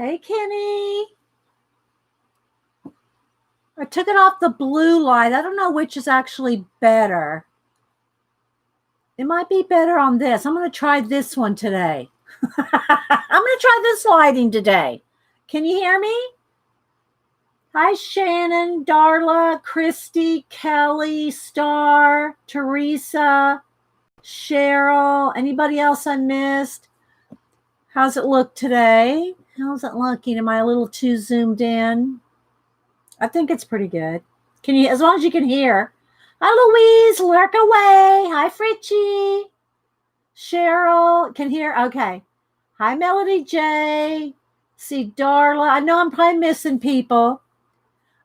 Hey, Kenny. I took it off the blue light. I don't know which is actually better. It might be better on this. I'm going to try this one today. I'm going to try this lighting today. Can you hear me? Hi, Shannon, Darla, Christy, Kelly, Star, Teresa, Cheryl. Anybody else I missed? How's it look today? How's it looking? Am I a little too zoomed in? I think it's pretty good. Can you, as long as you can hear. Hi, Louise, lurk away. Hi, Fritchie. Cheryl, can hear. Okay. Hi, Melody J. See, Darla. I know I'm probably missing people.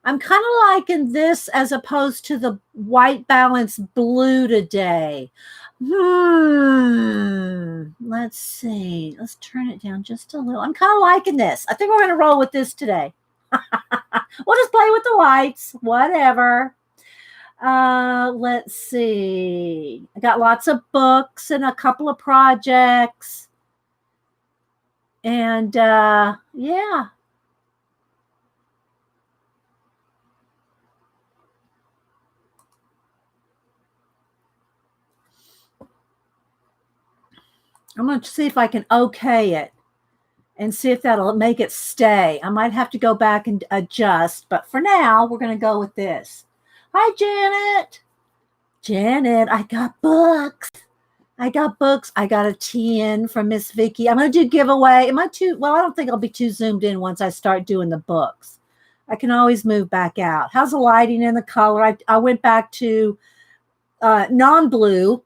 I'm kind of liking this as opposed to the white balance blue today. Let's see. Let's turn it down just a little. I'm kind of liking this. I think we're going to roll with this today. We'll just play with the lights, whatever. Let's see. I got lots of books and a couple of projects. And yeah. I'm going to see if I can okay it and see if that'll make it stay. I might have to go back and adjust, but for now, we're going to go with this. Hi, Janet. Janet, I got books. I got a TN from Miss Vicky. I'm going to do giveaway. Am I too? Well, I don't think I'll be too zoomed in once I start doing the books. I can always move back out. How's the lighting and the color? I went back to non-blue.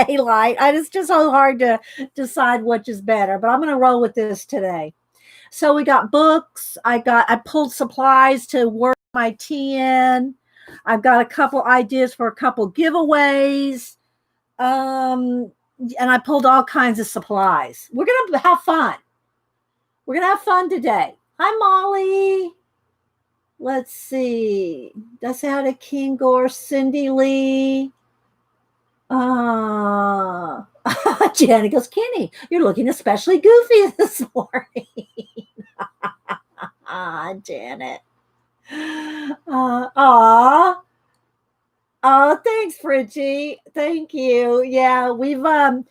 Daylight. It's just so hard to decide which is better, but I'm going to roll with this today. So we got books. I pulled supplies to work my TN. I've got a couple ideas for a couple giveaways. And I pulled all kinds of supplies. We're going to have fun. We're going to have fun today. Hi, Molly. Let's see. Did I say hi to King Gore, Cindy Lee? Janet goes, Kenny, you're looking especially goofy this morning. Janet. Oh, thanks, Fritchie. Thank you. Yeah, we've I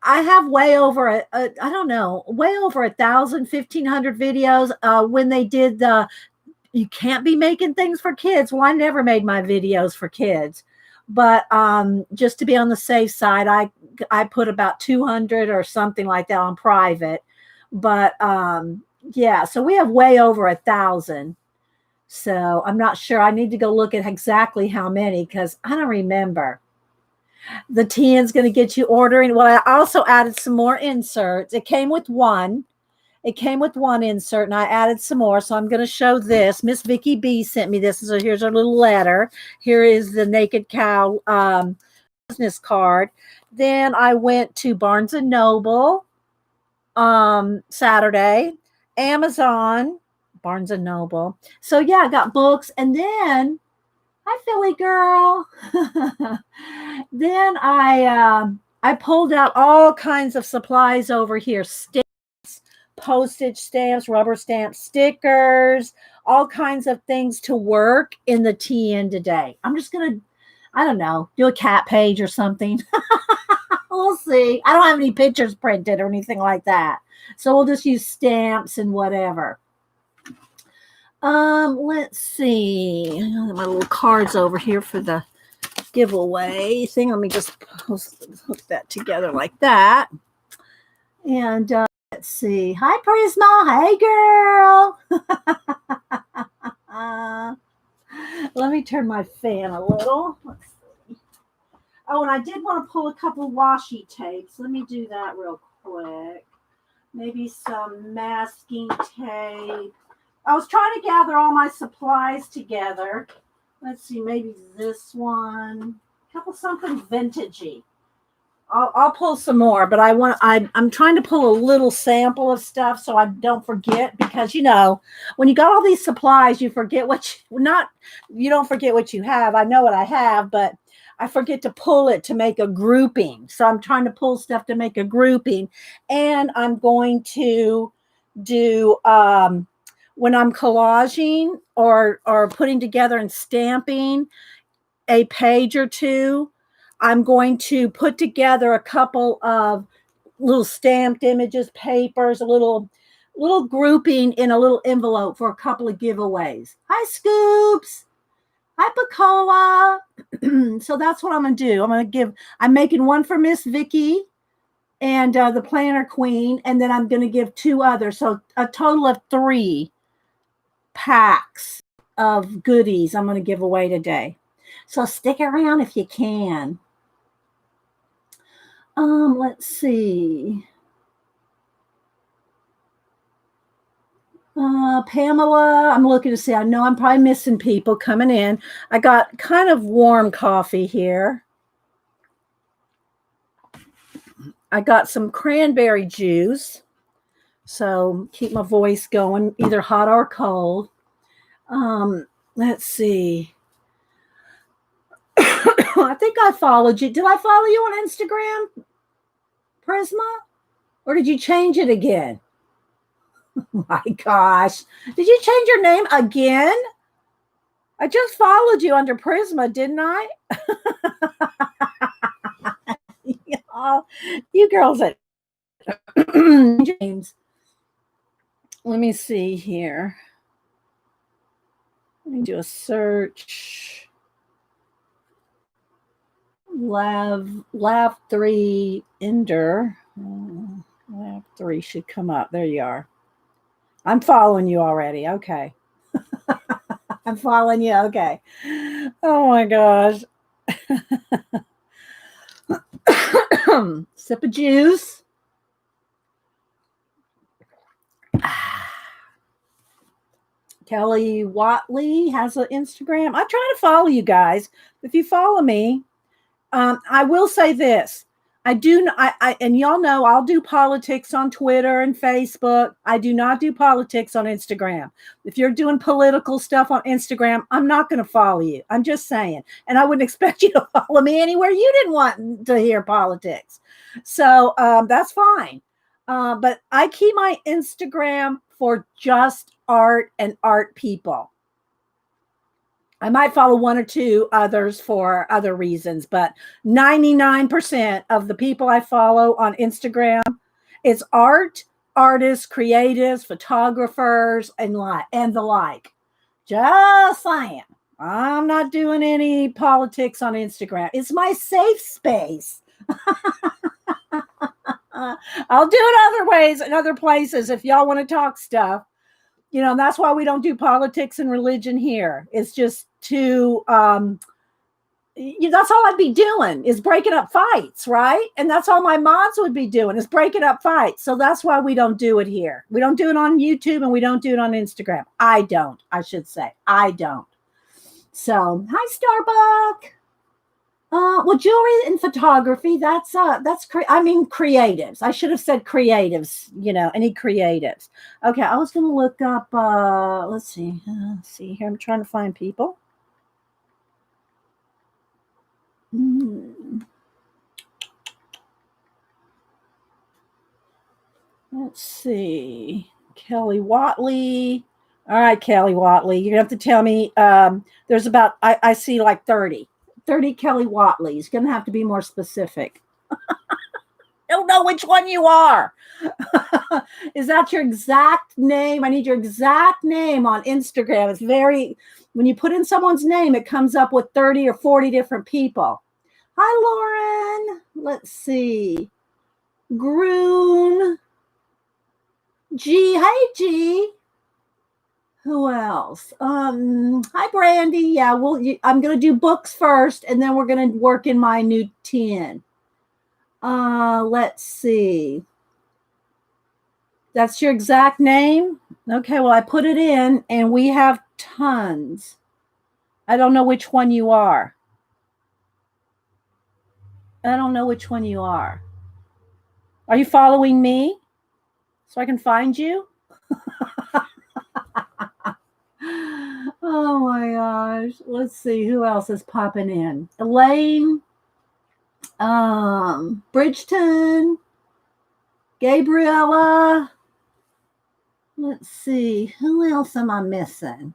have way over I don't know, way over 1,000, 1,500 videos. When they did the you can't be making things for kids. Well, I never made my videos for kids. But just to be on the safe side, I put about 200 or something like that on private. But yeah, so we have way over 1,000. So I'm not sure. I need to go look at exactly how many because I don't remember. The TN's going to get you ordering. Well, I also added some more inserts. It came with one. Insert, and I added some more. So I'm going to show this. Miss Vicky B sent me this. So here's our little letter. Here is the Naked Cow business card. Then I went to Barnes and Noble Saturday, Amazon, Barnes and Noble. So yeah, I got books, and then hi, Philly girl. Then I pulled out all kinds of supplies over here. Postage stamps, rubber stamps, stickers, all kinds of things to work in the TN today. I'm just going to, I don't know, do a cat page or something. We'll see. I don't have any pictures printed or anything like that. So we'll just use stamps and whatever. Let's see. I got my little cards over here for the giveaway thing. Let me just hook that together like that. And, let's see. Hi, Prisma. Hey, girl. Let me turn my fan a little. Let's see. Oh, and I did want to pull a couple washi tapes. Let me do that real quick. Maybe some masking tape. I was trying to gather all my supplies together. Let's see. Maybe this one. A couple something vintagey. I'll pull some more, but I'm trying to pull a little sample of stuff so I don't forget, because when you got all these supplies, you forget you don't forget what you have. I know what I have, but I forget to pull it to make a grouping. So I'm trying to pull stuff to make a grouping, and I'm going to do when I'm collaging or putting together and stamping a page or two, I'm going to put together a couple of little stamped images, papers, a little grouping in a little envelope for a couple of giveaways. Hi, Scoops. Hi, Bacola. So that's what I'm going to do. I'm making one for Miss Vicky and the Planner Queen, and then I'm going to give 2 others. So a total of 3 packs of goodies I'm going to give away today. So stick around if you can. Let's see. Pamela, I'm looking to see. I know I'm probably missing people coming in. I got kind of warm coffee here. I got some cranberry juice. So keep my voice going, either hot or cold. Let's see. I think I followed you. Did I follow you on Instagram, Prisma? Or did you change it again? Oh my gosh. Did you change your name again? I just followed you under Prisma, didn't I? Oh, you girls at James. Let me see here. Let me do a search. Lav 3 Ender. Lav 3 should come up. There you are. I'm following you already. Okay. I'm following you. Okay. Oh my gosh. Sip of juice. Kelly Watley has an Instagram. I try to follow you guys. If you follow me, I will say this. And y'all know I'll do politics on Twitter and Facebook. I do not do politics on Instagram. If you're doing political stuff on Instagram, I'm not going to follow you. I'm just saying. And I wouldn't expect you to follow me anywhere you didn't want to hear politics. So that's fine. But I keep my Instagram for just art and art people. I might follow 1 or 2 others for other reasons, but 99% of the people I follow on Instagram, it's art, artists, creatives, photographers, and the like. Just saying. I'm not doing any politics on Instagram. It's my safe space. I'll do it other ways and other places if y'all want to talk stuff. You know, that's why we don't do politics and religion here. It's just too, that's all I'd be doing is breaking up fights, right? And that's all my mods would be doing is breaking up fights. So that's why we don't do it here. We don't do it on YouTube and we don't do it on Instagram. I don't. So, hi, Starbuck. Well, jewelry and photography, creatives. I should have said creatives, any creatives. Okay, I was going to look up, let's see here. I'm trying to find people. Let's see. Kelly Watley. All right, Kelly Watley. You're going to have to tell me, there's about, I see like 30 Kelly Watleys. Going to have to be more specific. Don't know which one you are. Is that your exact name? I need your exact name on Instagram. It's when you put in someone's name, it comes up with 30 or 40 different people. Hi, Lauren. Let's see. Groon. G. Hey, G. Who else? Hi, Brandy. Yeah, I'm going to do books first, and then we're going to work in my new 10. Let's see. That's your exact name? Okay, well, I put it in, and we have tons. I don't know which one you are. Are you following me so I can find you? Oh my gosh. Let's see who else is popping in. Elaine, Bridgeton, Gabriella, Let's see. Who else am I missing?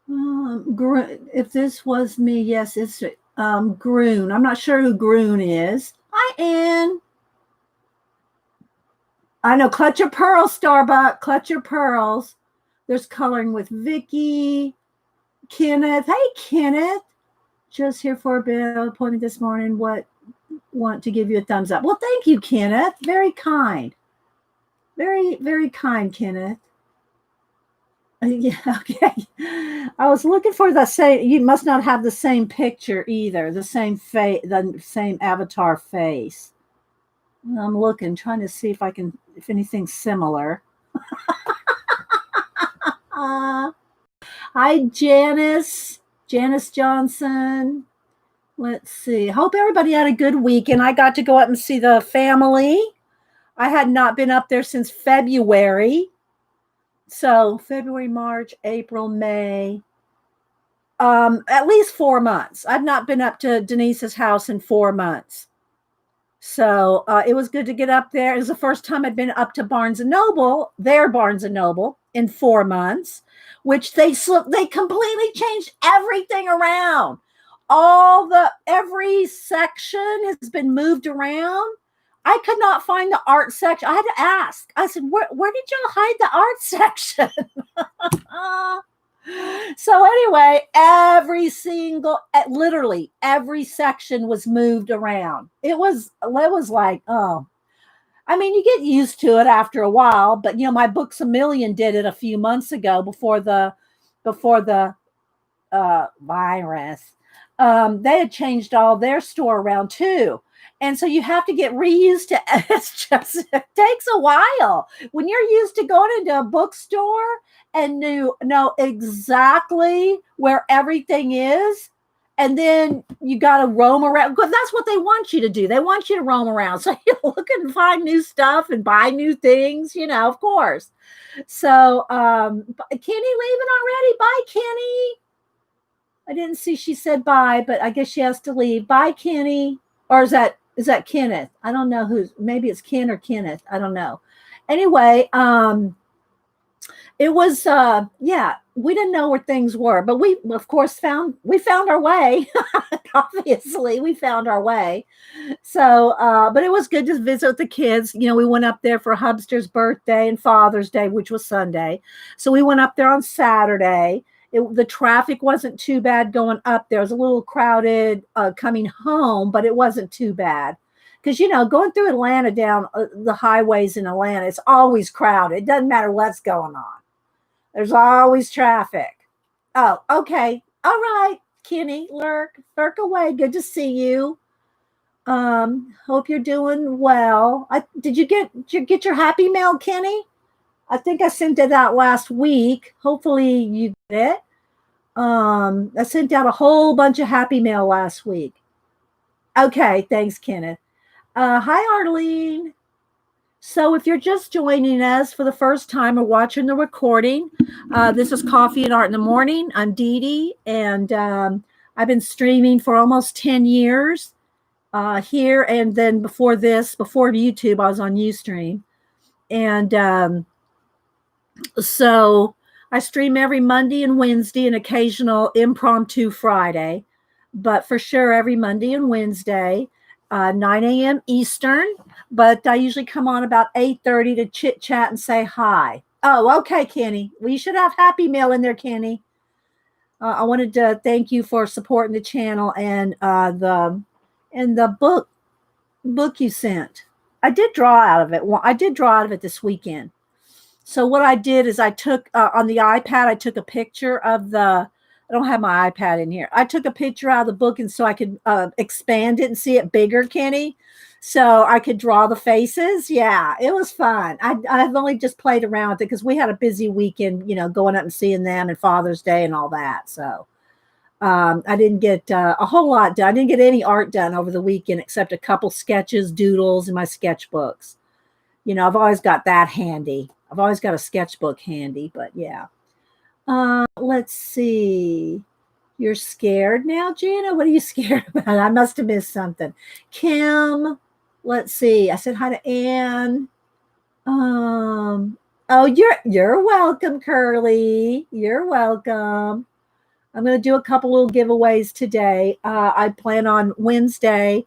If this was me, yes, it's Groon. I'm not sure who Groon is. Hi, Ann. I know. Clutch your pearls, Starbuck. Clutch your pearls. There's coloring with Vicky. Kenneth. Hey, Kenneth. Just here for a bit. Appointment this morning. Want to give you a thumbs up. Well, thank you, Kenneth. Very kind. Very, very kind, Kenneth. Yeah, okay. I was looking for the same. You must not have the same picture either. The same face, the same avatar face. I'm looking, trying to see if anything's similar. Hi, Janice Johnson. Let's see. Hope everybody had a good weekend. I got to go up and see the family. I had not been up there since February. So February, March, April, May, at least 4 months. I've not been up to Denise's house in 4 months. So it was good to get up there. It was the first time I'd been up to Barnes & Noble, their Barnes & Noble, in 4 months, which they completely changed everything around. Every section has been moved around. I could not find the art section. I had to ask. I said, where did y'all hide the art section? So anyway, literally every section was moved around. It was like, oh, I mean, you get used to it after a while, but my Books A Million did it a few months ago before the virus. They had changed all their store around too. And so you have to get reused to it. It takes a while. When you're used to going into a bookstore and you know exactly where everything is, and then you got to roam around, because that's what they want you to do. They want you to roam around. So you look and find new stuff and buy new things, of course. So Kenny leaving already? Bye, Kenny. I didn't see she said bye, but I guess she has to leave. Bye, Kenny. Or is that Kenneth? I don't know maybe it's Ken or Kenneth. I don't know. Anyway, it was we didn't know where things were, but we of course found our way. Obviously, we found our way. So but it was good to visit with the kids. We went up there for Hubster's birthday and Father's Day, which was Sunday. So we went up there on Saturday. The traffic wasn't too bad going up there. It was a little crowded coming home, but it wasn't too bad. Because, going through Atlanta down the highways in Atlanta, it's always crowded. It doesn't matter what's going on. There's always traffic. Oh, okay. All right, Kenny, lurk away. Good to see you. Hope you're doing well. Did you get your happy mail, Kenny? I think I sent it out last week. Hopefully you get it. I sent out a whole bunch of happy mail last week. Okay, thanks, Kenneth. Hi, Arlene. So if you're just joining us for the first time or watching the recording, this is Coffee and Art in the Morning. I'm Dee Dee, and I've been streaming for almost 10 years here. And then before YouTube, I was on Ustream. And so I stream every Monday and Wednesday, and occasional impromptu Friday, but for sure every Monday and Wednesday, 9 a.m. Eastern. But I usually come on about 8:30 to chit chat and say hi. Oh, okay, Kenny. Well, you should have happy mail in there, Kenny. I wanted to thank you for supporting the channel and the book you sent. I did draw out of it. I did draw out of it this weekend. So what I did is I took on the iPad, I took a picture of I don't have my iPad in here. I took a picture out of the book, and so I could expand it and see it bigger, Kenny. So I could draw the faces. Yeah, it was fun. I've only just played around with it because we had a busy weekend, going up and seeing them and Father's Day and all that. So I didn't get a whole lot done. I didn't get any art done over the weekend except a couple sketches, doodles, and my sketchbooks. I've always got that handy. I've always got a sketchbook handy, but yeah. Let's see. You're scared now, Gina? What are you scared about? I must have missed something. Kim, let's see. I said hi to Anne. Oh, you're welcome, Curly. You're welcome. I'm going to do a couple little giveaways today. I plan on Wednesday.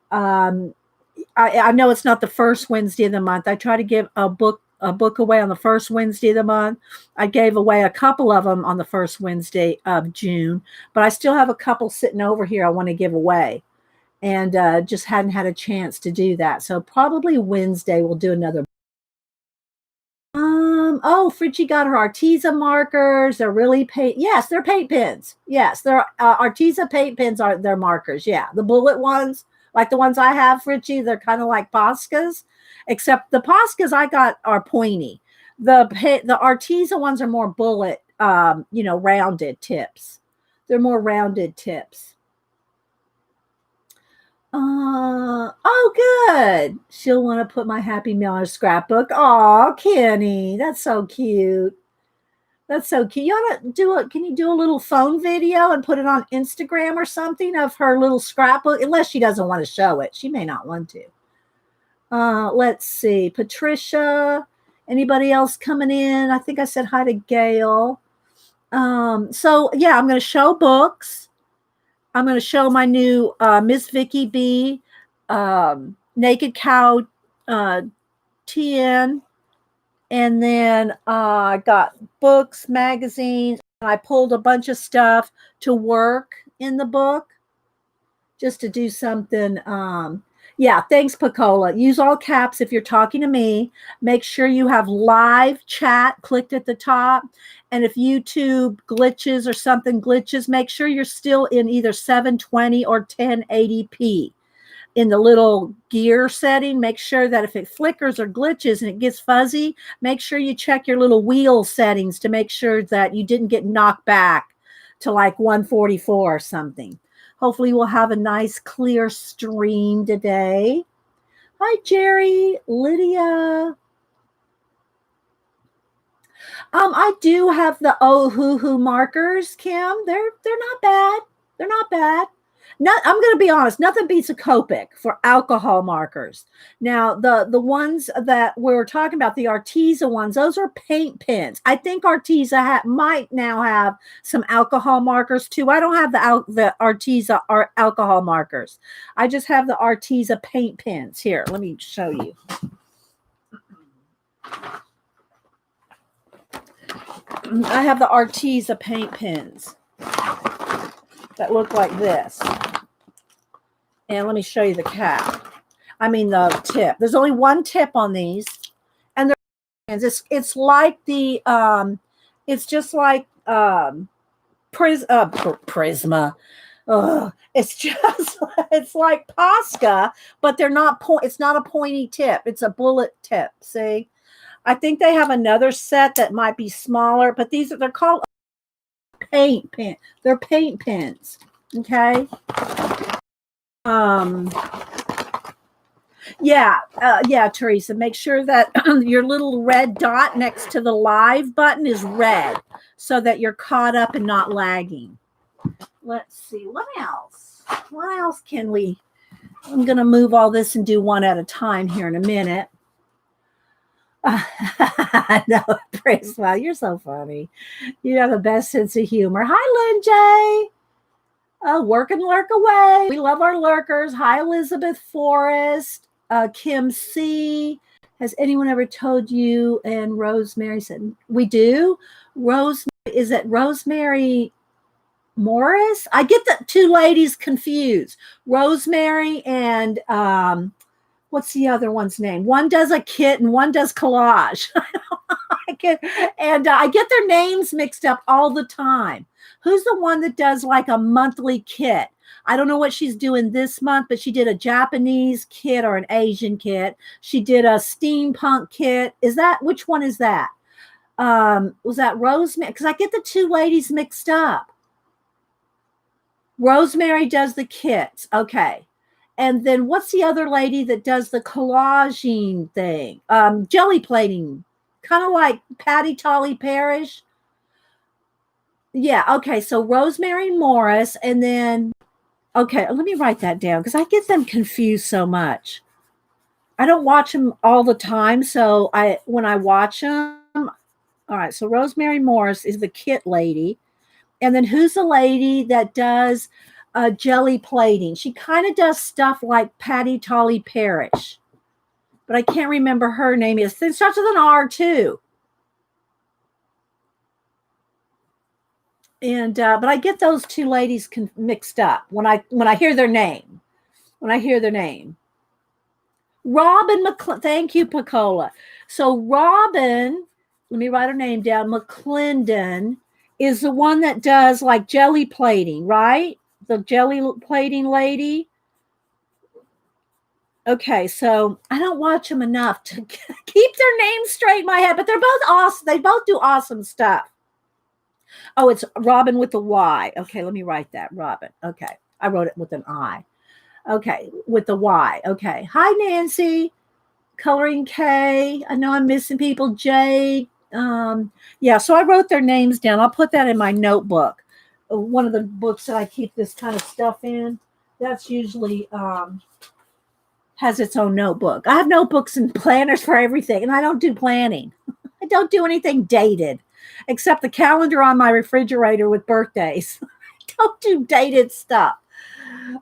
Um, I know it's not the first Wednesday of the month. I try to give a book away on the first Wednesday of the month. I gave away a couple of them on the first Wednesday of June, but I still have a couple sitting over here I want to give away, and just hadn't had a chance to do that. So probably Wednesday we'll do another. Oh, Fritchie got her Arteza markers. They're really paint. Yes, they're paint pens. Yes, they're Arteza paint pens are their markers. Yeah, the bullet ones, like the ones I have, Fritchie, they're kind of like Poscas, except the Poscas I got are pointy. The Arteza ones are more bullet, rounded tips. They're more rounded tips. Oh, good. She'll want to put my Happy Meal in her scrapbook. Oh, Kenny, that's so cute. That's so cute. You ought to do it. Can you do a little phone video and put it on Instagram or something of her little scrapbook? Unless she doesn't want to show it. She may not want to. Let's see. Patricia. Anybody else coming in? I think I said hi to Gail. So yeah, I'm going to show books. I'm going to show my new Miss Vicky B Naked Cow TN. And then I got books, magazines. I pulled a bunch of stuff to work in the book just to do something. Yeah, thanks, Pacola. Use all caps if you're talking to me. Make sure you have live chat clicked at the top. And if YouTube glitches or something glitches, make sure you're still in either 720 or 1080p. In the little gear setting, make sure that if it flickers or glitches and it gets fuzzy, make sure you check your little wheel settings to make sure that you didn't get knocked back to like 144 or something. Hopefully we'll have a nice clear stream today. Hi, Jerry, Lydia. I do have the Oh Hoo Hoo markers, Kim. They're not bad. They're not bad. I'm going to be honest. Nothing beats a Copic for alcohol markers. Now, the ones that we're talking about, the Arteza ones, those are paint pens. I think Arteza might now have some alcohol markers too. I don't have the Arteza alcohol markers. I just have the Arteza paint pens. Here, let me show you. I have the Arteza paint pens that look like this. And let me show you the cap. I mean the tip. There's only one tip on these. And it's like the it's just like Prisma. It's just it's like Posca, but they're not it's not a pointy tip. It's a bullet tip. See? I think they have another set that might be smaller, but they're called paint pen. They're paint pens. Okay. Yeah, Teresa, make sure that your little red dot next to the live button is red so that you're caught up and not lagging. Let's see. What else? What else can we? I'm going to move all this and do one at a time here in a minute. No, Prisma, you're so funny. You have the best sense of humor. Hi, Lynn J. Work and lurk away. We love our lurkers. Hi, Elizabeth Forrest. Kim C. Has anyone ever told you? And Rosemary said, we do. Is it Rosemary Morris? I get the two ladies confused. Rosemary and what's the other one's name? One does a kit and one does collage. I get their names mixed up all the time. Who's the one that does like a monthly kit? I don't know what she's doing this month, but she did a Japanese kit or an Asian kit. She did a steampunk kit. Which one is that? Was that Rosemary? Because I get the two ladies mixed up. Rosemary does the kits. Okay. And then what's the other lady that does the collaging thing? Jelly plating, kind of like Patty Tolly Parrish. Yeah, okay. So Rosemary Morris, and then, okay, let me write that down because I get them confused so much. I don't watch them all the time, so when I watch them, All right. So Rosemary Morris is the kit lady. And then who's the lady that does jelly plating? She kind of does stuff like Patty Tolly Parrish, but I can't remember her name. It starts with an R too. And but I get those two ladies mixed up when I hear their name. When I hear their name, Robin McClendon. Thank you, Picola. So Robin, let me write her name down. McClendon is the one that does like jelly plating, right? The jelly plating lady. Okay, so I don't watch them enough to keep their names straight in my head, but they're both awesome. They both do awesome stuff. Oh, it's Robin with the Y. Okay, let me write that. Robin. Okay. I wrote it with an I. Okay, with the Y. Okay. Hi, Nancy. Coloring K. I know I'm missing people. J. Yeah, so I wrote their names down. I'll put that in my notebook. One of the books that I keep this kind of stuff in. That's usually has its own notebook. I have notebooks and planners for everything, and I don't do planning. I don't do anything dated, except the calendar on my refrigerator with birthdays. I don't do dated stuff.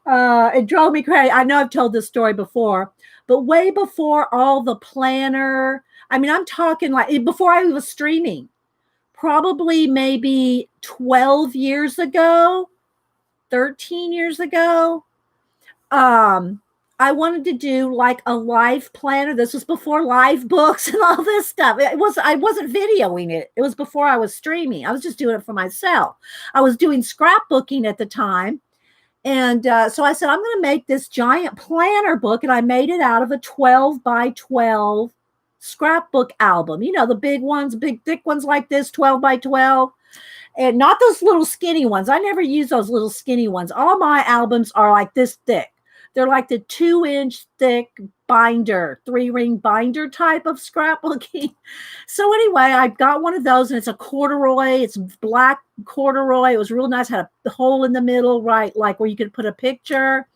It drove me crazy. I know I've told this story before, but way before all the planner, I mean, I'm talking like before I was streaming, probably maybe 12 years ago, 13 years ago. I wanted to do like a life planner. This was before live books and all this stuff. I wasn't videoing it. It was before I was streaming. I was just doing it for myself. I was doing scrapbooking at the time. And so I said, I'm going to make this giant planner book. And I made it out of a 12 by 12 scrapbook album. You know, the big ones, big thick ones like this, 12 by 12. And not those little skinny ones. I never use those little skinny ones. All my albums are like this thick. They're like the 2-inch thick binder, 3-ring binder type of scrapbooking. So anyway, I got one of those, and it's a corduroy. It's black corduroy. It was real nice. Had a hole in the middle, right, like where you could put a picture.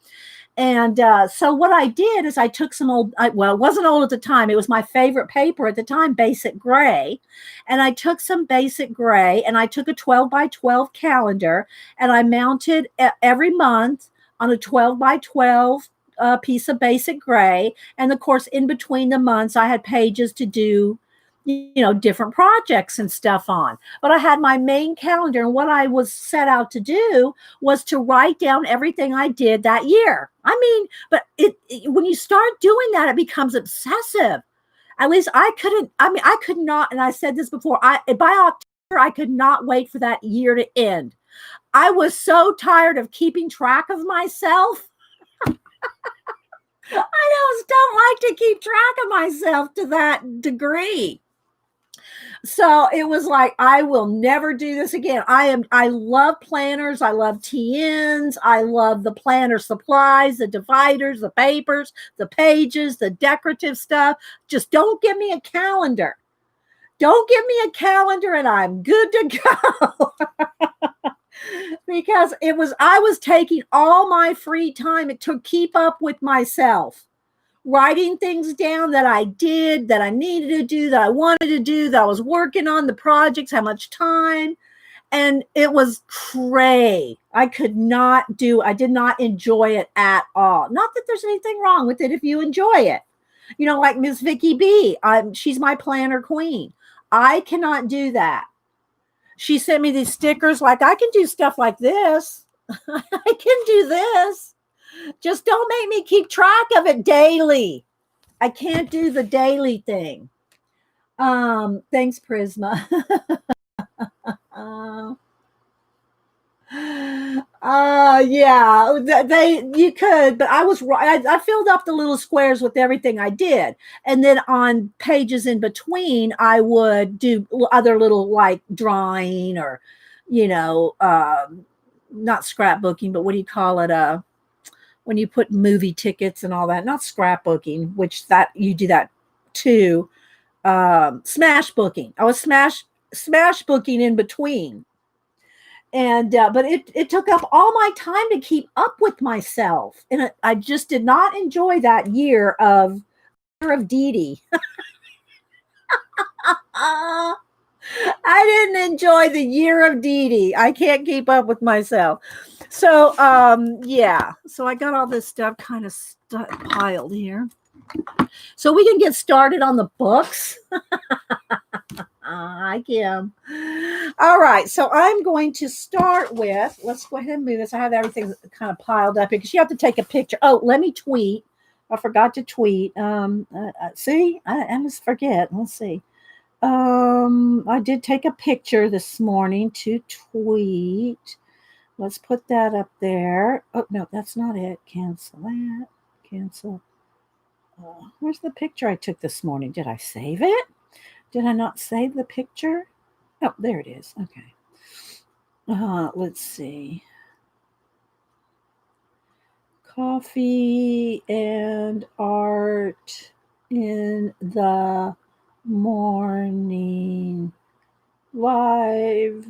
And so what I did is I took some old, well, it wasn't old at the time. It was my favorite paper at the time, Basic Gray. And I took some Basic Gray, and I took a 12 by 12 calendar, and I mounted every month on a 12 by 12 piece of Basic Gray. And of course, in between the months, I had pages to do, different projects and stuff on. But I had my main calendar, and what I was set out to do was to write down everything I did that year. I mean, but when you start doing that, it becomes obsessive. At least I could not, and I said this before, by October, I could not wait for that year to end. I was so tired of keeping track of myself. I don't like to keep track of myself to that degree. So it was like, I will never do this again. I love planners. I love TNs. I love the planner supplies, the dividers, the papers, the pages, the decorative stuff. Just don't give me a calendar. Don't give me a calendar and I'm good to go. Because I was taking all my free time to keep up with myself, writing things down that I did, that I needed to do, that I wanted to do, that I was working on, the projects, how much time. And it was cray. I did not enjoy it at all. Not that there's anything wrong with it if you enjoy it. Like Miss Vicky B, she's my planner queen. I cannot do that. She sent me these stickers, like, I can do stuff like this. I can do this. Just don't make me keep track of it daily. I can't do the daily thing. Thanks, Prisma. Yeah, you could, but I filled up the little squares with everything I did. And then on pages in between, I would do other little like drawing or, not scrapbooking, but what do you call it? When you put movie tickets and all that, not scrapbooking, which that you do that too. Smash booking. I was smash booking in between. And but it took up all my time to keep up with myself, and I just did not enjoy that year of Dee Dee. I didn't enjoy the year of Dee Dee. I can't keep up with myself. So, yeah. So I got all this stuff kind of piled here. So we can get started on the books. Hi, Kim. All right. So I'm going to start with, let's go ahead and move this. I have everything kind of piled up here because you have to take a picture. Oh, let me tweet. I forgot to tweet. See, I just forget. Let's see. I did take a picture this morning to tweet. Let's put that up there. Oh, no, that's not it. Cancel that. Cancel. Where's the picture I took this morning? Did I save it? Did I not save the picture? Oh, there it is. Okay. Let's see. Coffee and art in the morning live.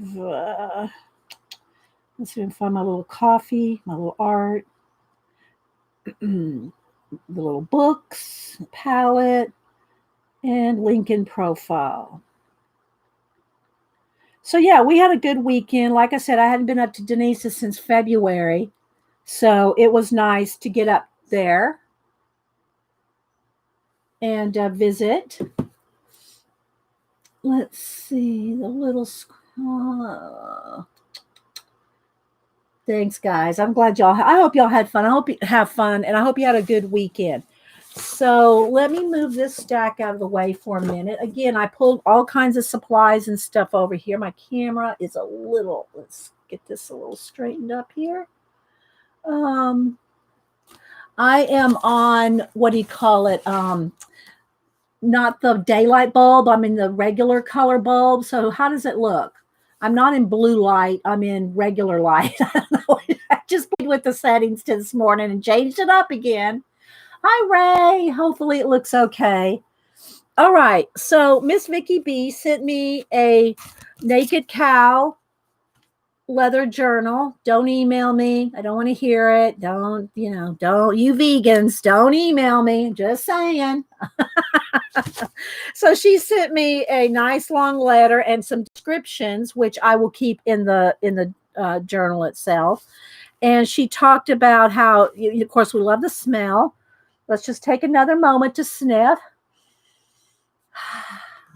Let's see if I can find my little coffee, my little art, the little books, palette, and Lincoln profile. So yeah, we had a good weekend. Like I said, I hadn't been up to Denise's since February. So it was nice to get up there and visit. Let's see, the little thanks, guys. I'm glad I hope y'all had fun. I hope you have fun, and I hope you had a good weekend. So let me move this stack out of the way for a minute. Again, I pulled all kinds of supplies and stuff over here. My camera is let's get this a little straightened up here. I am on, what do you call it? Not the daylight bulb. I'm in the regular color bulb. So how does it look? I'm not in blue light. I'm in regular light. I don't know. I just played with the settings this morning and changed it up again. Hi, Ray. Hopefully it looks okay. All right. So Miss Vicky B sent me a naked cow leather journal. Don't email me. I don't want to hear it. Don't you vegans, don't email me. Just saying. So she sent me a nice long letter and some descriptions, which I will keep in the journal itself. And she talked about how, of course, we love the smell. Let's just take another moment to sniff.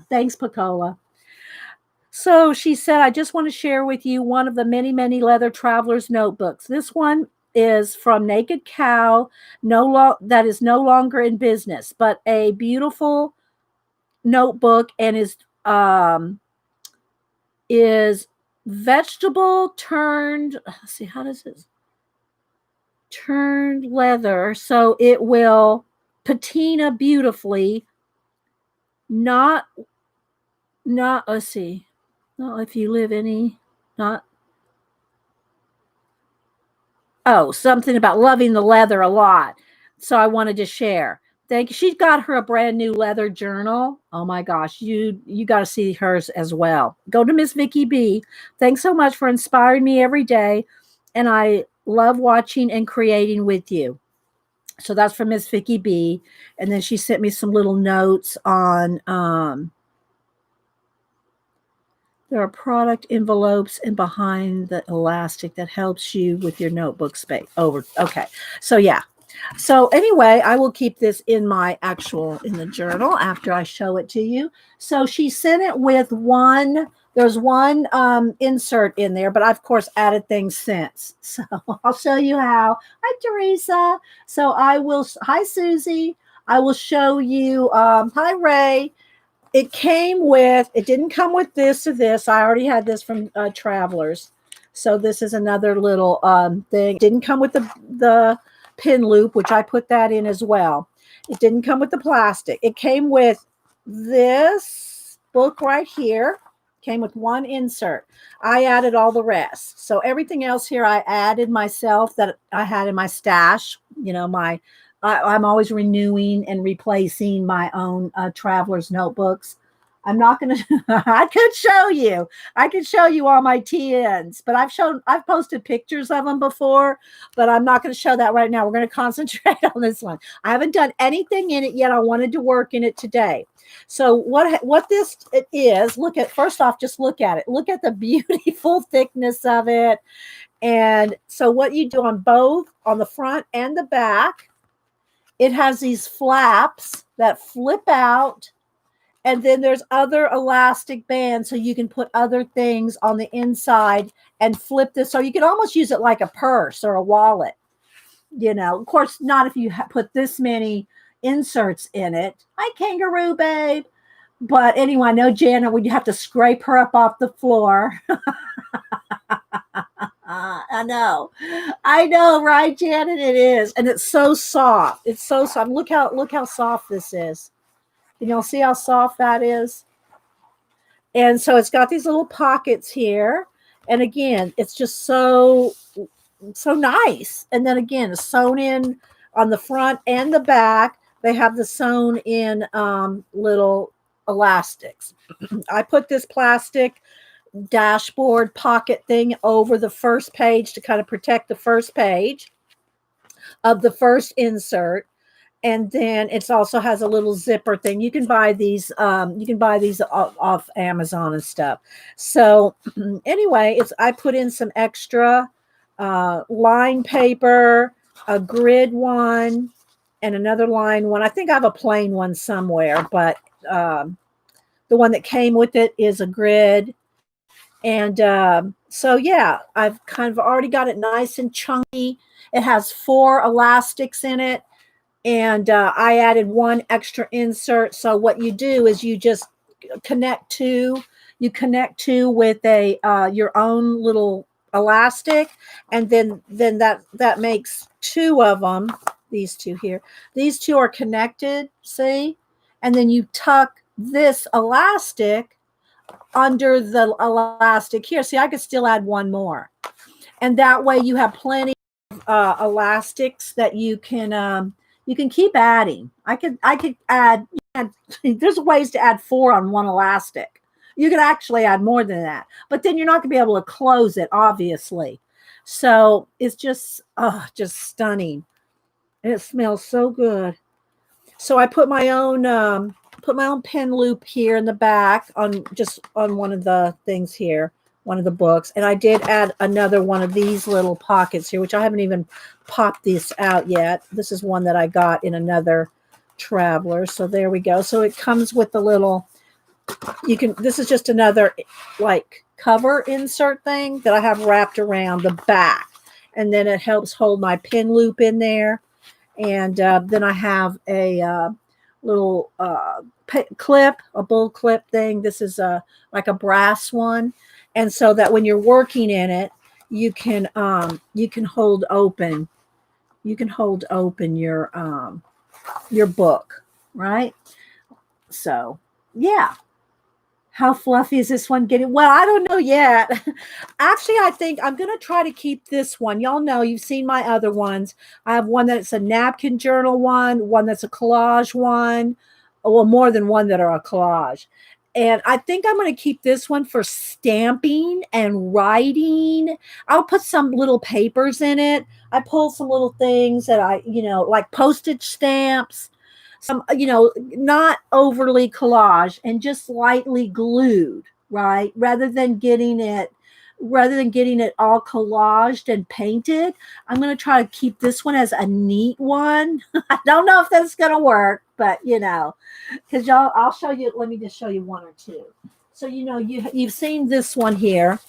Thanks, Pacola. So she said, I just want to share with you one of the many, many leather traveler's notebooks. This one is from Naked Cow, that is no longer in business, but a beautiful notebook, and is vegetable turned. Let's see, how does this turned leather? So it will patina beautifully. Not. Let's see. Not if you live any. Not. Oh, something about loving the leather a lot. So I wanted to share. Thank you. She got her a brand new leather journal. Oh my gosh, you got to see hers as well. Go to Miss Vicky B. Thanks so much for inspiring me every day, and I love watching and creating with you. So that's from Miss Vicky B. And then she sent me some little notes on there are product envelopes and behind the elastic that helps you with your notebook space. Okay. So yeah. So anyway, I will keep this in the journal after I show it to you. So she sent it with there's one insert in there, but I've of course added things since. So I'll show you how. Hi, Teresa. So hi, Susie. I will show you, hi, Ray. It didn't come with this or this. I already had this from Travelers. So this is another little thing. It didn't come with the pin loop, which I put that in as well. It didn't come with the plastic. It came with this book right here. Came with one insert. I added all the rest. So everything else here I added myself that I had in my stash. I'm always renewing and replacing my own traveler's notebooks. I'm not going to, I could show you. I could show you all my TNs, but I've posted pictures of them before, but I'm not going to show that right now. We're going to concentrate on this one. I haven't done anything in it yet. I wanted to work in it today. So what this it is, look at, first off, just look at it. Look at the beautiful thickness of it. And so what you do on both, on the front and the back, it has these flaps that flip out. And then there's other elastic bands so you can put other things on the inside and flip this. So you can almost use it like a purse or a wallet. You know, of course, not if you put this many inserts in it. Hi, kangaroo babe. But anyway, I know Janet, we'd have to scrape her up off the floor. I know, right, Janet? It is. And it's so soft. It's so soft. Look how soft this is. Can y'all see how soft that is? And so it's got these little pockets here. And again, it's just so nice. And then again, it's sewn in on the front and the back. They have the sewn in little elastics. I put this plastic dashboard pocket thing over the first page to kind of protect the first page of the first insert. And then it also has a little zipper thing. You can buy these. Off Amazon and stuff. So anyway, I put in some extra line paper, a grid one, and another line one. I think I have a plain one somewhere, but the one that came with it is a grid. And so yeah, I've kind of already got it nice and chunky. It has 4 elastics in it. And I added 1 extra insert. So what you do is you just connect two with a your own little elastic, and then that makes 2 of them. These 2 here. These 2 are connected, see? And then you tuck this elastic under the elastic here. See, I could still add 1 more. And that way you have plenty of elastics that you can keep adding. I could add, there's ways to add 4 on 1 elastic. You could actually add more than that, but then you're not going to be able to close it, obviously. So it's just stunning. And it smells so good. So I put my own pen loop here in the back on one of the things here, one of the books. And I did add another one of these little pockets here, which I haven't even popped this out yet. This is one that I got in another traveler. So there we go. So it comes with the little, this is just another like cover insert thing that I have wrapped around the back. And then it helps hold my pin loop in there. And then I have a little clip, a bull clip thing. This is like a brass one. And so that when you're working in it, you can hold open. You can hold open your book, right? So yeah. How fluffy is this one getting? Well, I don't know yet. Actually, I think I'm going to try to keep this one. Y'all know, you've seen my other ones. I have one that's a napkin journal one that's a collage one. Well, more than one that are a collage. And I think I'm going to keep this one for stamping and writing. I'll put some little papers in it. I pulled some little things that like postage stamps. Some, not overly collage and just lightly glued, right? Rather than getting it all collaged and painted, I'm going to try to keep this one as a neat one. I don't know if that's going to work, but because I'll show you. Let me just show you 1 or 2. So, you've seen this one here,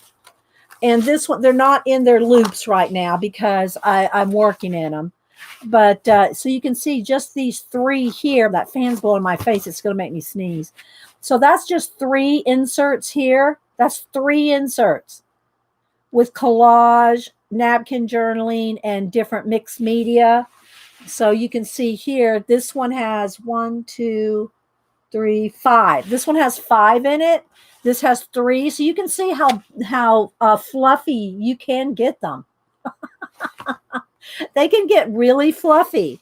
and this one, they're not in their loops right now because I'm working in them. But so you can see just these 3 here. That fan's blowing my face. It's going to make me sneeze. So that's just 3 inserts here. That's 3 inserts with collage, napkin journaling, and different mixed media. So you can see here, this one has 1, 2, 3, 5. This one has 5 in it. This has 3. So you can see how fluffy you can get them. They can get really fluffy.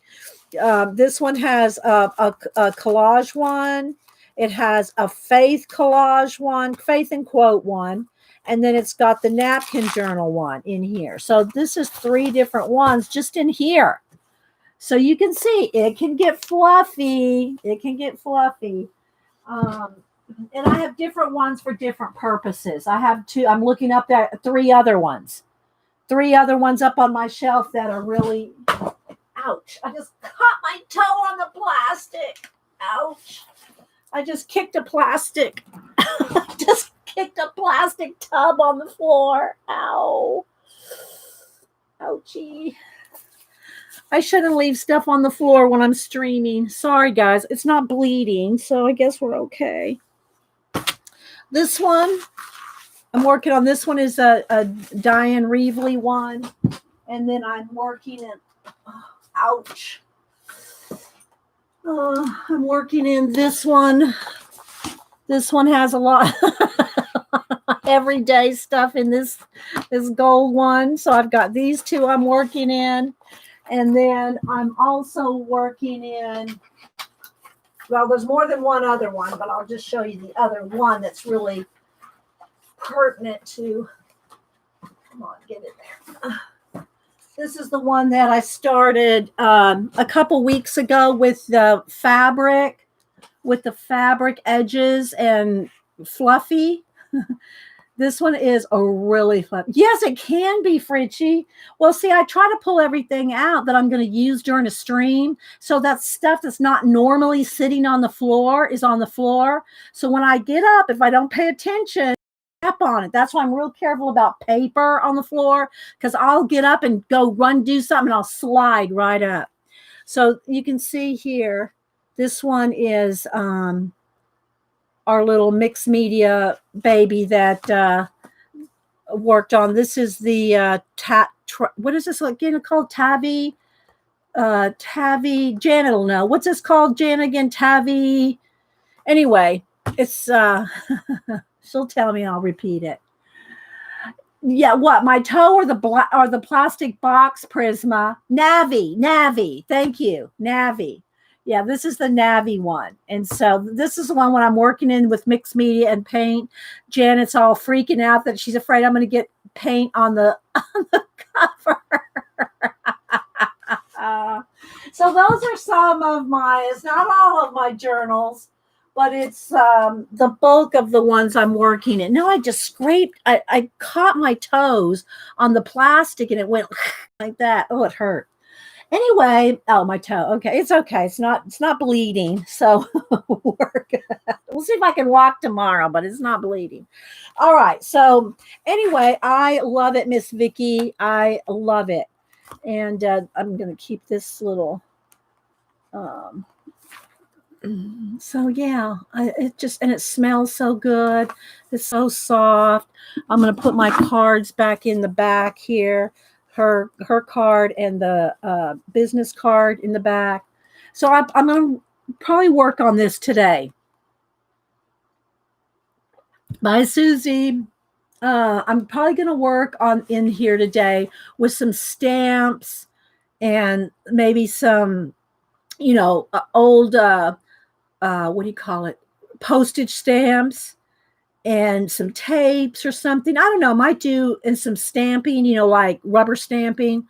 This one has a collage one, It has a faith collage one, faith and quote one, and then it's got the napkin journal one in here. So this is 3 different ones just in here. So you can see it can get fluffy. It can get fluffy. And I have different ones for different purposes. I have 2. I'm looking up there 3 other ones. 3 other ones up on my shelf that are really, ouch. I just caught my toe on the plastic. Ouch. I just kicked a plastic. Just kicked a plastic tub on the floor. Ow. Ouchie. I shouldn't leave stuff on the floor when I'm streaming. Sorry, guys. It's not bleeding, so I guess we're okay. This one, I'm working on. This one is a Diane Reevely one. And then I'm working in, ouch. I'm working in this one. This one has a lot everyday stuff in this gold one. So I've got these 2 I'm working in. And then I'm also working in, well, there's more than one other one, but I'll just show you the other one that's really pertinent to, come on, get in there. This is the one that I started a couple weeks ago with the fabric edges and fluffy. This one is a really fluffy. Yes, it can be, Fritchie. Well, see, I try to pull everything out that I'm going to use during a stream. So that stuff that's not normally sitting on the floor is on the floor. So when I get up, if I don't pay attention, step on it. That's why I'm real careful about paper on the floor, because I'll get up and go run, do something, and I'll slide right up. So you can see here, this one is our little mixed media baby that worked on. This is the what is this again called? Tavi. Janet will know. What's this called, Janet, again? Tavi. Anyway, it's she'll tell me, I'll repeat it. Yeah, what? My toe or the plastic box Prisma? Navi. Thank you. Navi. Yeah, this is the Navi one. And so this is the one when I'm working in with mixed media and paint. Janet's all freaking out that she's afraid I'm going to get paint on the cover. So those are some of my, it's not all of my journals, but it's the bulk of the ones I'm working in. No, I just scraped, I caught my toes on the plastic and it went like that. Oh, it hurt. Anyway, oh, my toe. Okay, it's okay. It's not bleeding. So we're good. We'll see if I can walk tomorrow, but it's not bleeding. All right. So anyway, I love it, Miss Vicky. I love it. And I'm going to keep this little. So yeah, it smells so good. It's so soft. I'm going to put my cards back in the back here. Her card and the business card in the back. So I'm going to probably work on this today. Bye, Susie. I'm probably going to work on in here today with some stamps and maybe some, old, what do you call it? Postage stamps. And some tapes or something. I don't know. Might do and some stamping, like rubber stamping.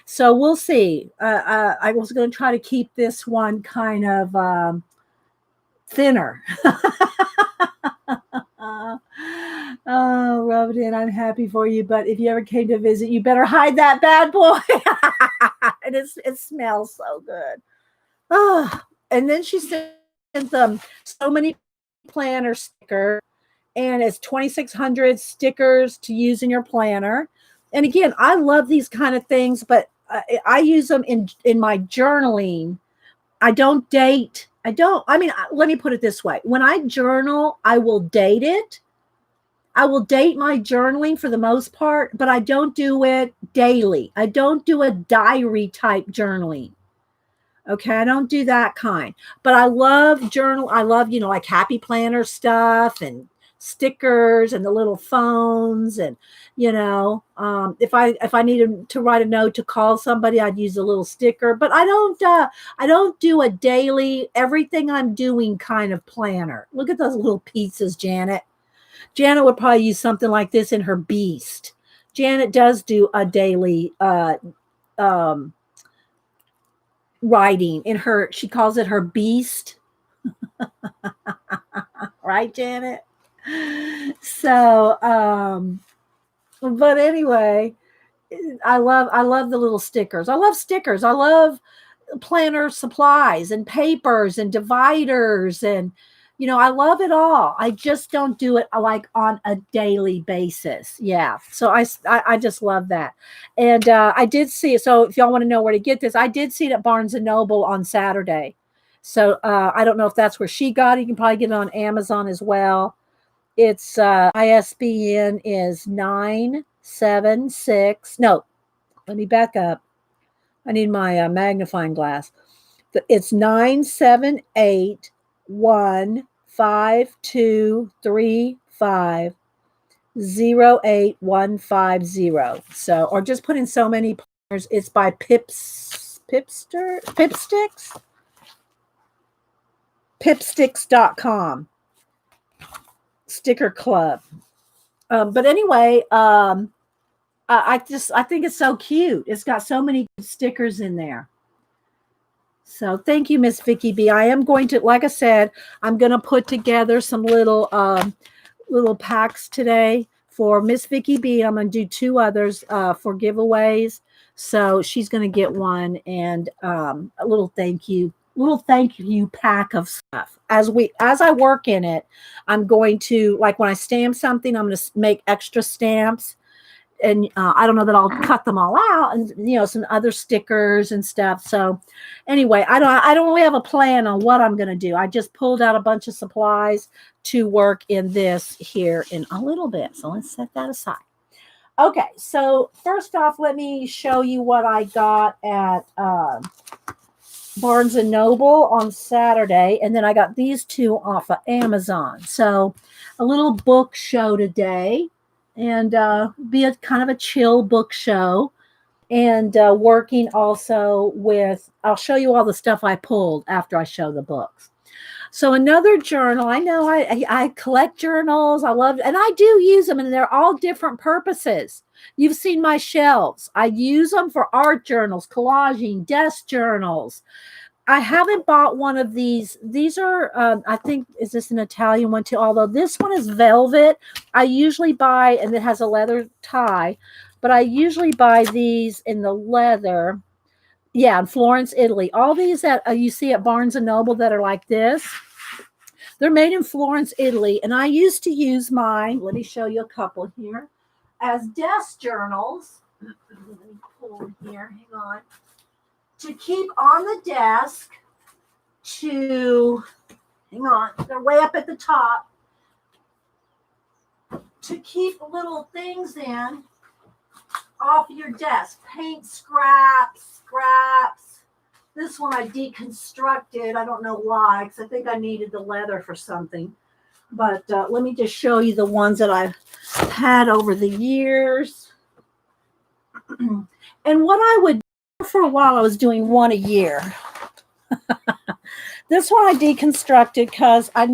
So we'll see. I was going to try to keep this one kind of thinner. Oh, rub it in. I'm happy for you. But if you ever came to visit, you better hide that bad boy. And it smells so good. Oh, and then she sent them so many planner stickers. And it's 2,600 stickers to use in your planner. And again, I love these kind of things, but I use them in my journaling. I don't date. Let me put it this way. When I journal, I will date it. I will date my journaling for the most part, but I don't do it daily. I don't do a diary type journaling. Okay, I don't do that kind. But I love journal. I love, like happy planner stuff and stickers and the little phones, and if I needed to write a note to call somebody, I'd use a little sticker. But I don't do a daily everything I'm doing kind of planner. Look at those little pieces, Janet. Janet would probably use something like this in her Beast. Janet does do a daily writing in her, she calls it her Beast. Right, Janet? So, but anyway, I love the little stickers. I love stickers. I love planner supplies and papers and dividers, and I love it all. I just don't do it like on a daily basis. Yeah. So I just love that. And I did see it. So if y'all want to know where to get this, I did see it at Barnes and Noble on Saturday. So I don't know if that's where she got it. You can probably get it on Amazon as well. It's ISBN is 976. No, let me back up. I need my magnifying glass. It's 978-15235-08150. So, or just put in so many partners. It's by Pipsticks.com. Sticker Club. But anyway, I think it's so cute. It's got so many stickers in there. So thank you, Miss Vicky B. I am going to, like I said, I'm going to put together some little packs today for Miss Vicky B. I'm going to do 2 others for giveaways. So she's going to get one, and a little thank you pack of stuff. As I work in it, I'm going to, like when I stamp something, I'm going to make extra stamps. And I don't know that I'll cut them all out, and some other stickers and stuff. So anyway, I don't really have a plan on what I'm going to do. I just pulled out a bunch of supplies to work in this here in a little bit. So let's set that aside. Okay, so first off, let me show you what I got at Barnes and Noble on Saturday, and then I got these 2 off of Amazon. So a little book show today. And be a kind of a chill book show, and working also with, I'll show you all the stuff I pulled after I show the books. So another journal, I know I collect journals. I love, and I do use them, and they're all different purposes. You've seen my shelves. I use them for art journals, collaging, desk journals. I haven't bought one of these. These are, I think, is this an Italian one too? Although this one is velvet. I usually buy, and it has a leather tie, but I usually buy these in the leather. Yeah, in Florence, Italy. All these that you see at Barnes and Noble that are like this, they're made in Florence, Italy. And I used to use mine, let me show you a couple here, as desk journals. Let me pull them here, hang on. To keep on the desk, hang on, they're way up at the top, to keep little things in off your desk, paint scraps. This one I deconstructed. I don't know why, because I think I needed the leather for something. But let me just show you the ones that I've had over the years. And what I would for a while, I was doing one a year. This one I deconstructed because I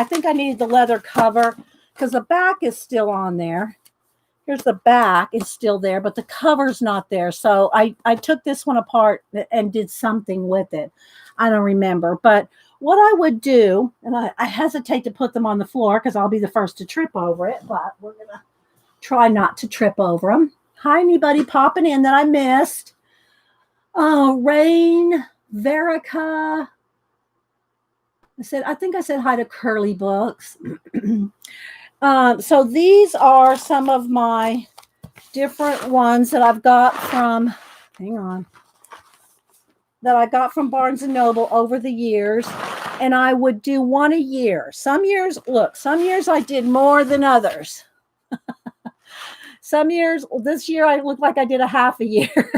think I needed the leather cover, because the back is still on there. Here's the back, it's still there, but the cover's not there. So I took this one apart and did something with it. I don't remember. But what I would do, and I hesitate to put them on the floor because I'll be the first to trip over it, but we're going to try not to trip over them. Hi, anybody popping in that I missed? Rain, Verica. I think I said hi to Curly Books. So these are some of my different ones that I've got from, that I got from Barnes and Noble over the years. And I would do one a year. Some years I did more than others. Some years, this year I looked like I did a half a year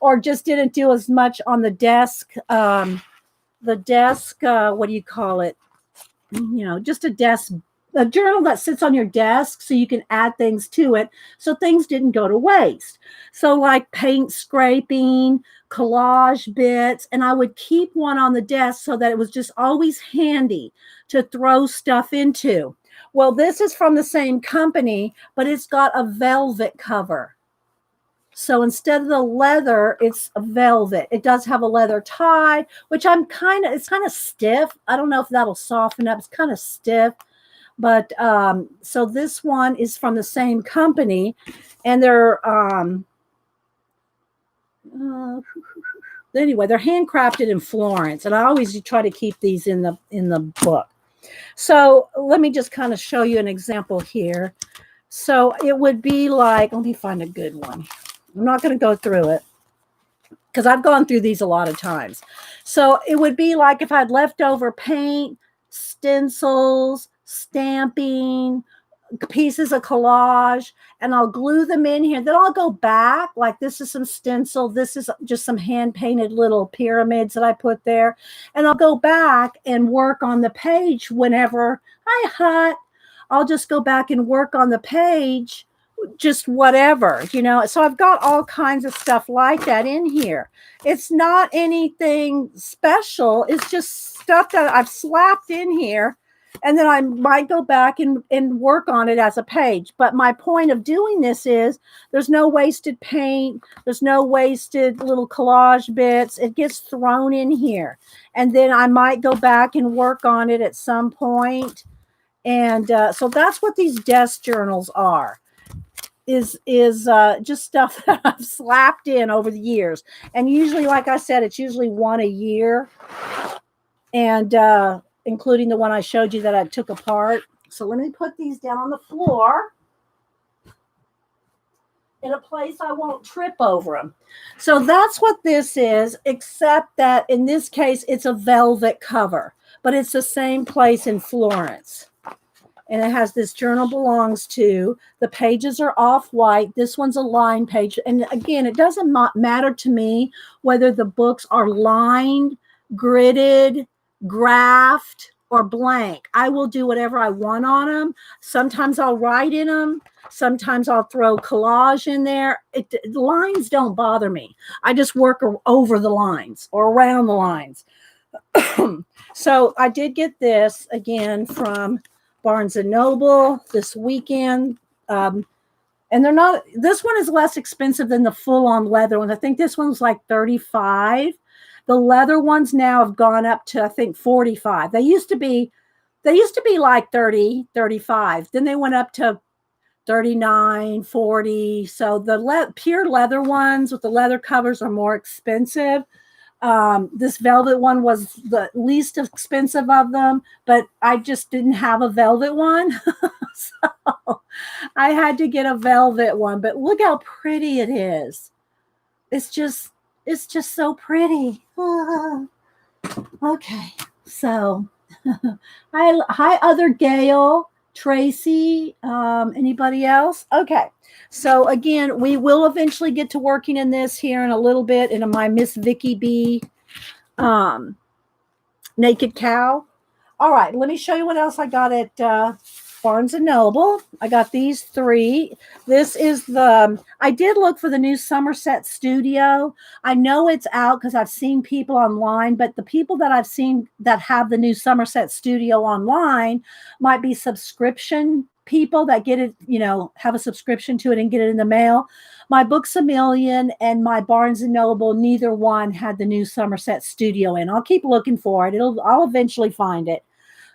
or just didn't do as much on the desk. What do you call it? Just a desk a journal that sits on your desk so you can add things to it so things didn't go to waste. So like paint scraping, collage bits, and I would keep one on the desk so that it was just always handy to throw stuff into. Well, this is from the same company, but it's got a velvet cover. So instead of the leather, it's a velvet. It does have a leather tie, which it's kind of stiff. I don't know if that'll soften up. It's kind of stiff. But so this one is from the same company, and they're anyway, they're handcrafted in Florence, and I always try to keep these in the book. So let me just kind of show you an example here. So it would be like, let me find a good one. I'm not going to go through it because I've gone through these a lot of times. So it would be like if I had leftover paint, stencils, stamping, pieces of collage, and I'll glue them in here. Then I'll go back, like this is some stencil. This is just some hand-painted little pyramids that I put there. And I'll go back and work on the page whenever I hut. I'll just go back and work on the page, just whatever, you know. So I've got all kinds of stuff like that in here. It's not anything special. It's just stuff that I've slapped in here. And then I might go back and work on it as a page. But my point of doing this is there's no wasted paint. There's no wasted little collage bits. It gets thrown in here. And then I might go back and work on it at some point. And so that's what these desk journals are, is just stuff that I've slapped in over the years. And usually, like I said, it's usually one a year. And including the one I showed you that I took apart. So let me put these down on the floor in a place I won't trip over them. So that's what this is, except that in this case, it's a velvet cover, but it's the same place in Florence. And it has this journal belongs to. The pages are off-white. This one's a line page. And again, it doesn't matter to me whether the books are lined, gridded, graphed, or blank. I will do whatever I want on them. Sometimes I'll write in them. Sometimes I'll throw collage in there. The lines don't bother me. I just work over the lines or around the lines. So I did get this again from Barnes & Noble this weekend. And they're not, this one is less expensive than the full-on leather one. I think this one's like $35. The leather ones now have gone up to, I think, $45. They used to be like $30, $35. Then they went up to $39, $40. So the pure leather ones with the leather covers are more expensive. This velvet one was the least expensive of them, but I just didn't have a velvet one. So I had to get a velvet one, but look how pretty it is. It's just so pretty. Okay. So hi other Gail, Tracy, anybody else? Okay. So again, we will eventually get to working in this here in a little bit in my Miss Vicky B Naked Cow. All right, let me show you what else I got at Barnes & Noble. I got these three. This is I did look for the new Somerset Studio. I know it's out because I've seen people online, but the people that I've seen that have the new Somerset Studio online might be subscription people that get it, you know, have a subscription to it and get it in the mail. My Books A Million and my Barnes & Noble, neither one had the new Somerset Studio in. I'll keep looking for it. I'll eventually find it.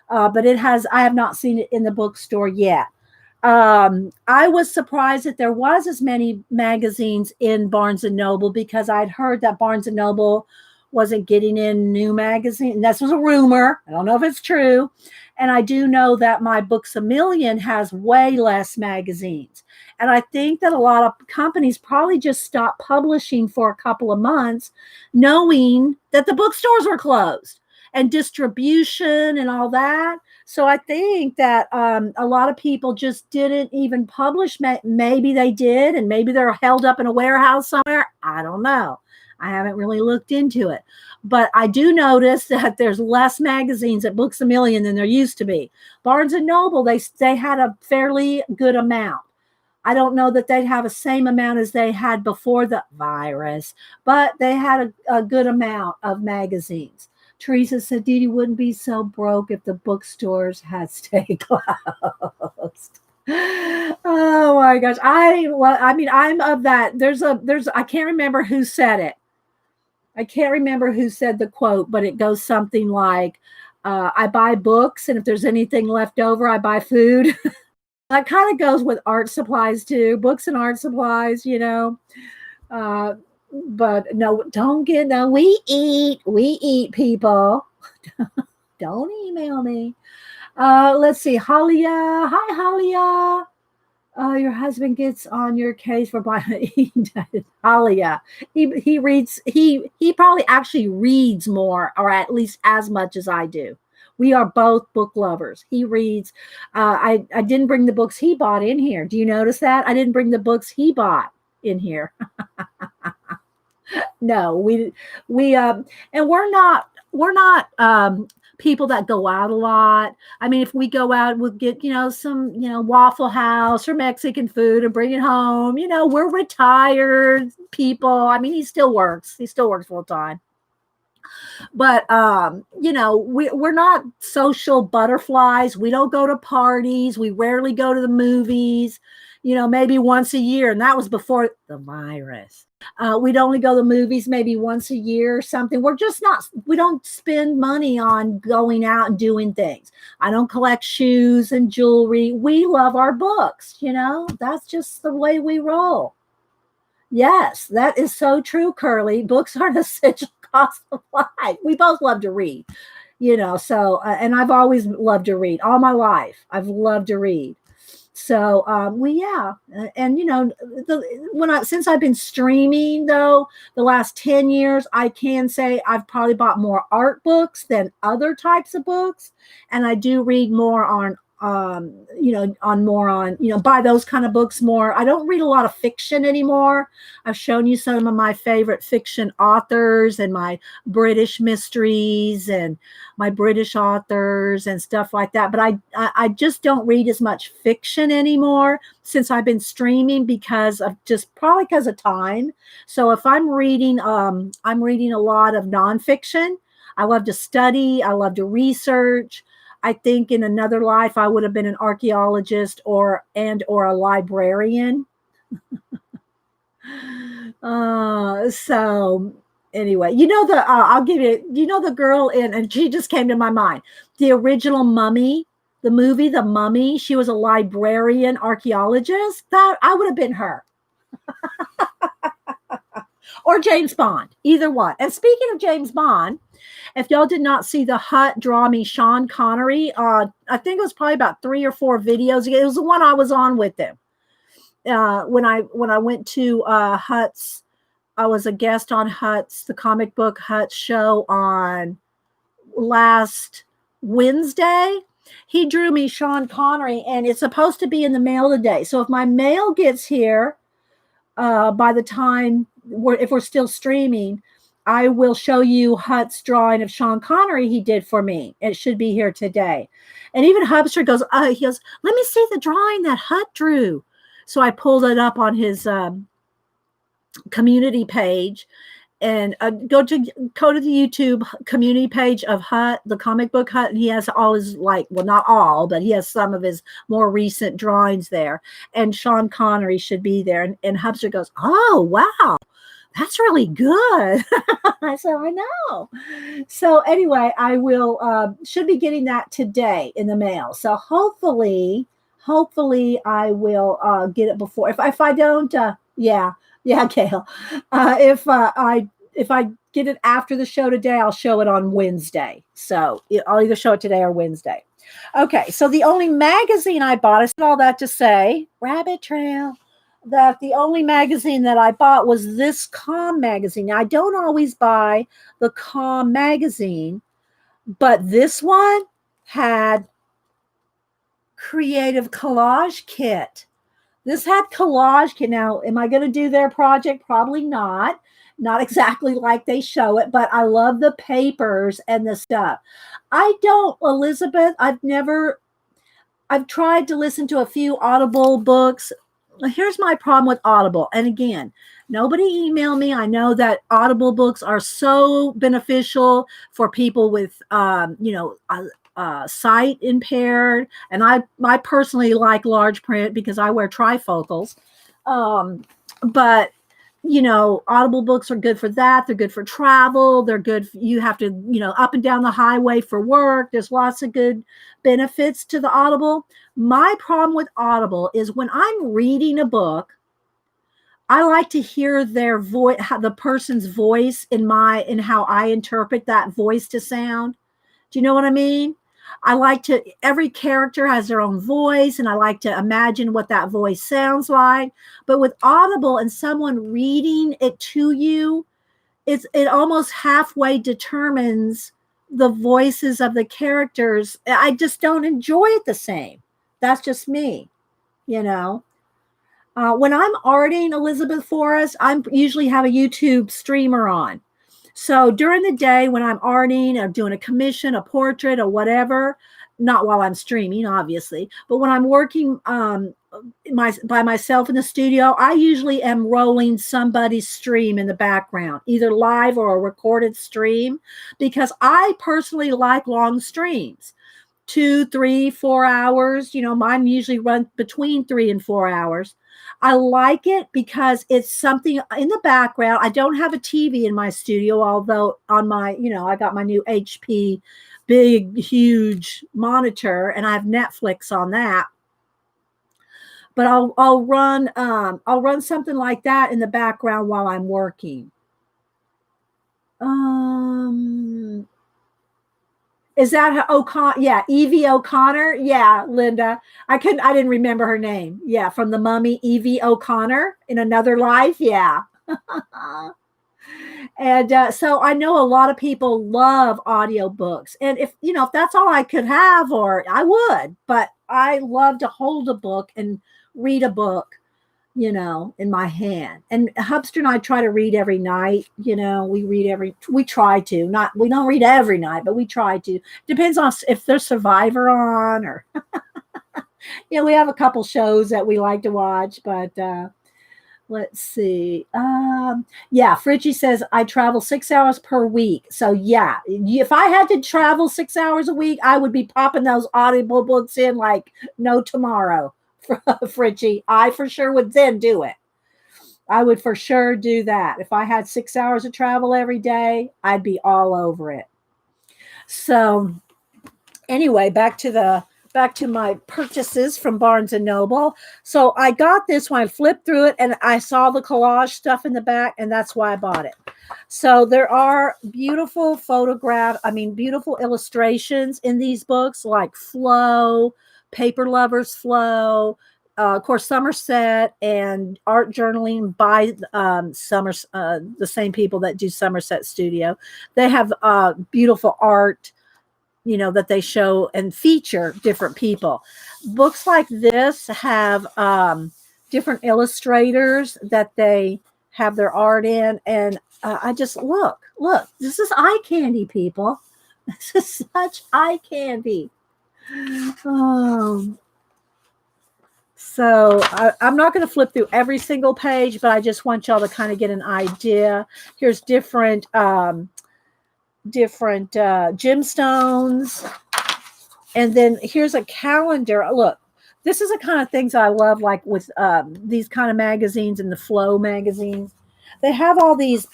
But I have not seen it in the bookstore yet. I was surprised that there was as many magazines in Barnes & Noble because I'd heard that Barnes & Noble wasn't getting in new magazines. This was a rumor. I don't know if it's true. And I do know that my Books A Million has way less magazines. And I think that a lot of companies probably just stopped publishing for a couple of months, knowing that the bookstores were closed and distribution and all that. So I think that a lot of people just didn't even publish. Maybe they did, and maybe they're held up in a warehouse somewhere. I don't know. I haven't really looked into it. But I do notice that there's less magazines at Books A Million than there used to be. Barnes and Noble, they had a fairly good amount. I don't know that they'd have the same amount as they had before the virus, but they had a good amount of magazines. Teresa said Dee Dee wouldn't be so broke if the bookstores had stayed closed. Oh my gosh. I mean, I'm of that. I can't remember who said it. I can't remember who said the quote, but it goes something like, I buy books, and if there's anything left over, I buy food. That kind of goes with art supplies too, books and art supplies, you know. But no, don't get no. We eat people. Don't email me. Let's see, Halia. Hi, Halia. Your husband gets on your case for buying. Halia. He reads. He probably actually reads more, or at least as much as I do. We are both book lovers. He reads. I didn't bring the books he bought in here. Do you notice that? I didn't bring the books he bought in here. No, and we're not people that go out a lot. I mean, if we go out, we'll get, some, Waffle House or Mexican food and bring it home. We're retired people. I mean, he still works full time. But we're not social butterflies. We don't go to parties. We rarely go to the movies, maybe once a year. And that was before the virus. We'd only go to the movies maybe once a year or something. We don't spend money on going out and doing things. I don't collect shoes and jewelry. We love our books, that's just the way we roll. Yes, that is so true, Curly. Books are an essential cost of life. We both love to read, so, and I've always loved to read all my life. I've loved to read. So, and since I've been streaming though, the last 10 years, I can say I've probably bought more art books than other types of books. And I do read more on, buy those kind of books more. I don't read a lot of fiction anymore. I've shown you some of my favorite fiction authors and my British mysteries and my British authors and stuff like that. But I just don't read as much fiction anymore since I've been streaming because of time. So if I'm reading a lot of nonfiction. I love to study. I love to research. I think in another life, I would have been an archaeologist or a librarian. So anyway, I'll give you, the girl and she just came to my mind, the original Mummy, the movie, The Mummy. She was a librarian archaeologist. That I would have been her. Or James Bond, either one. And speaking of James Bond, if y'all did not see the Hut Draw Me Sean Connery, I think it was probably about 3 or 4 videos. It was the one I was on with them. When I went to Hut's, I was a guest on Hut's, the comic book Hut's show on last Wednesday. He drew me Sean Connery, and it's supposed to be in the mail today. So if my mail gets here by the time if we're still streaming, I will show you Hut's drawing of Sean Connery he did for me. It should be here today. And even Hubster goes, he goes, let me see the drawing that Hut drew. So I pulled it up on his community page and go to the YouTube community page of Hut, the comic book Hut. And he has all his, not all, but he has some of his more recent drawings there. And Sean Connery should be there. And Hubster goes, oh, wow. That's really good. I said, I know. So anyway, I will should be getting that today in the mail. So hopefully I will get it before. If I don't, yeah, Gail. If I get it after the show today, I'll show it on Wednesday. So I'll either show it today or Wednesday. Okay. So the only magazine I bought, I said all that to say, Rabbit Trail. That the only magazine that I bought was this Calm magazine. Now, I don't always buy the Calm magazine, but this one had Creative Collage Kit. This had collage. Now, am I going to do their project? Probably not. Not exactly like they show it, but I love the papers and the stuff. I don't, Elizabeth, I've tried to listen to a few Audible books. Here's my problem with Audible. And again, nobody email me. I know that Audible books are so beneficial for people with, sight impaired. And I personally like large print because I wear trifocals. But Audible books are good for that. They're good for travel. They're good. You have to, up and down the highway for work. There's lots of good benefits to the Audible. My problem with Audible is when I'm reading a book, I like to hear their voice, the person's voice in how I interpret that voice to sound. Do you know what I mean? Every character has their own voice, and I like to imagine what that voice sounds like. But with Audible and someone reading it to you, it almost halfway determines the voices of the characters. I just don't enjoy it the same. That's just me, When I'm arting Elizabeth Forrest, I usually have a YouTube streamer on. So during the day when I'm arting or doing a commission, a portrait or whatever, not while I'm streaming, obviously, but when I'm working by myself in the studio, I usually am rolling somebody's stream in the background, either live or a recorded stream, because I personally like long streams. 2, 3, 4 hours. Mine usually run between 3 and 4 hours. I like it because it's something in the background. I don't have a TV in my studio, although on my, I got my new HP big, huge monitor and I have Netflix on that. But I'll run something like that in the background while I'm working. Is that O'Connor? Yeah, Evie O'Connor. Yeah, Linda. I didn't remember her name. Yeah, from The Mummy, Evie O'Connor in Another Life. Yeah. And so I know a lot of people love audiobooks. And if that's all I could have, or I would, but I love to hold a book and read a book, in my hand. And Hubster and I try to read every night. We try to, we don't read every night, but we try to. Depends on if there's Survivor on or, we have a couple shows that we like to watch, but let's see. Yeah, Fritchie says I travel 6 hours per week. So yeah, if I had to travel 6 hours a week, I would be popping those Audible books in like no tomorrow. Fritchie, I for sure would then do it. I would for sure do that. If I had 6 hours of travel every day, I'd be all over it. So anyway, back to my purchases from Barnes and Noble. So I got this one, I flipped through it and I saw the collage stuff in the back, and that's why I bought it. So there are beautiful beautiful illustrations in these books, like Flow, Paper Lovers Flow, of course, Somerset, and art journaling by the same people that do Somerset Studio. They have beautiful art, that they show and feature different people. Books like this have different illustrators that they have their art in. And I just look, this is eye candy, people. This is such eye candy. So I'm not going to flip through every single page, but I just want y'all to kind of get an idea. Here's different gemstones. And then here's a calendar. Look, this is the kind of things I love, like with these kind of magazines and the Flow magazines. They have all these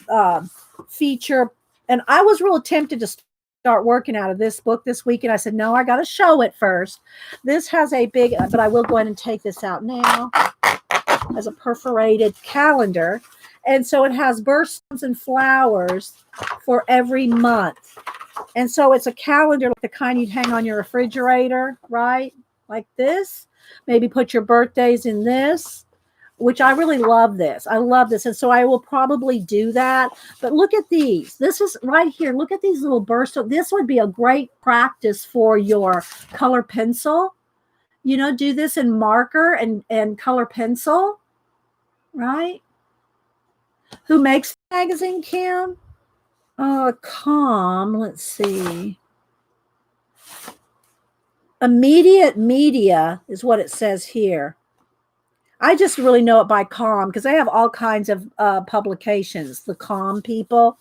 feature, and I was real tempted to start working out of this book this week, and I said, no, I got to show it first. This has a big, but I will go ahead and take this out now, as a perforated calendar. And so it has birthstones and flowers for every month. And so it's a calendar like the kind you'd hang on your refrigerator, right? Like this. Maybe put your birthdays in this, which I really love this. I love this. And so I will probably do that. But look at these. This is right here. Look at these little birthstones. This would be a great practice for your color pencil. do this in marker and color pencil, right? Who makes the magazine, Kim? Calm, let's see. Immediate Media is what it says here. I just really know it by Calm because they have all kinds of publications, the Calm people.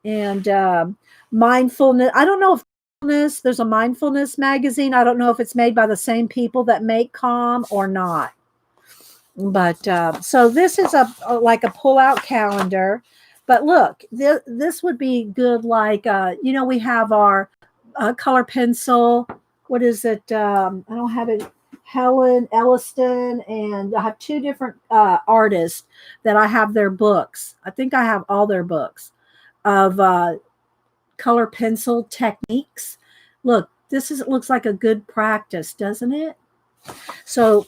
And mindfulness. I don't know if there's a mindfulness magazine. I don't know if it's made by the same people that make Calm or not. But so this is like a pull-out calendar. But look, this would be good. Like we have our color pencil. What is it? I don't have it. Helen Elliston, and I have two different artists that I have their books. I think I have all their books of color pencil techniques. Look, it looks like a good practice, doesn't it? So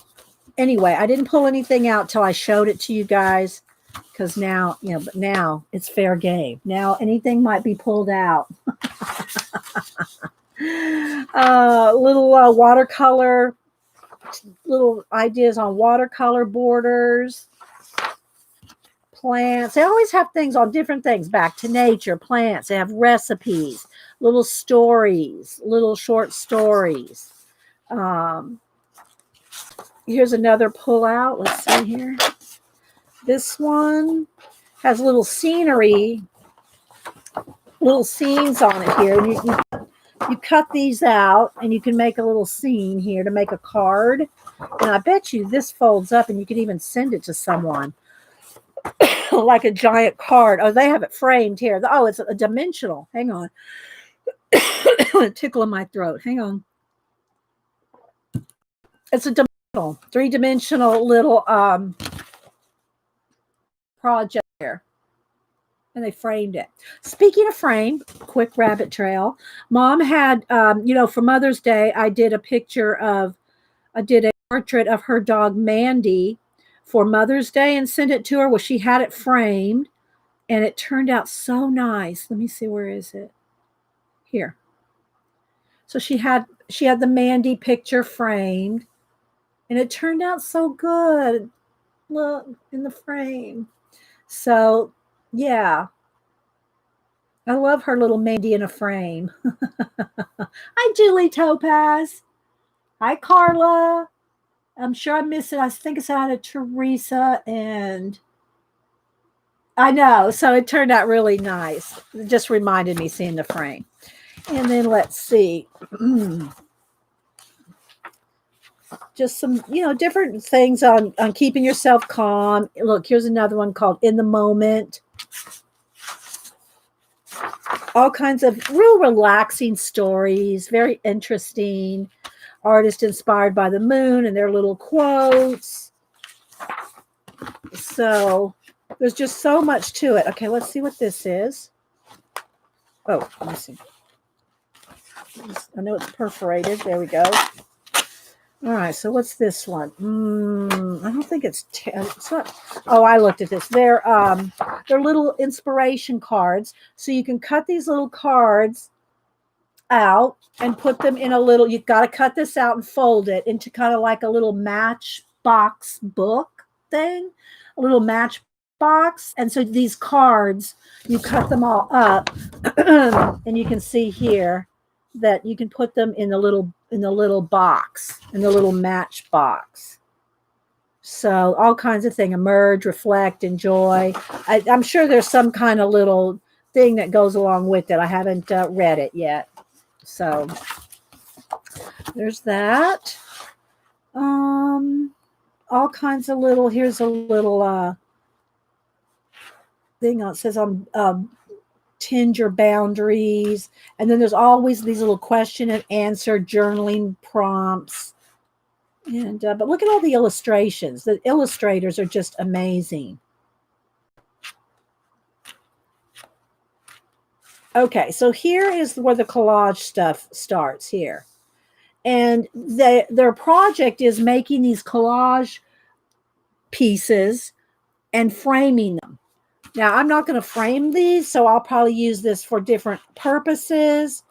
anyway, I didn't pull anything out till I showed it to you guys, because now, but now it's fair game. Now anything might be pulled out. Little watercolor, little ideas on watercolor borders, plants. They always have things on different things. Back to nature, plants. They have recipes, little stories, little short stories. Here's another pullout. Let's see here. This one has little scenery, little scenes on it here. And you cut these out and you can make a little scene here to make a card. And I bet you this folds up and you can even send it to someone like a giant card. Oh, they have it framed here. Oh, it's a dimensional. Hang on. Tickle in my throat. Hang on. It's a dimensional, three-dimensional little project here. And they framed it. Speaking of frame, quick rabbit trail. Mom had, for Mother's Day, I did a portrait of her dog Mandy for Mother's Day and sent it to her. Well, she had it framed and it turned out so nice. Let me see, where is it? Here. So she had the Mandy picture framed and it turned out so good. Look in the frame. So yeah, I love her little Mandy in a frame. Hi, Julie Topaz. Hi, Carla. I'm sure I missed it. I think it's out of Teresa, and I know. So it turned out really nice. It just reminded me seeing the frame. And then let's see. Just some, different things on keeping yourself calm. Look, here's another one called In the Moment. All kinds of real relaxing stories, very interesting. Artist inspired by the moon and their little quotes. So there's just so much to it. Okay, let's see what this is. Oh, let me see. I know it's perforated. There we go. All right, so what's this one? I don't think it's not. Oh, I looked at this. They're little inspiration cards. So you can cut these little cards out and put them in a little. You've got to cut this out and fold it into kind of like a little matchbox book thing, a little matchbox. And so these cards, you cut them all up, and you can see here that you can put them in the little box, in the little matchbox. So all kinds of things: emerge, reflect, enjoy. I'm sure there's some kind of little thing that goes along with it. I haven't read it yet. So there's that. All kinds of little. Here's a little thing that says tend your boundaries, and then there's always these little question and answer journaling prompts. And but look at all the illustrations. The illustrators are just amazing. Okay, so here is where the collage stuff starts here. And their project is making these collage pieces and framing them. Now, I'm not going to frame these, so I'll probably use this for different purposes.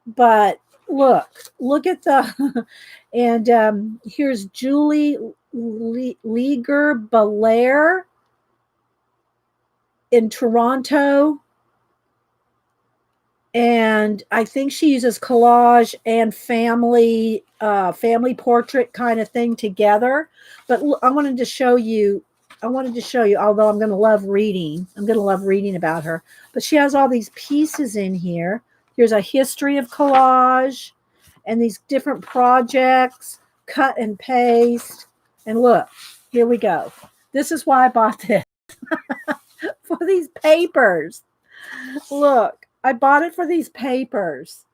But look at the, and here's Julie Leaguer Belair in Toronto. And I think she uses collage and family portrait kind of thing together. But I wanted to show you, although I'm going to love reading about her. But she has all these pieces in here. Here's a history of collage and these different projects, cut and paste. And look, here we go. This is why I bought this for these papers. Look, I bought it for these papers.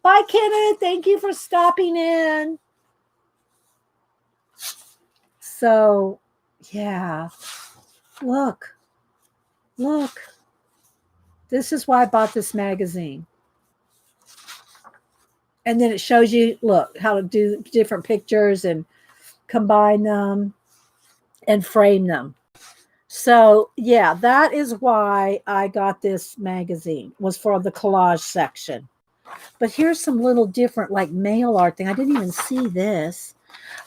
Bye, Kenneth. Thank you for stopping in. So, yeah. Look. This is why I bought this magazine. And then it shows you, look, how to do different pictures and combine them and frame them. So, yeah, that is why I got this magazine, was for the collage section. But here's some little different, like, mail art thing. I didn't even see this.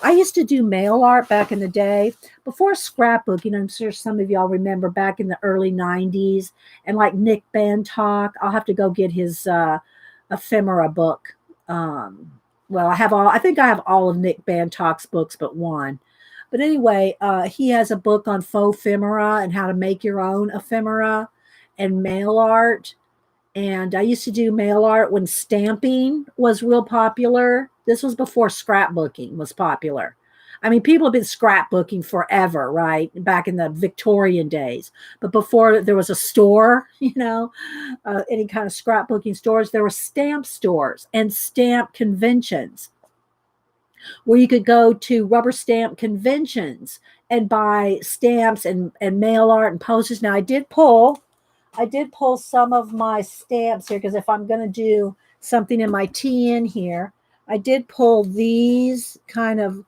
I used to do mail art back in the day before scrapbooking. I'm sure some of y'all remember back in the early 90s, and like Nick Bantock. I'll have to go get his ephemera book. Well, I think I have all of Nick Bantock's books but one. But anyway, he has a book on faux ephemera and how to make your own ephemera and mail art. And I used to do mail art when stamping was real popular. This was before scrapbooking was popular. I mean, people have been scrapbooking forever, right? Back in the Victorian days. But before there was a store, any kind of scrapbooking stores, there were stamp stores and stamp conventions where you could go to rubber stamp conventions and buy stamps and mail art and posters. Now, I did pull some of my stamps here, because if I'm going to do something in my TN here, I did pull these kind of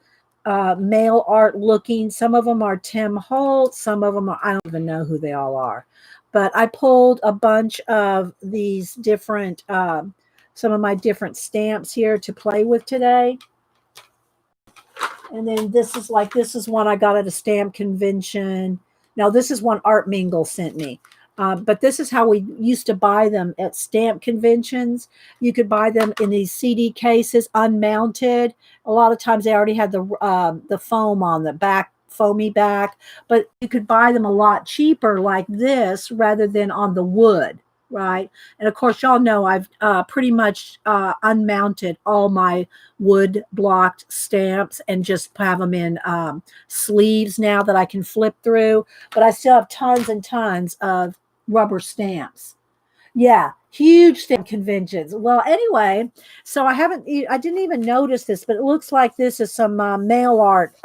mail art looking. Some of them are Tim Holt. Some of them are, I don't even know who they all are. But I pulled a bunch of these different, some of my different stamps here to play with today. And then this is one I got at a stamp convention. Now, this is one Art Mingle sent me. But this is how we used to buy them at stamp conventions. You could buy them in these CD cases, unmounted. A lot of times they already had the foam on the back, foamy back. But you could buy them a lot cheaper like this rather than on the wood, right? And of course, y'all know I've pretty much unmounted all my wood blocked stamps and just have them in sleeves now that I can flip through. But I still have tons and tons of rubber stamps. Yeah, huge stamp conventions. Well, anyway, so I didn't even notice this, but it looks like this is some mail art.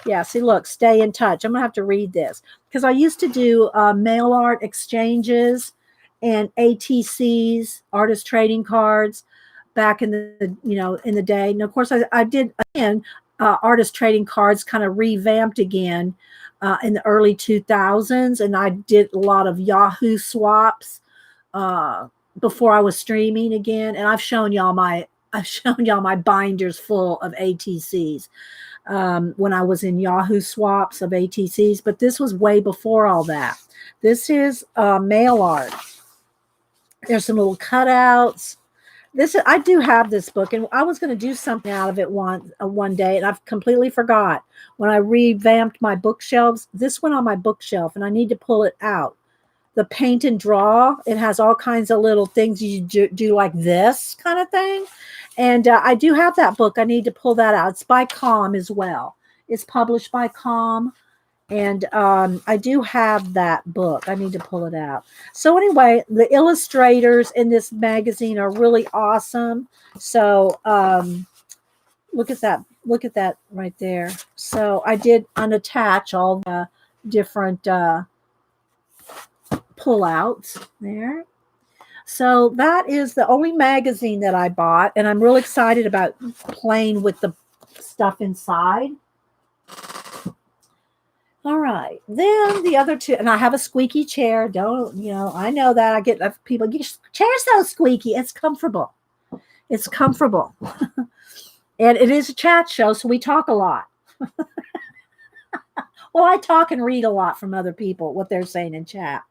Yeah, see, look, stay in touch. I'm gonna have to read this because I used to do mail art exchanges and ATCs, artist trading cards, back in the day. And of course, I did again artist trading cards, kind of revamped again in the early 2000s, and I did a lot of Yahoo swaps before I was streaming again. And I've shown y'all my binders full of ATCs when I was in Yahoo swaps of ATCs. But this was way before all that. This is mail art. There's some little cutouts. I do have this book, and I was going to do something out of it one day, and I've completely forgot. When I revamped my bookshelves, this went on my bookshelf, and I need to pull it out. The paint and draw, it has all kinds of little things you do like this kind of thing. And I do have that book. I need to pull that out. It's by Com as well. It's published by Com. And I do have that book. I need to pull it out. So anyway, the illustrators in this magazine are really awesome. So look at that. Look at that right there. So I did unattach all the different pullouts there. So that is the only magazine that I bought. And I'm real excited about playing with the stuff inside. All right, then the other two, and I have a squeaky chair. I know that I get people, chair's so squeaky. It's comfortable. It's comfortable. And it is a chat show, so we talk a lot. Well, I talk and read a lot from other people, what they're saying in chat.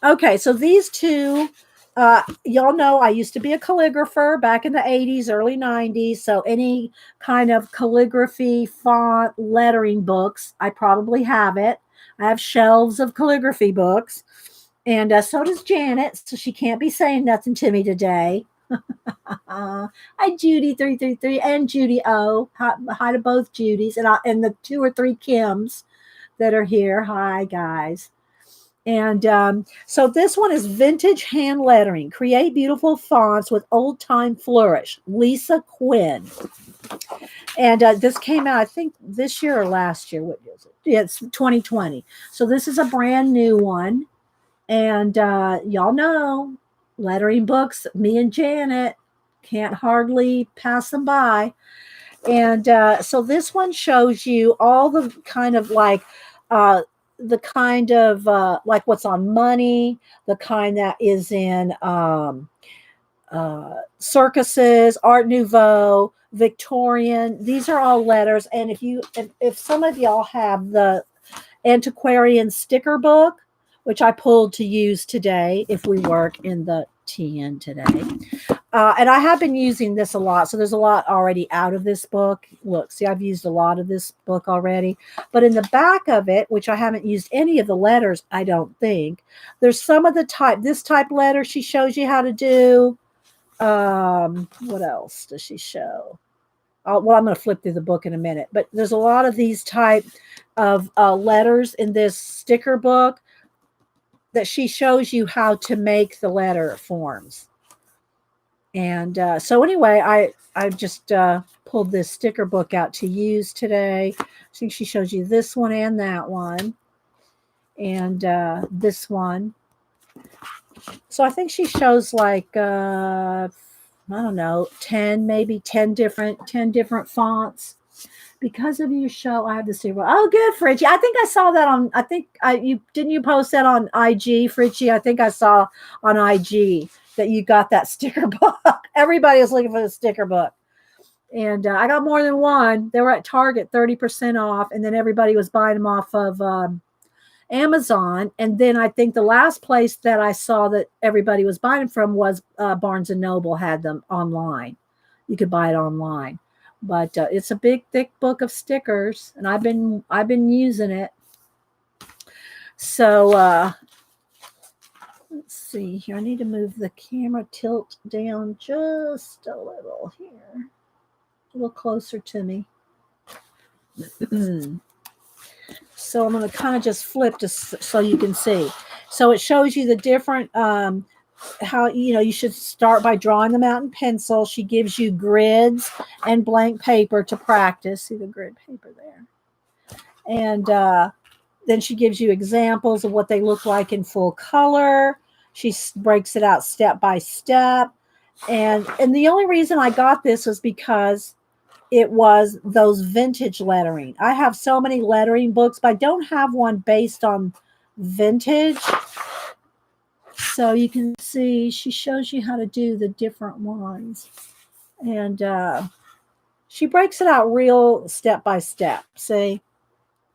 Okay, so these two, y'all know I used to be a calligrapher back in the 80s, early 90s. So any kind of calligraphy, font, lettering books, I probably have it. I have shelves of calligraphy books. And so does Janet, so she can't be saying nothing to me today. Hi, Judy333 and Judy O. Hi to both Judys and the 2 or 3 Kims that are here. Hi, guys. And so this one is vintage hand lettering. Create beautiful fonts with old time flourish. Lisa Quinn. And this came out, I think, this year or last year. What is it? Yeah, it's 2020. So this is a brand new one. And y'all know lettering books, me and Janet can't hardly pass them by. And so this one shows you all the kind of like like what's on money, the kind that is in circuses, Art Nouveau, Victorian. These are all letters. And if some of y'all have the antiquarian sticker book, which I pulled to use today if we work in the TN today. And I have been using this a lot. So there's a lot already out of this book. Look, see, I've used a lot of this book already. But in the back of it, which I haven't used any of the letters, I don't think, there's some of this type letter she shows you how to do. What else does she show? Well, I'm going to flip through the book in a minute. But there's a lot of these type of letters in this sticker book that she shows you how to make the letter forms. And so anyway, I just pulled this sticker book out to use today. I think she shows you this one and that one. And this one. So I think she shows like, I don't know, 10 different fonts. Because of your show, I have to see. Oh, good, Fritchie. I think I saw that on. I think you post that on IG, Fritchie. I think I saw on IG that you got that sticker book. Everybody is looking for the sticker book, and I got more than one. They were at Target, 30% off, and then everybody was buying them off of Amazon. And then I think the last place that I saw that everybody was buying from was Barnes and Noble had them online. You could buy it online. But it's a big, thick book of stickers, and I've been using it. So let's see here. I need to move the camera tilt down just a little here, a little closer to me. So I'm going to kind of just flip so you can see. So it shows you the different how you should start by drawing them out in pencil. She gives you grids and blank paper to practice. See the grid paper there. And then she gives you examples of what they look like in full color. She breaks it out step by step. And the only reason I got this was because it was those vintage lettering. I have so many lettering books, but I don't have one based on vintage. So you can see she shows you how to do the different ones. And she breaks it out real step by step, see?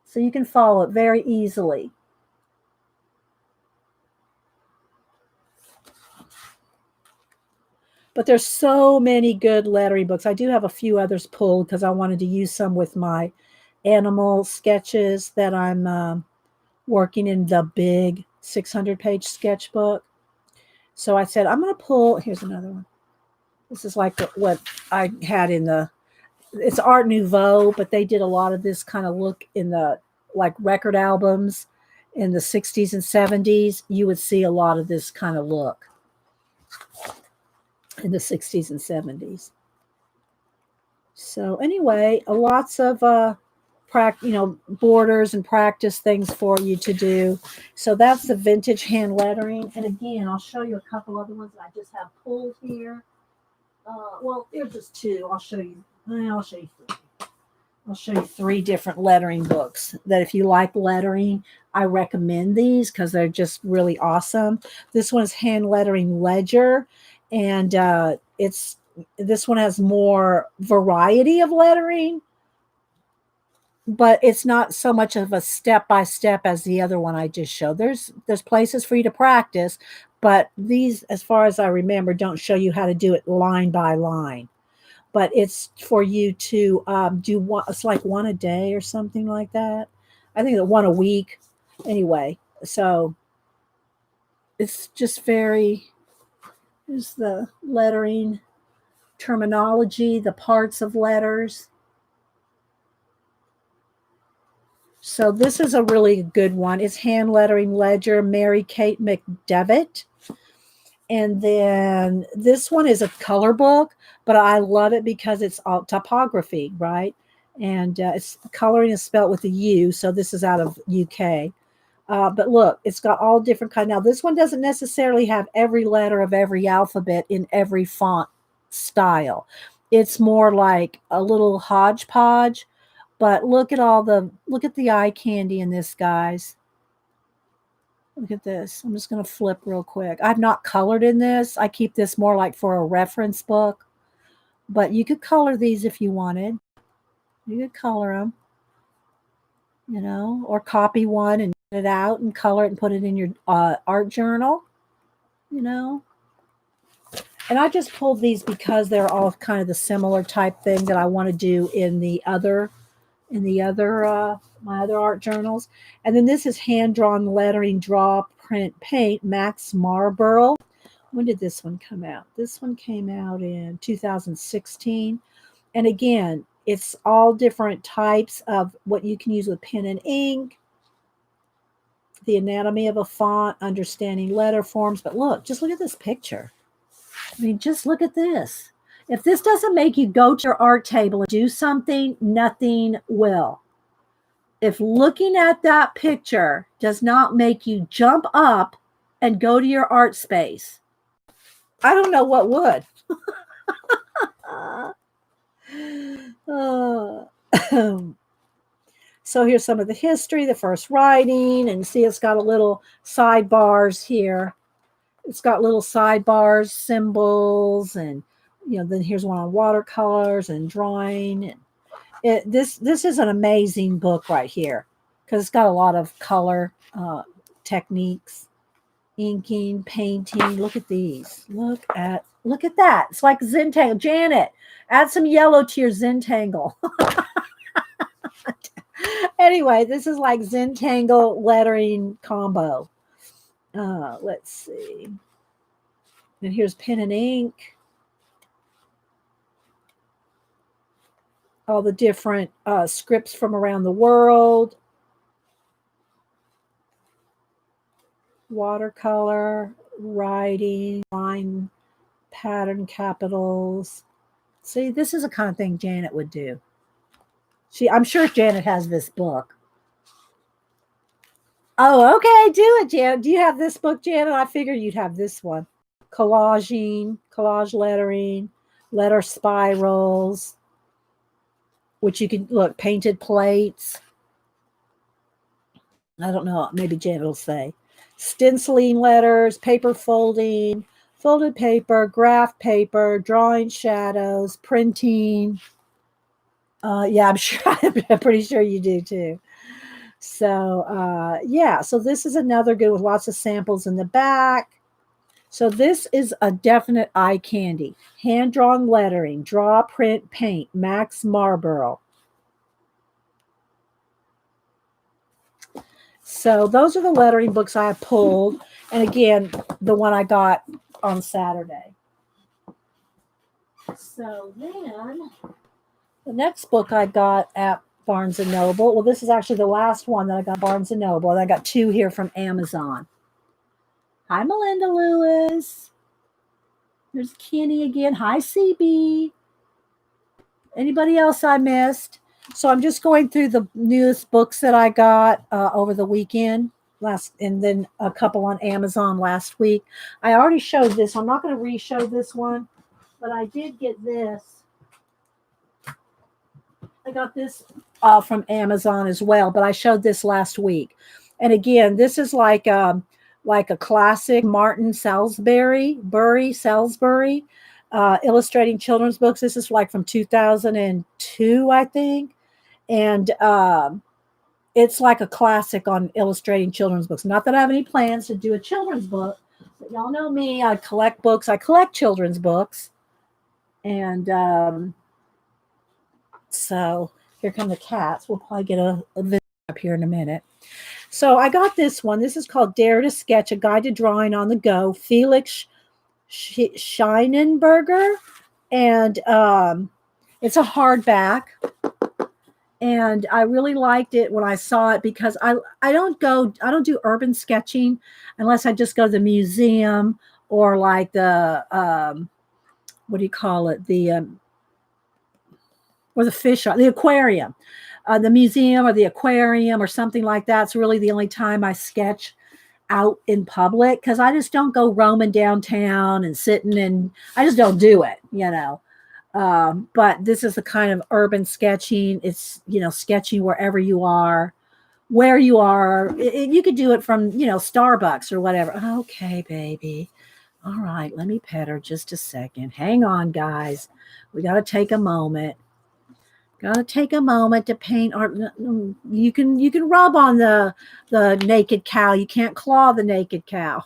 So you can follow it very easily. But there's so many good lettering books. I do have a few others pulled because I wanted to use some with my animal sketches that I'm working in the big 600-page sketchbook. So I said, I'm going to pull, here's another one. This is like what I had it's Art Nouveau, but they did a lot of this kind of look in the like record albums in the 60s and 70s. You would see a lot of this kind of look in the 60s and 70s. So anyway, lots of borders and practice things for you to do. So that's the vintage hand lettering. And again, I'll show you a couple other ones that I just have pulled here. Well, there's just two. I'll show you three. I'll show you 3 different lettering books that if you like lettering, I recommend these because they're just really awesome. This one is Hand Lettering Ledger, and it's this one has more variety of lettering, but it's not so much of a step by step as the other one I just showed. There's places for you to practice, but these, as far as I remember, don't show you how to do it line by line. But it's for you to do one. It's like one a day or something like that. I think that one a week. Anyway, so it's just very. There's the lettering terminology, the parts of letters. So this is a really good one. It's Hand Lettering Ledger, Mary Kate McDevitt. And then this one is a color book, but I love it because it's all typography, right? And it's coloring is spelled with a U, so this is out of UK. But look, it's got all different kinds. Now, this one doesn't necessarily have every letter of every alphabet in every font style. It's more like a little hodgepodge. But look at the eye candy in this, guys. Look at this. I'm just going to flip real quick. I've not colored in this. I keep this more like for a reference book. But you could color these if you wanted. You could color them, or copy one and get it out and color it and put it in your art journal, And I just pulled these because they're all kind of the similar type thing that I want to do in the other my other art journals. And then this is hand-drawn lettering, draw, print, paint, Max Marlborough. When did this one come out? This one came out in 2016. And again, it's all different types of what you can use with pen and ink, the anatomy of a font, understanding letter forms. But look, just look at this picture. I mean, just look at this. If this doesn't make you go to your art table and do something, nothing will. If looking at that picture does not make you jump up and go to your art space, I don't know what would. So here's some of the history, the first writing, and see it's got a little sidebars here. It's got little sidebars, symbols, and then here's one on watercolors and drawing. This is an amazing book right here because it's got a lot of color techniques, inking, painting. Look at these. Look at that. It's like Zentangle. Janet, add some yellow to your Zentangle. Anyway, this is like Zentangle lettering combo. Let's see. And here's pen and ink. All the different scripts from around the world. Watercolor, writing, line, pattern, capitals. See, this is the kind of thing Janet would do. I'm sure Janet has this book. Oh, okay, do it, Janet. Do you have this book, Janet? I figured you'd have this one. Collaging, collage lettering, letter spirals, which you can look, painted plates. I don't know, maybe Janet will say. Stenciling letters, paper folding, folded paper, graph paper, drawing shadows, printing. Yeah, I'm sure. I'm pretty sure you do too. So yeah, so this is another good with lots of samples in the back. So this is a definite eye candy. Hand-drawn lettering, draw, print, paint, Max Marlborough. So those are the lettering books I have pulled. And again, the one I got on Saturday. So then the next book I got at Barnes & Noble. Well, this is actually the last one that I got at Barnes & Noble. And I got two here from Amazon. Hi, Melinda Lewis. There's Kenny again. Hi, CB. Anybody else I missed? So I'm just going through the newest books that I got over the weekend, and then a couple on Amazon last week. I already showed this. I'm not going to re-show this one, but I did get this. I got this from Amazon as well, but I showed this last week. And again, this is like a classic Martin Salisbury. illustrating children's books. This is like from 2002, I think. And it's like a classic on illustrating children's books. Not that I have any plans to do a children's book, but y'all know me. I collect books. I collect children's books. And so here come the cats. We'll probably get a video up here in a minute. So I got this one. This is called Dare to Sketch, a guide to drawing on the go. Felix Scheinenberger. And it's a hardback. And I really liked it when I saw it because I don't do urban sketching unless I just go to the museum or like the what do you call it, or the the aquarium, the museum or the aquarium or something like that. It's really the only time I sketch out in public because I just don't go roaming downtown and sitting, and I just don't do it, you know. But this is the kind of urban sketching. It's, you know, sketching wherever you are, where you are. You could do it from, you know, Starbucks or whatever. Okay, baby. All right, let me pet her just a second. Hang on, guys. We got to take a moment. Got to take a moment to paint art. You can rub on the naked cow. You can't claw the naked cow.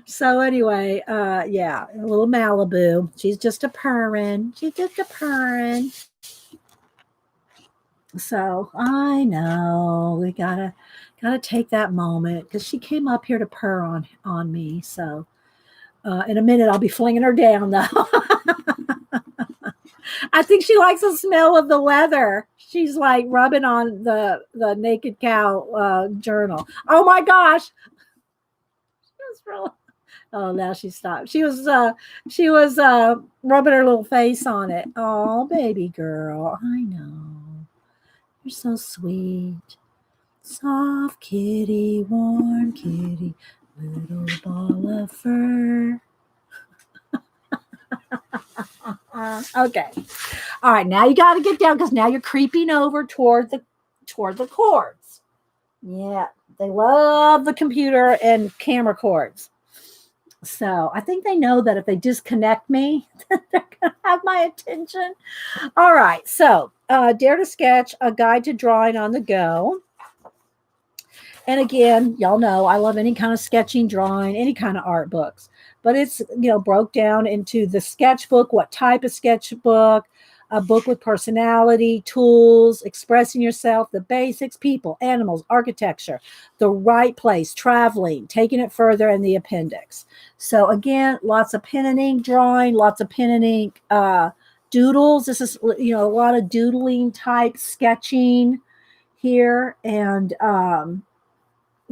So anyway, yeah, a little Malibu. She's just a purring. She's just a purring. So I know we gotta take that moment because she came up here to purr on me. So in a minute I'll be flinging her down though. I think she likes the smell of the leather. She's like rubbing on the naked cow journal. Oh my gosh. Oh, now she stopped. She was rubbing her little face on it. Oh, baby girl. I know. You're so sweet. Soft kitty, warm kitty, little ball of fur. Okay. All right, now you got to get down because now you're creeping over toward the cords. Yeah, they love the computer and camera cords. So I think they know that if they disconnect me, they're going to have my attention. All right. So Dare to Sketch, a guide to drawing on the go. And again, y'all know I love any kind of sketching, drawing, any kind of art books. But it's, you know, broke down into the sketchbook, what type of sketchbook, a book with personality, tools, expressing yourself, the basics, people, animals, architecture, the right place, traveling, taking it further, and the appendix. So again, lots of pen and ink drawing, lots of pen and ink doodles. This is, you know, a lot of doodling type sketching here. And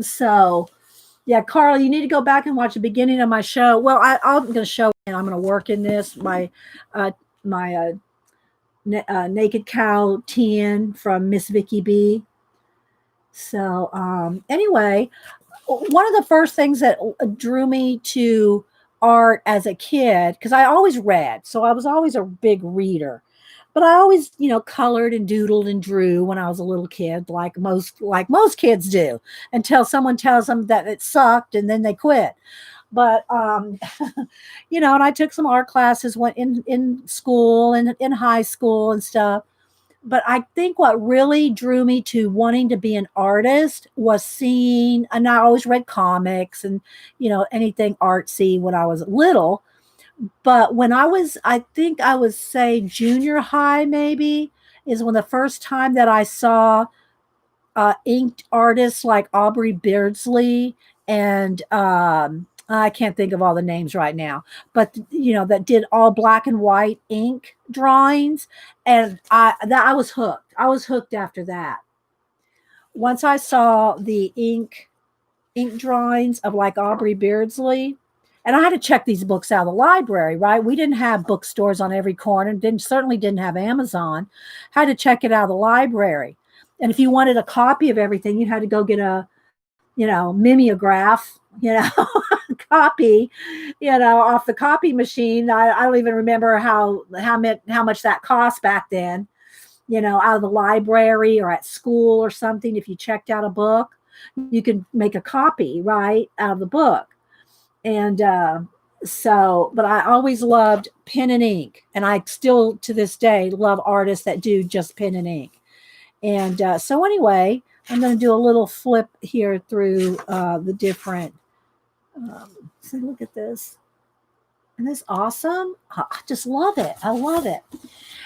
so, yeah, Carla, you need to go back and watch the beginning of my show. Well, I'm going to show, and I'm going to work in this, my naked cow 10 from Miss Vicky B. So anyway, one of the first things that drew me to art as a kid, because I always read, so I was always a big reader, but I always, you know, colored and doodled and drew when I was a little kid, like most kids do, until someone tells them that it sucked and then they quit. But, you know, and I took some art classes, went in school and in high school and stuff. But I think what really drew me to wanting to be an artist was seeing, and I always read comics and, you know, anything artsy when I was little. But when I think I was, say, junior high maybe, is when the first time that I saw inked artists like Aubrey Beardsley and I can't think of all the names right now, but you know, that did all black and white ink drawings. And I was hooked. I was hooked after that. Once I saw the ink drawings of like Aubrey Beardsley, and I had to check these books out of the library, right? We didn't have bookstores on every corner, certainly didn't have Amazon. Had to check it out of the library. And if you wanted a copy of everything, you had to go get a, you know, mimeograph, you know, copy, you know, off the copy machine. I don't even remember how much that cost back then, you know, out of the library or at school or something. If you checked out a book, you could make a copy, right, out of the book. And but I always loved pen and ink. And I still to this day love artists that do just pen and ink. And so anyway, I'm going to do a little flip here through the different. So look at this. Isn't this awesome? I just love it. I love it.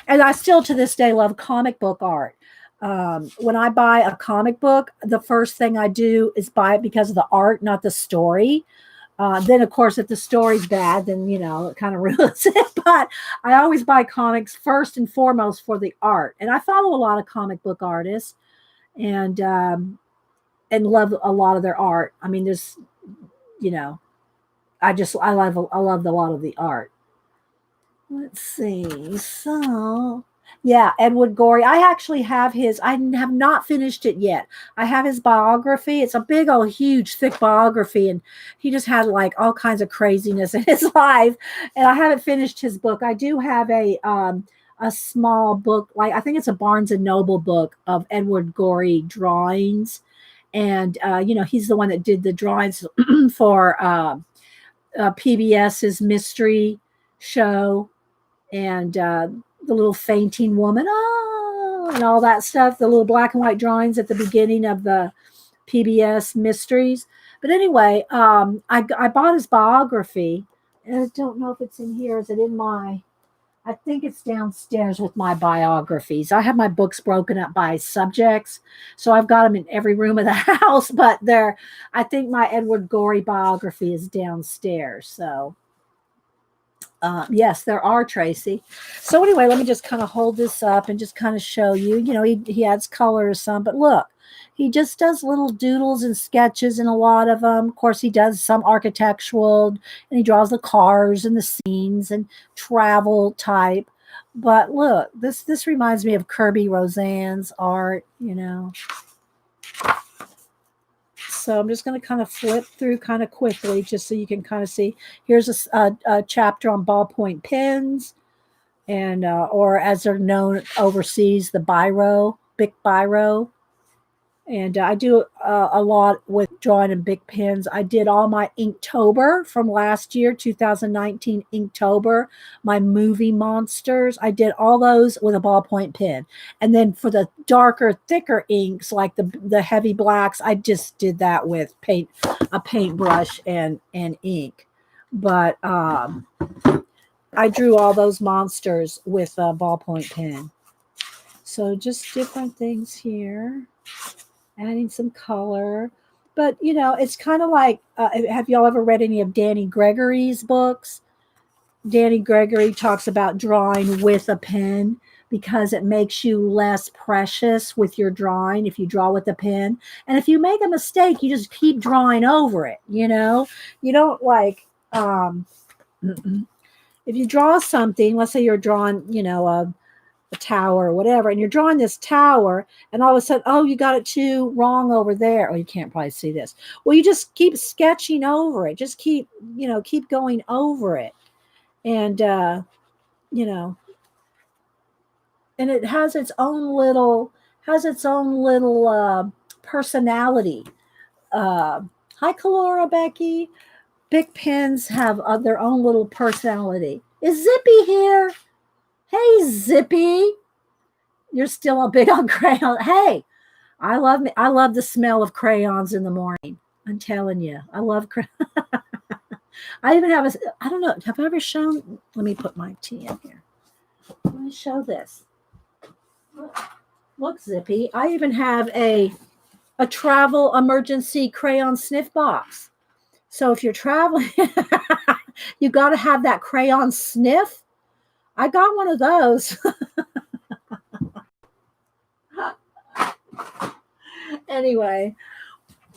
And I still to this day love comic book art. When I buy a comic book, the first thing I do is buy it because of the art, not the story. Then, of course, if the story's bad, then it kind of ruins it. But I always buy comics first and foremost for the art, and I follow a lot of comic book artists, and love a lot of their art. I mean, there's, you know, I love a lot of the art. Let's see. So, yeah, Edward Gorey. I actually have his. I have not finished it yet. I have his biography. It's a big old huge thick biography, and he just had like all kinds of craziness in his life. And I haven't finished his book. I do have a small book, like I think it's a Barnes and Noble book of Edward Gorey drawings. And he's the one that did the drawings for PBS's mystery show, and the little fainting woman, oh, and all that stuff, the little black and white drawings at the beginning of the PBS mysteries. But anyway, I bought his biography, and I don't know if it's in here. Is it in my? I think it's downstairs with my biographies. I have my books broken up by subjects, so I've got them in every room of the house. But I think my Edward Gorey biography is downstairs. So yes, there are, Tracy. So anyway, let me just kind of hold this up and just kind of show you. He adds colors some, but look, he just does little doodles and sketches in a lot of them. Of course, he does some architectural, and he draws the cars and the scenes and travel type. But look, this reminds me of Kirby Roseanne's art. So I'm just going to kind of flip through kind of quickly just so you can kind of see. Here's a chapter on ballpoint pens, and or as they're known overseas, the biro, Bic biro. And I do a lot with drawing and big pens. I did all my Inktober from last year, 2019 Inktober, my movie monsters. I did all those with a ballpoint pen. And then for the darker, thicker inks, like the heavy blacks, I just did that with a paintbrush and ink. But I drew all those monsters with a ballpoint pen. So just different things here. Adding some color. But, it's kind of like, have y'all ever read any of Danny Gregory's books? Danny Gregory talks about drawing with a pen because it makes you less precious with your drawing if you draw with a pen. And if you make a mistake, you just keep drawing over it, You don't like, if you draw something, let's say you're drawing, a tower or whatever, and you're drawing this tower, and all of a sudden, oh, you got it too wrong over there. Oh, you can't probably see this. Well, you just keep sketching over it. Just keep going over it. And, and it has its own little, personality. Hi, Kalora, Becky. Big pens have their own little personality. Is Zippy here? Hey, Zippy, you're still a big on crayon. Hey, I love the smell of crayons in the morning. I'm telling you, I love crayons. I even have I don't know, have I ever shown? Let me put my tea in here. Let me show this. Look, Zippy, I even have a travel emergency crayon sniff box. So if you're traveling, you got to have that crayon sniff. I got one of those. Anyway,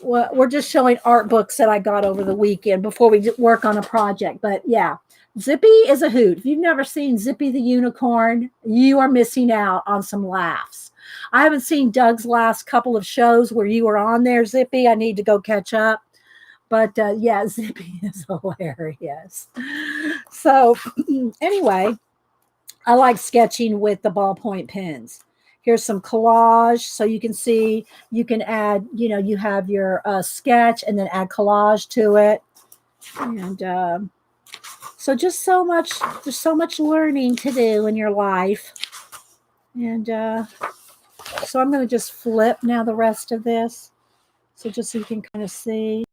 we're just showing art books that I got over the weekend before we work on a project. But yeah, Zippy is a hoot. If you've never seen Zippy the unicorn, you are missing out on some laughs. I haven't seen Doug's last couple of shows where you were on there, Zippy. I need to go catch up. But yeah, Zippy is hilarious. So anyway, I like sketching with the ballpoint pens. Here's some collage. So you can see, you can add, you have your sketch and then add collage to it. And so just so much, there's so much learning to do in your life. And so I'm going to just flip now the rest of this. So just so you can kind of see.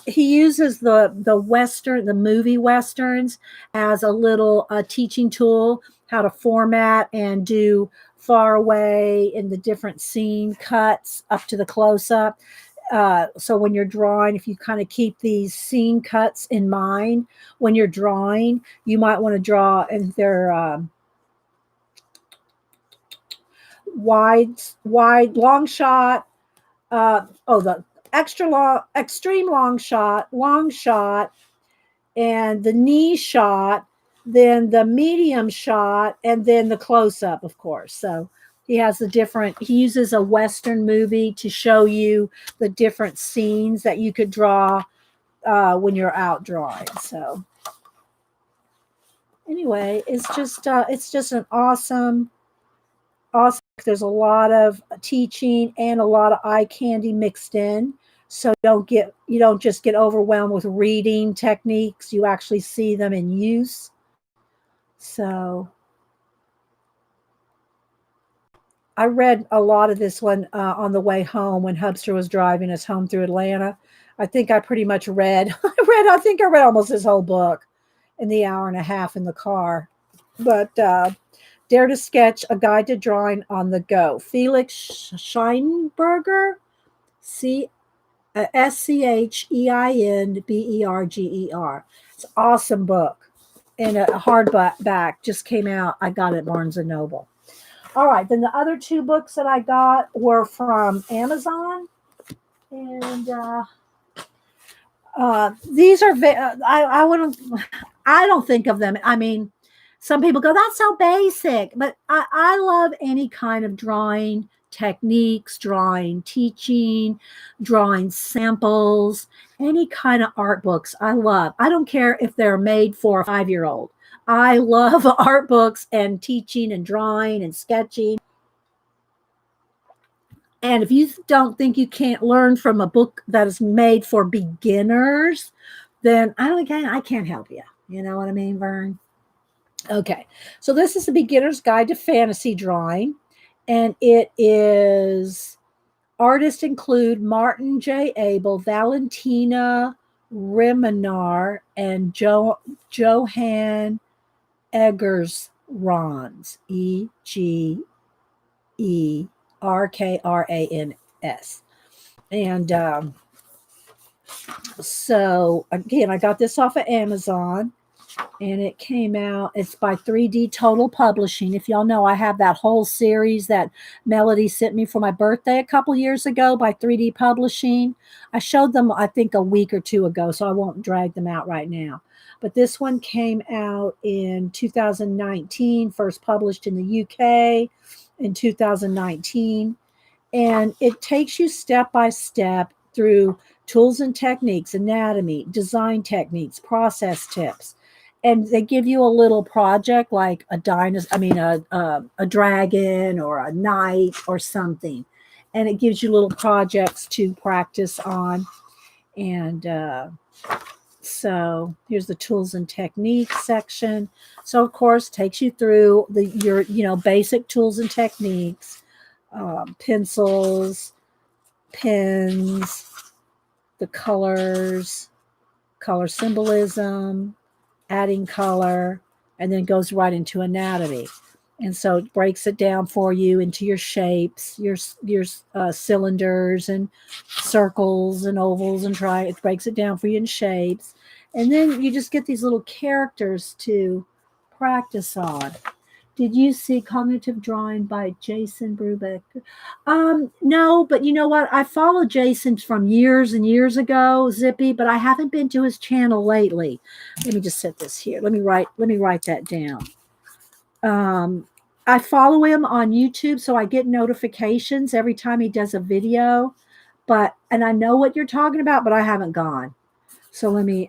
He uses the movie westerns as a little teaching tool, how to format and do far away in the different scene cuts up to the close up. So when you're drawing, if you kind of keep these scene cuts in mind when you're drawing, you might want to draw, and they're wide, long shot. The extreme long shot, and the knee shot, then the medium shot, and then the close up, of course. So he uses a Western movie to show you the different scenes that you could draw when you're out drawing. So anyway, it's just an awesome. There's a lot of teaching and a lot of eye candy mixed in. So you don't just get overwhelmed with reading techniques. You actually see them in use. So I read a lot of this one on the way home when Hubster was driving us home through Atlanta. I think I pretty much read. I think I read almost his whole book in the hour and a half in the car. But Dare to Sketch, A Guide to Drawing on the Go. Felix Scheinberger, Scheinberger. It's an awesome book. And a hardback just came out. I got it at Barnes & Noble. All right, then the other two books that I got were from Amazon. And these are, I don't think of them. I mean, some people go, that's so basic, but I love any kind of drawing techniques, drawing teaching, drawing samples, any kind of art books I love. I don't care if they're made for a 5-year-old. I love art books and teaching and drawing and sketching. And if you don't think you can't learn from a book that is made for beginners, then I can't help you. You know what I mean, Vern? Okay, so this is the Beginner's Guide to Fantasy Drawing, and it is, artists include Martin J. Abel, Valentina Riminar, and Johan Egersrans, Egerkrans. And so, again, I got this off of Amazon. And it came out, it's by 3D Total Publishing. If y'all know, I have that whole series that Melody sent me for my birthday a couple years ago by 3D Publishing. I showed them, I think, a week or two ago, so I won't drag them out right now. But this one came out in 2019, first published in the UK in 2019. And it takes you step by step through tools and techniques, anatomy, design techniques, process tips. And they give you a little project like a dragon or a knight or something. And it gives you little projects to practice on. And so here's the tools and techniques section. So of course, takes you through your basic tools and techniques, pencils, pens, the colors, color symbolism, adding color, and then goes right into anatomy. And so it breaks it down for you into your shapes, your cylinders and circles and ovals and it breaks it down for you in shapes. And then you just get these little characters to practice on. Did you see Cognitive Drawing by Jason Brubeck? No, but you know what? I followed Jason from years and years ago, Zippy, but I haven't been to his channel lately. Let me just set this here. Let me write that down. I follow him on YouTube, so I get notifications every time he does a video. And I know what you're talking about, but I haven't gone. So let me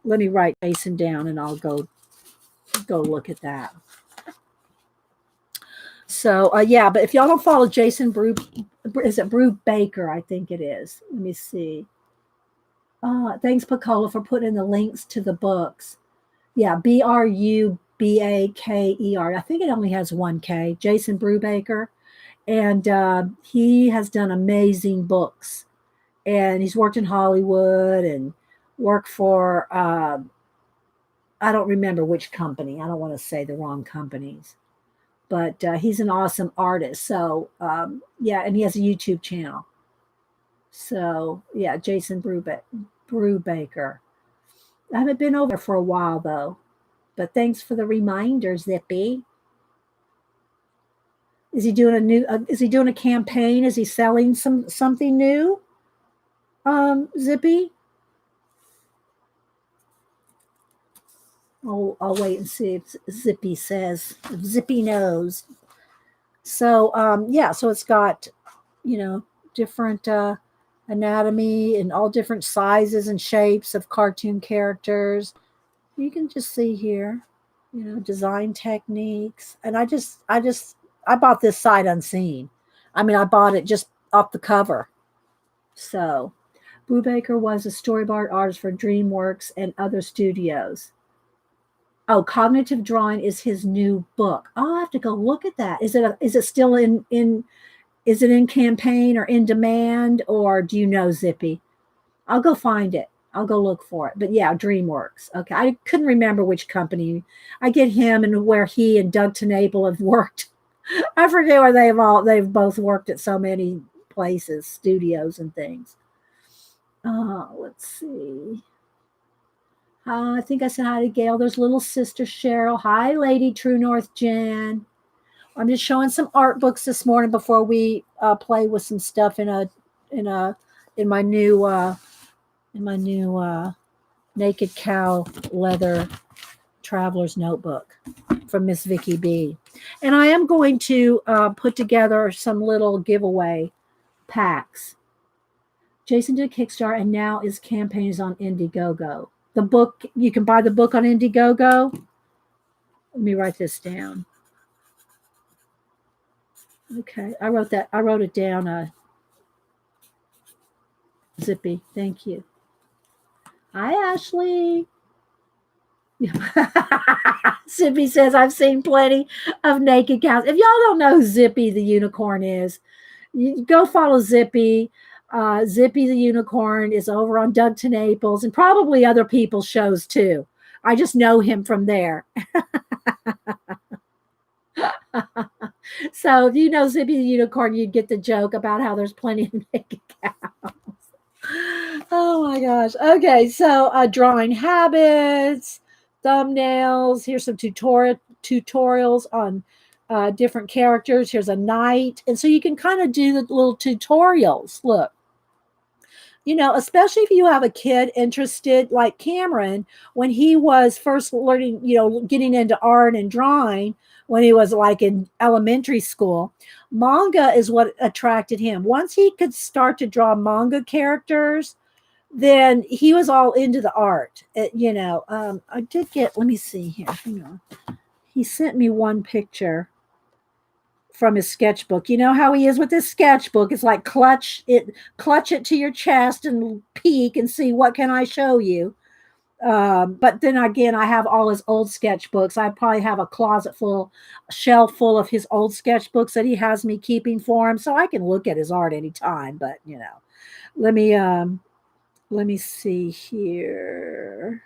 write Jason down, and I'll go look at that. So, but if y'all don't follow Jason is it Brubaker? I think it is. Let me see. Thanks, Pacola, for putting in the links to the books. Yeah, Brubaker. I think it only has one K. Jason Brubaker. And he has done amazing books. And he's worked in Hollywood and worked for, I don't remember which company. I don't want to say the wrong companies. But he's an awesome artist. So, yeah, and he has a YouTube channel. So, yeah, Jason Brubaker. I haven't been over for a while, though. But thanks for the reminder, Zippy. Is he doing a new? Is he doing a campaign? Is he selling something new? Zippy. I'll wait and see if Zippy says. If Zippy knows. So yeah, so it's got you know different anatomy and all different sizes and shapes of cartoon characters. You can just see here, design techniques. And I bought this sight unseen. I mean, I bought it just off the cover. So, Brubaker was a storyboard artist for DreamWorks and other studios. Oh, Cognitive Drawing is his new book. I'll have to go look at that. Is it still in is it in campaign or in demand, or do you know, Zippy? I'll go find it. I'll go look for it. But yeah, DreamWorks. Okay. I couldn't remember which company. I get him and where he and Doug TenNapel have worked. I forget where they've both worked at so many places, studios and things. Let's see. I think I said hi to Gail. There's little sister Cheryl. Hi, Lady True North Jan. I'm just showing some art books this morning before we play with some stuff in a in my new naked cow leather traveler's notebook from Miss Vicky B. And I am going to put together some little giveaway packs. Jason did a Kickstarter and now his campaign is on Indiegogo. The book, you can buy the book on Indiegogo. Let me write this down. Okay, I wrote it down, Zippy. Thank you. Hi, Ashley. Zippy says, I've seen plenty of naked cows. If y'all don't know who Zippy the unicorn is, you go follow Zippy. Zippy the unicorn is over on Doug TenNapel's and probably other people's shows too. I just know him from there. So if you know Zippy the unicorn, you'd get the joke about how there's plenty of naked cows. Oh my gosh. Okay, so drawing habits, thumbnails. Here's some tutorials on different characters. Here's a knight. And so you can kind of do the little tutorials. Look, especially if you have a kid interested, like Cameron, when he was first learning, getting into art and drawing, when he was like in elementary school, manga is what attracted him. Once he could start to draw manga characters, then he was all into the art. I did get, let me see here. Hang on. He sent me one picture from his sketchbook. You know how he is with his sketchbook. It's like clutch it to your chest and peek and see what can I show you. But then again, I have all his old sketchbooks. I probably have a shelf full of his old sketchbooks that he has me keeping for him, so I can look at his art anytime. But let me see here.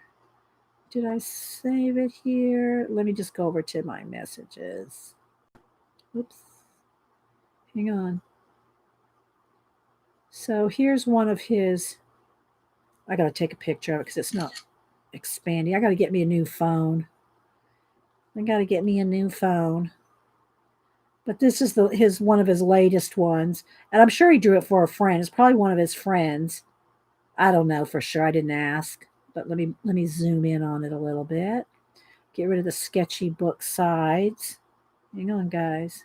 Did I save it here? Let me just go over to my messages. Oops. Hang on. So here's one of his. I got to take a picture of it because it's not expanding. I got to get me a new phone. But this is one of his latest ones. And I'm sure he drew it for a friend. It's probably one of his friends. I don't know for sure. I didn't ask. But let me zoom in on it a little bit. Get rid of the sketchy book sides. Hang on, guys.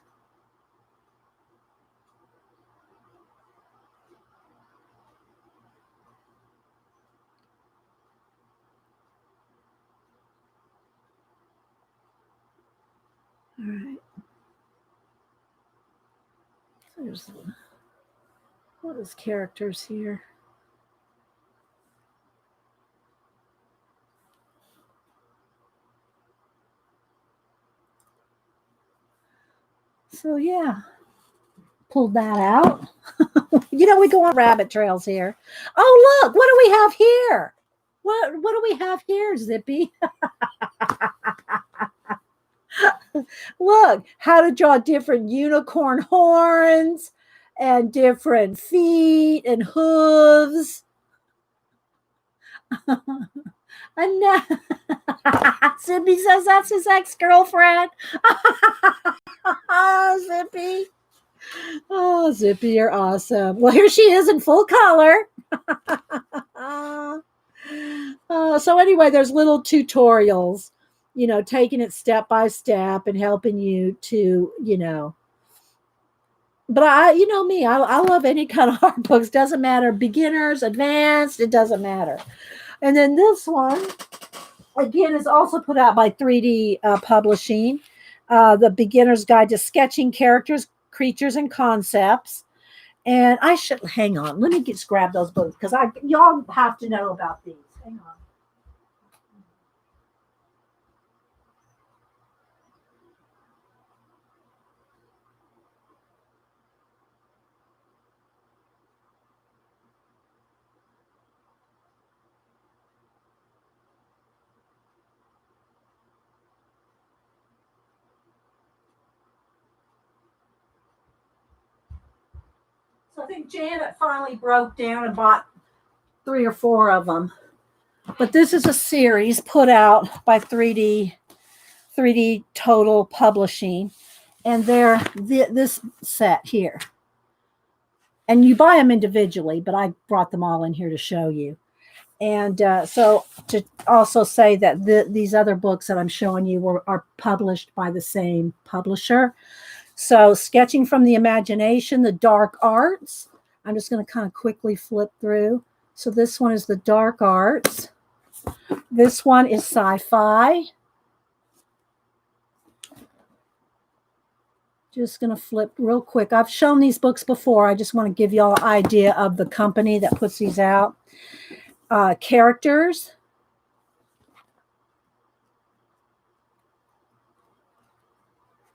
All right. There's what is characters here? So yeah, pulled that out. You know, we go on rabbit trails here. Oh, look, what do we have here? What do we have here, Zippy? Look, how to draw different unicorn horns and different feet and hooves. And Zippy says that's his ex-girlfriend. Oh, Zippy. Oh, Zippy, you're awesome. Well, here she is in full color. So anyway, there's little tutorials, you know, taking it step by step and helping you to, you know. But you know me, I love any kind of art books. Doesn't matter, beginners, advanced, it doesn't matter. And then this one, again, is also put out by 3D Publishing. The Beginner's Guide to Sketching Characters, Creatures, and Concepts. And I should hang on. Let me just grab those books because y'all have to know about these. Hang on. So I think Janet finally broke down and bought 3 or 4 of them. But this is a series put out by 3D Total Publishing, and they're this set here. And you buy them individually, but I brought them all in here to show you. And so to also say that these other books that I'm showing you are published by the same publisher. So Sketching from the Imagination, The Dark Arts. I'm just going to kind of quickly flip through. So this one is The Dark Arts. This one is Sci-Fi. Just going to flip real quick. I've shown these books before. I just want to give you all an idea of the company that puts these out. Characters.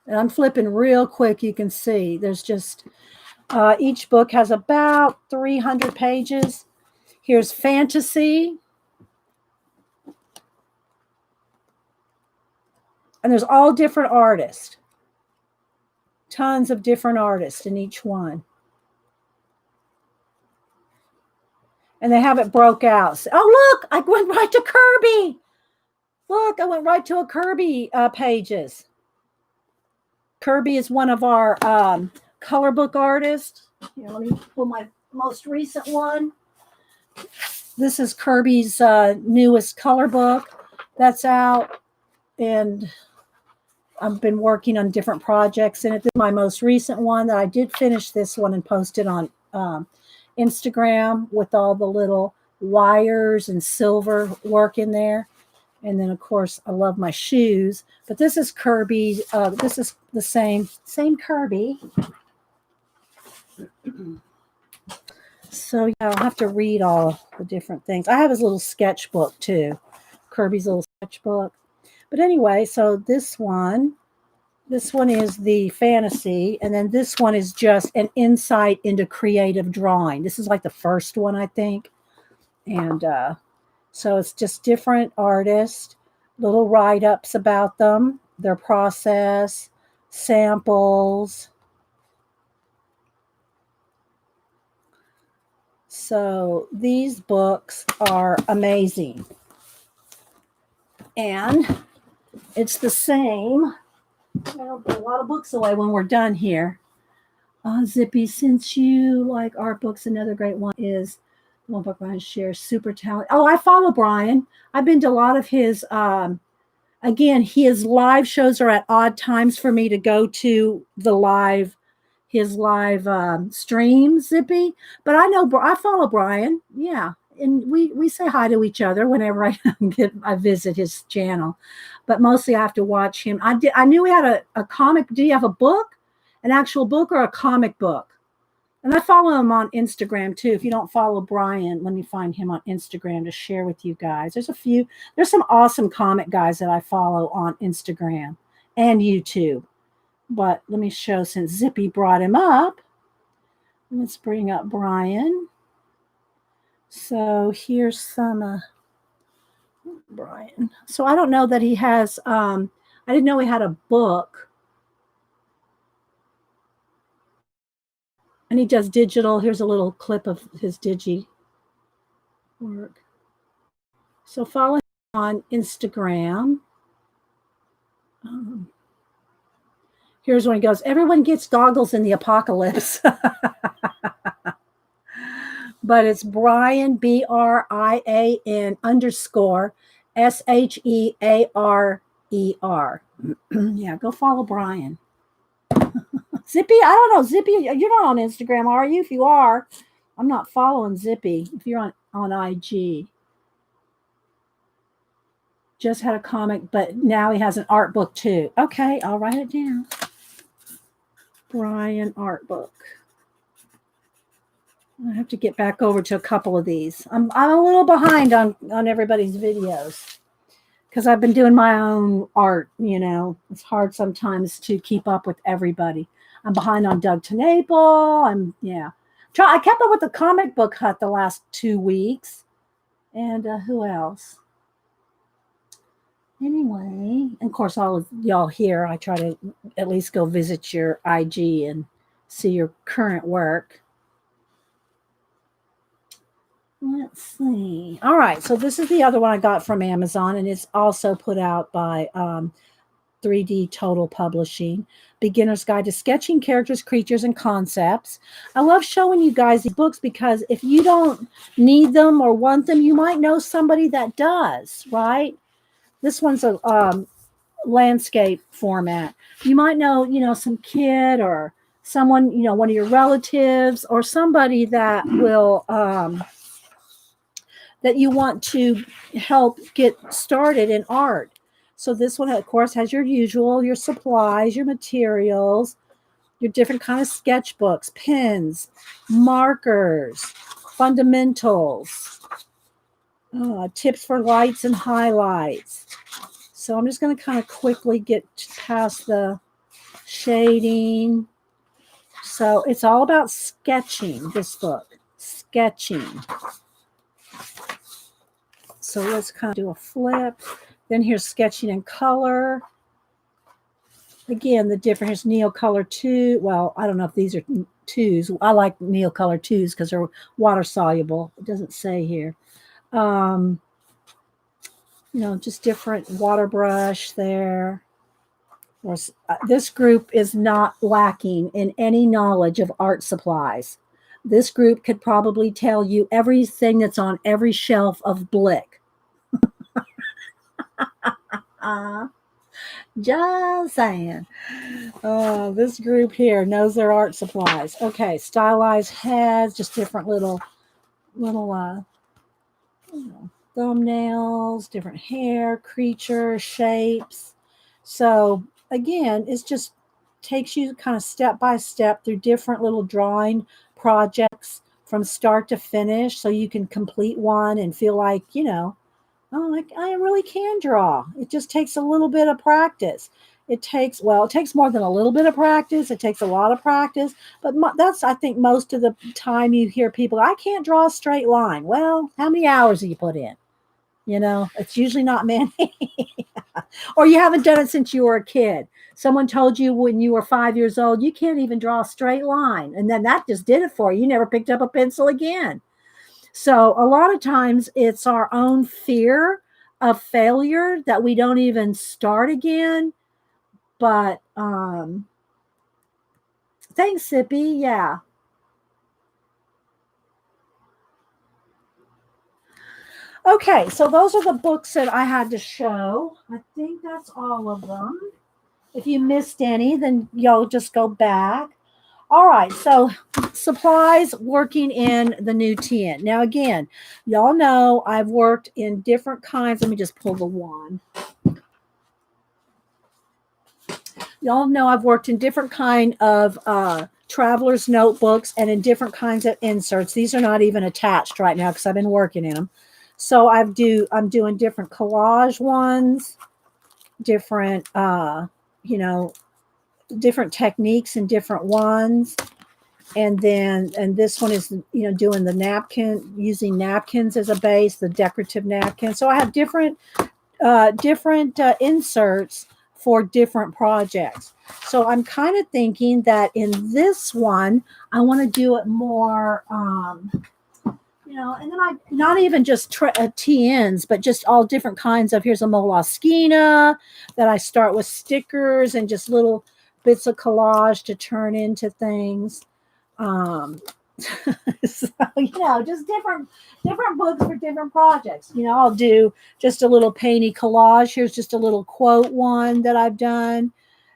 And I'm flipping real quick. You can see there's just each book has about 300 pages. Here's Fantasy. And there's all different artists. Tons of different artists in each one. And they have it broke out. Oh, look, I went right to Kirby. Look, I went right to a Kirby pages. Kirby is one of our color book artists. Here, let me pull my most recent one. This is Kirby's newest color book that's out. And I've been working on different projects in it. This is my most recent one that I did finish this one and post it on Instagram with all the little wires and silver work in there. And then, of course, I love my shoes. But this is Kirby's. This is the same Kirby. So, yeah, I'll have to read all the different things. I have his little sketchbook, too. Kirby's little sketchbook. But anyway, so this one is the fantasy. And then this one is just an insight into creative drawing. This is like the first one, I think. And so it's just different artists, little write-ups about them, their process, samples. So these books are amazing. And it's the same. I'll put a lot of books away when we're done here. Zippy, since you like art books, another great one is one book Brian shares, Super Talent. Oh, I follow Brian. I've been to a lot of his, again, his live shows are at odd times for me to go to his live streams, Zippy. But I follow Brian. Yeah. And we say hi to each other whenever I visit his channel. But mostly I have to watch him. I knew he had a comic. Do you have a book? An actual book or a comic book? And I follow him on Instagram too. If you don't follow Brian, let me find him on Instagram to share with you guys. There's some awesome comic guys that I follow on Instagram and YouTube. But let me show, since Zippy brought him up, let's bring up Brian. So here's some Brian. So I don't know that he has, I didn't know he had a book. And he does digital. Here's a little clip of his digi work. So follow him on Instagram. Here's when he goes, everyone gets goggles in the apocalypse. But it's Brian, BRIAN _ SHEARER. Yeah, go follow Brian. Zippy, I don't know. Zippy, you're not on Instagram, are you? If you are, I'm not following Zippy. If you're on IG. Just had a comic, but now he has an art book too. Okay, I'll write it down. Brian art book. I have to get back over to a couple of these. I'm a little behind on everybody's videos because I've been doing my own art. You know, it's hard sometimes to keep up with everybody. I'm behind on Doug Tenaple. I kept up with the Comic Book Hut the last 2 weeks, and who else? Anyway, and of course, all of y'all here, I try to at least go visit your IG and see your current work. Let's see. All right, so this is the other one I got from Amazon, and it's also put out by 3D Total Publishing. Beginner's Guide to Sketching Characters, Creatures, and Concepts. I love showing you guys these books because if you don't need them or want them, you might know somebody that does, right? This one's a landscape format. You might know, some kid or someone, one of your relatives or somebody that will, that you want to help get started in art. So this one, of course, has your supplies, your materials, your different kind of sketchbooks, pens, markers, fundamentals, tips for lights and highlights. So I'm just going to kind of quickly get past the shading. So it's all about sketching, this book, sketching. So let's kind of do a flip. Then here's sketching in color. Again, the different, here's Neocolor 2. Well, I don't know if these are 2s. I like Neocolor 2s because they're water soluble. It doesn't say here. Just different water brush there. This group is not lacking in any knowledge of art supplies. This group could probably tell you everything that's on every shelf of Blick. Just saying. This group here knows their art supplies. Okay, stylized heads, just different little thumbnails, different hair, creature shapes. So again, it's just takes you kind of step by step through different little drawing projects from start to finish, so you can complete one and feel like, I really can draw. It just takes a little bit of practice. It takes more than a little bit of practice. It takes a lot of practice. But that's, I think, most of the time you hear people, I can't draw a straight line. Well, how many hours do you put in? It's usually not many. Or you haven't done it since you were a kid. Someone told you when you were 5 years old, you can't even draw a straight line. And then that just did it for you. You never picked up a pencil again. So a lot of times it's our own fear of failure that we don't even start again. But thanks, Sippy. Yeah. Okay, so those are the books that I had to show. I think that's all of them. If you missed any, then y'all just go back. All right, so supplies working in the new tin. Now, again, y'all know I've worked in different kinds. Let me just pull the wand. Y'all know I've worked in different kind of traveler's notebooks and in different kinds of inserts. These are not even attached right now because I've been working in them. So I'm doing different collage ones, different, different techniques and different ones. And this one is, doing the napkin, using napkins as a base, the decorative napkin. So I have different inserts for different projects. So I'm kind of thinking that in this one, I want to do it more, and then I not even just TNs, but just all different kinds of. Here's a Moleskine that I start with stickers and just little bits of collage to turn into things. So, just different books for different projects. I'll do just a little painty collage. Here's just a little quote one that I've done.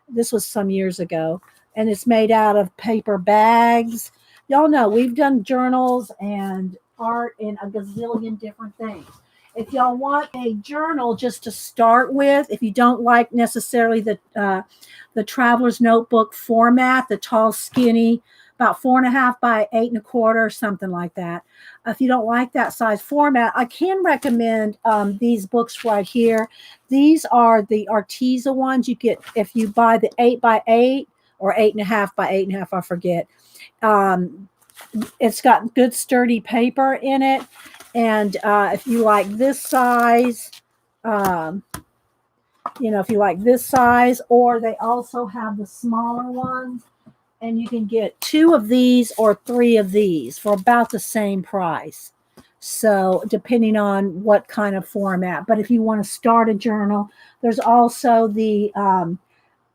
This was some years ago, and it's made out of paper bags. Y'all know we've done journals and art in a gazillion different things. If y'all want a journal just to start with, if you don't like necessarily the traveler's notebook format, the tall, skinny, about 4.5 by 8.25 or something like that. If you don't like that size format, I can recommend these books right here. These are the Arteza ones you get if you buy the 8 by 8 or 8.5 by 8.5. I forget. It's got good sturdy paper in it, and if you like this size, if you like this size, or they also have the smaller ones. And you can get 2 of these or 3 of these for about the same price. So depending on what kind of format. But if you want to start a journal, there's also the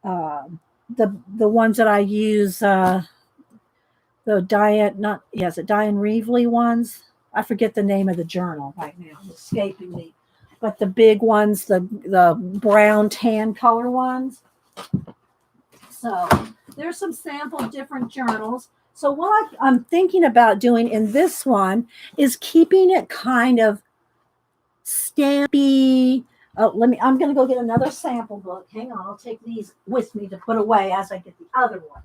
ones that I use, the Diane Reevely ones. I forget the name of the journal right now. It's escaping me. But the big ones, the brown tan color ones. So there's some sample different journals. So what I'm thinking about doing in this one is keeping it kind of stampy. I'm going to go get another sample book. Hang on, I'll take these with me to put away as I get the other one.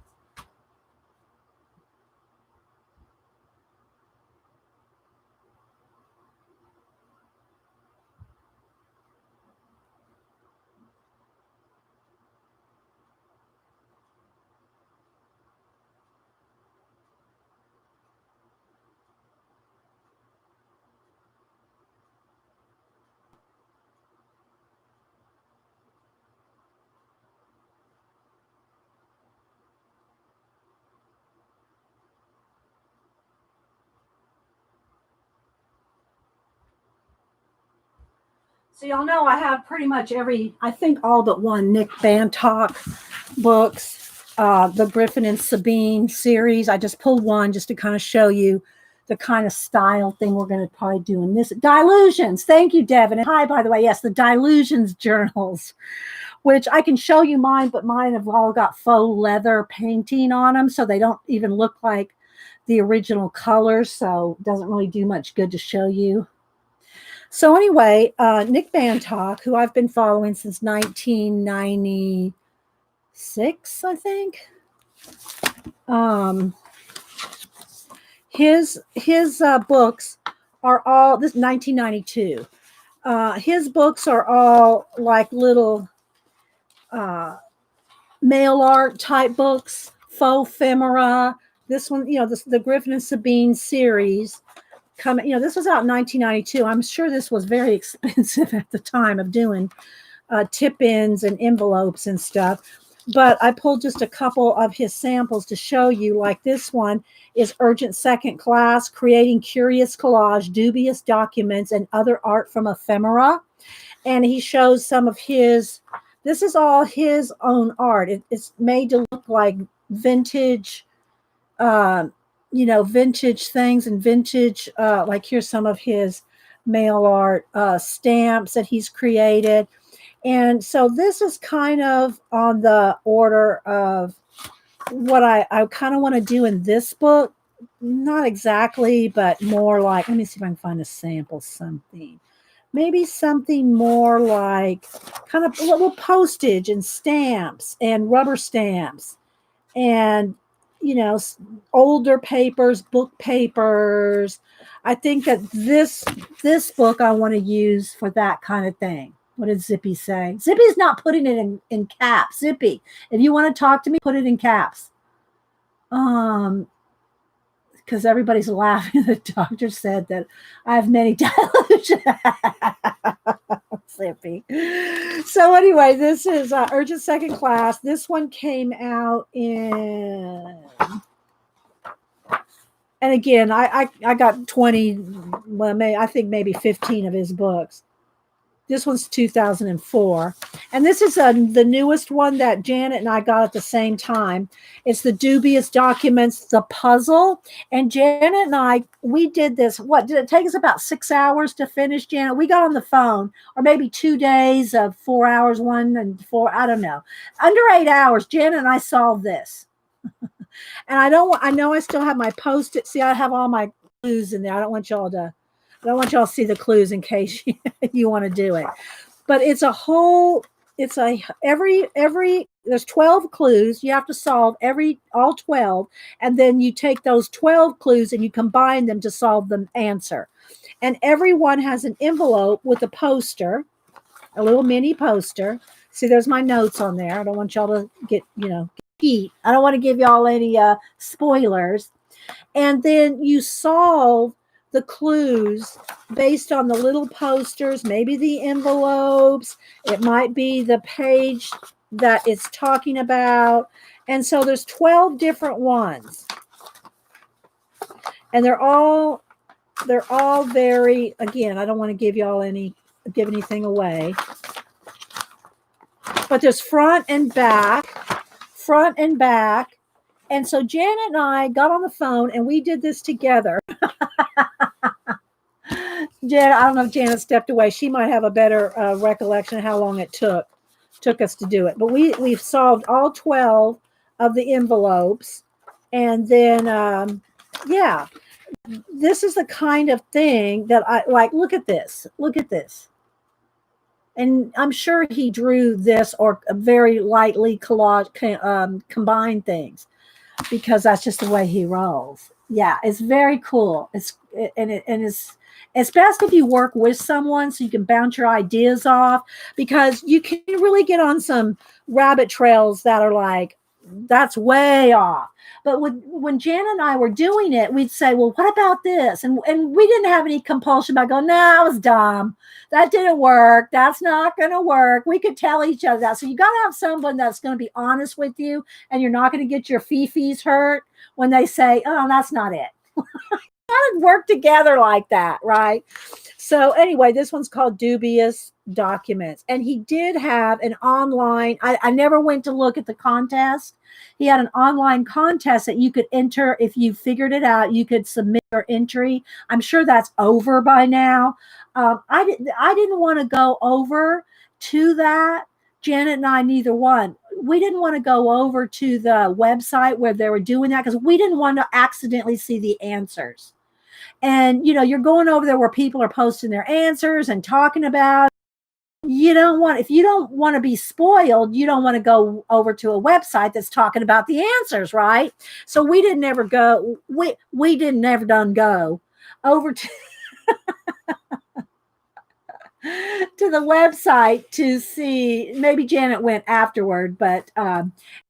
So y'all know I have pretty much I think all but one Nick Bantock books, the Griffin and Sabine series. I just pulled one just to kind of show you the kind of style thing we're going to probably do in this. Dilutions. Thank you, Devin. And hi, by the way. Yes, the Dilutions journals, which I can show you mine, but mine have all got faux leather painting on them, so they don't even look like the original colors, so it doesn't really do much good to show you. So anyway, Nick Bantock, who I've been following since 1996, I think. His books are all, this 1992. His books are all like little mail art type books, faux ephemera. This one, the Griffin and Sabine series. This was out in 1992. I'm sure this was very expensive at the time of doing tip-ins and envelopes and stuff. But I pulled just a couple of his samples to show you. Like this one is Urgent Second Class, Creating Curious Collage, Dubious Documents, and Other Art from Ephemera. And he shows some of his, this is all his own art. It's made to look like vintage, vintage things and vintage, like here's some of his mail art stamps that he's created. And so this is kind of on the order of what I kind of want to do in this book. Not exactly, but more like, let me see if I can find a sample something. Maybe something more like kind of a little postage and stamps and rubber stamps and, older papers, book papers. I think that this book I want to use for that kind of thing. What did Zippy say? Zippy's not putting it in caps. Zippy, if you want to talk to me, put it in caps. Because everybody's laughing. The doctor said that I have many delusions. Zippy. So anyway, this is Urgent Second Class. This one came out in, and again, I got 20, well, I think maybe 15 of his books. This one's 2004. And this is the newest one that Janet and I got at the same time. It's the Dubious Documents, the puzzle. And Janet and I, we did this. What, did it take us about 6 hours to finish, Janet? We got on the phone, or maybe 2 days of 4 hours, 1 and 4, I don't know. Under 8 hours, Janet and I solved this. And I know I still have my Post-it. See, I have all my clues in there. I don't want y'all to see the clues in case you want to do it. But it's there's 12 clues. You have to solve all 12. And then you take those 12 clues and you combine them to solve the answer. And everyone has an envelope with a poster, a little mini poster. See, there's my notes on there. I don't want y'all to get heat. I don't want to give y'all any spoilers. And then you solve the clues based on the little posters, maybe the envelopes, it might be the page that it's talking about. And so there's 12 different ones. And they're all very, again, I don't want to give anything away. But there's front and back. And so Janet and I got on the phone and we did this together. Janet, I don't know if Janet stepped away. She might have a better recollection of how long it took us to do it. But we've solved all 12 of the envelopes. And then, this is the kind of thing that I like. Look at this. And I'm sure he drew this or very lightly combine things, because that's just the way he rolls. Yeah, it's very cool. It's best if you work with someone so you can bounce your ideas off, because you can really get on some rabbit trails that are like, that's way off. But when Jan and I were doing it, we'd say, well, what about this? And we didn't have any compulsion about going, no, that was dumb. That didn't work. That's not going to work. We could tell each other that. So you got to have someone that's going to be honest with you, and you're not going to get your fifis hurt when they say, oh, that's not it. Gotta work together like that, right? So anyway, this one's called Dubious Documents. And he did have an online, I never went to look at the contest. He had an online contest that you could enter. If you figured it out, you could submit your entry. I'm sure that's over by now. I didn't want to go over to that. Janet and I, neither one. We didn't want to go over to the website where they were doing that because we didn't want to accidentally see the answers. And, you're going over there where people are posting their answers and talking about. If you don't want to be spoiled, you don't want to go over to a website that's talking about the answers, right? So we didn't ever go. We didn't ever done go over to to the website to see. Maybe Janet went afterward, but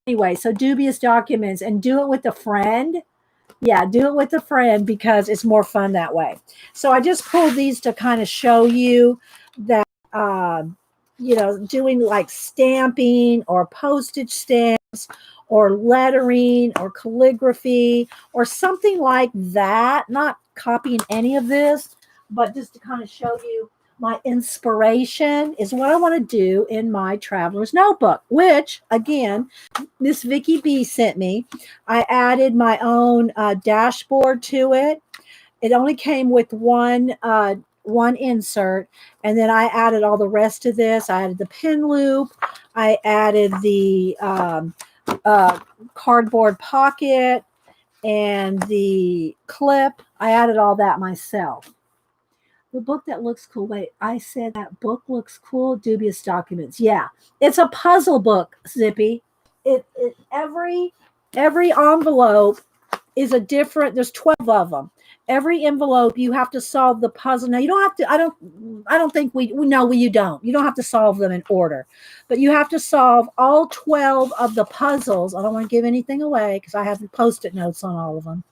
anyway, so Dubious Documents, and do it with a friend. Yeah, do it with a friend because it's more fun that way. So I just pulled these to kind of show you that, doing like stamping or postage stamps or lettering or calligraphy or something like that, not copying any of this, but just to kind of show you my inspiration is what I want to do in my traveler's notebook, which, again, Miss Vicky B sent me. I added my own dashboard to it. It only came with one insert, and then I added all the rest of this. I added the pin loop. I added the cardboard pocket and the clip. I added all that myself. The book that looks cool. Wait, I said that book looks cool. Dubious Documents. Yeah, it's a puzzle book, Zippy. Every envelope is a different. There's 12 of them, Every envelope, you have to solve the puzzle. Now you don't have to, I don't think we no, you don't. You don't have to solve them in order. But you have to solve all 12 of the puzzles. I don't want to give anything away because I have post-it notes on all of them.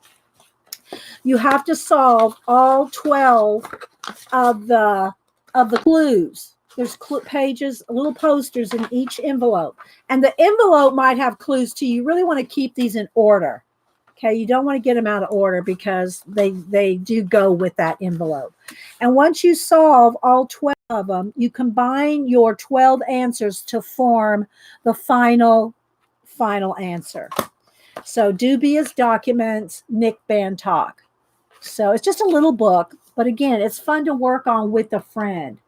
You have to solve all 12 of the clues. There's pages, little posters in each envelope. And the envelope might have clues too. You really want to keep these in order. Okay, you don't want to get them out of order because they do go with that envelope. And once you solve all 12 of them, you combine your 12 answers to form the final answer. So dubious documents, Nick Bantock. So it's just a little book, but again, it's fun to work on with a friend.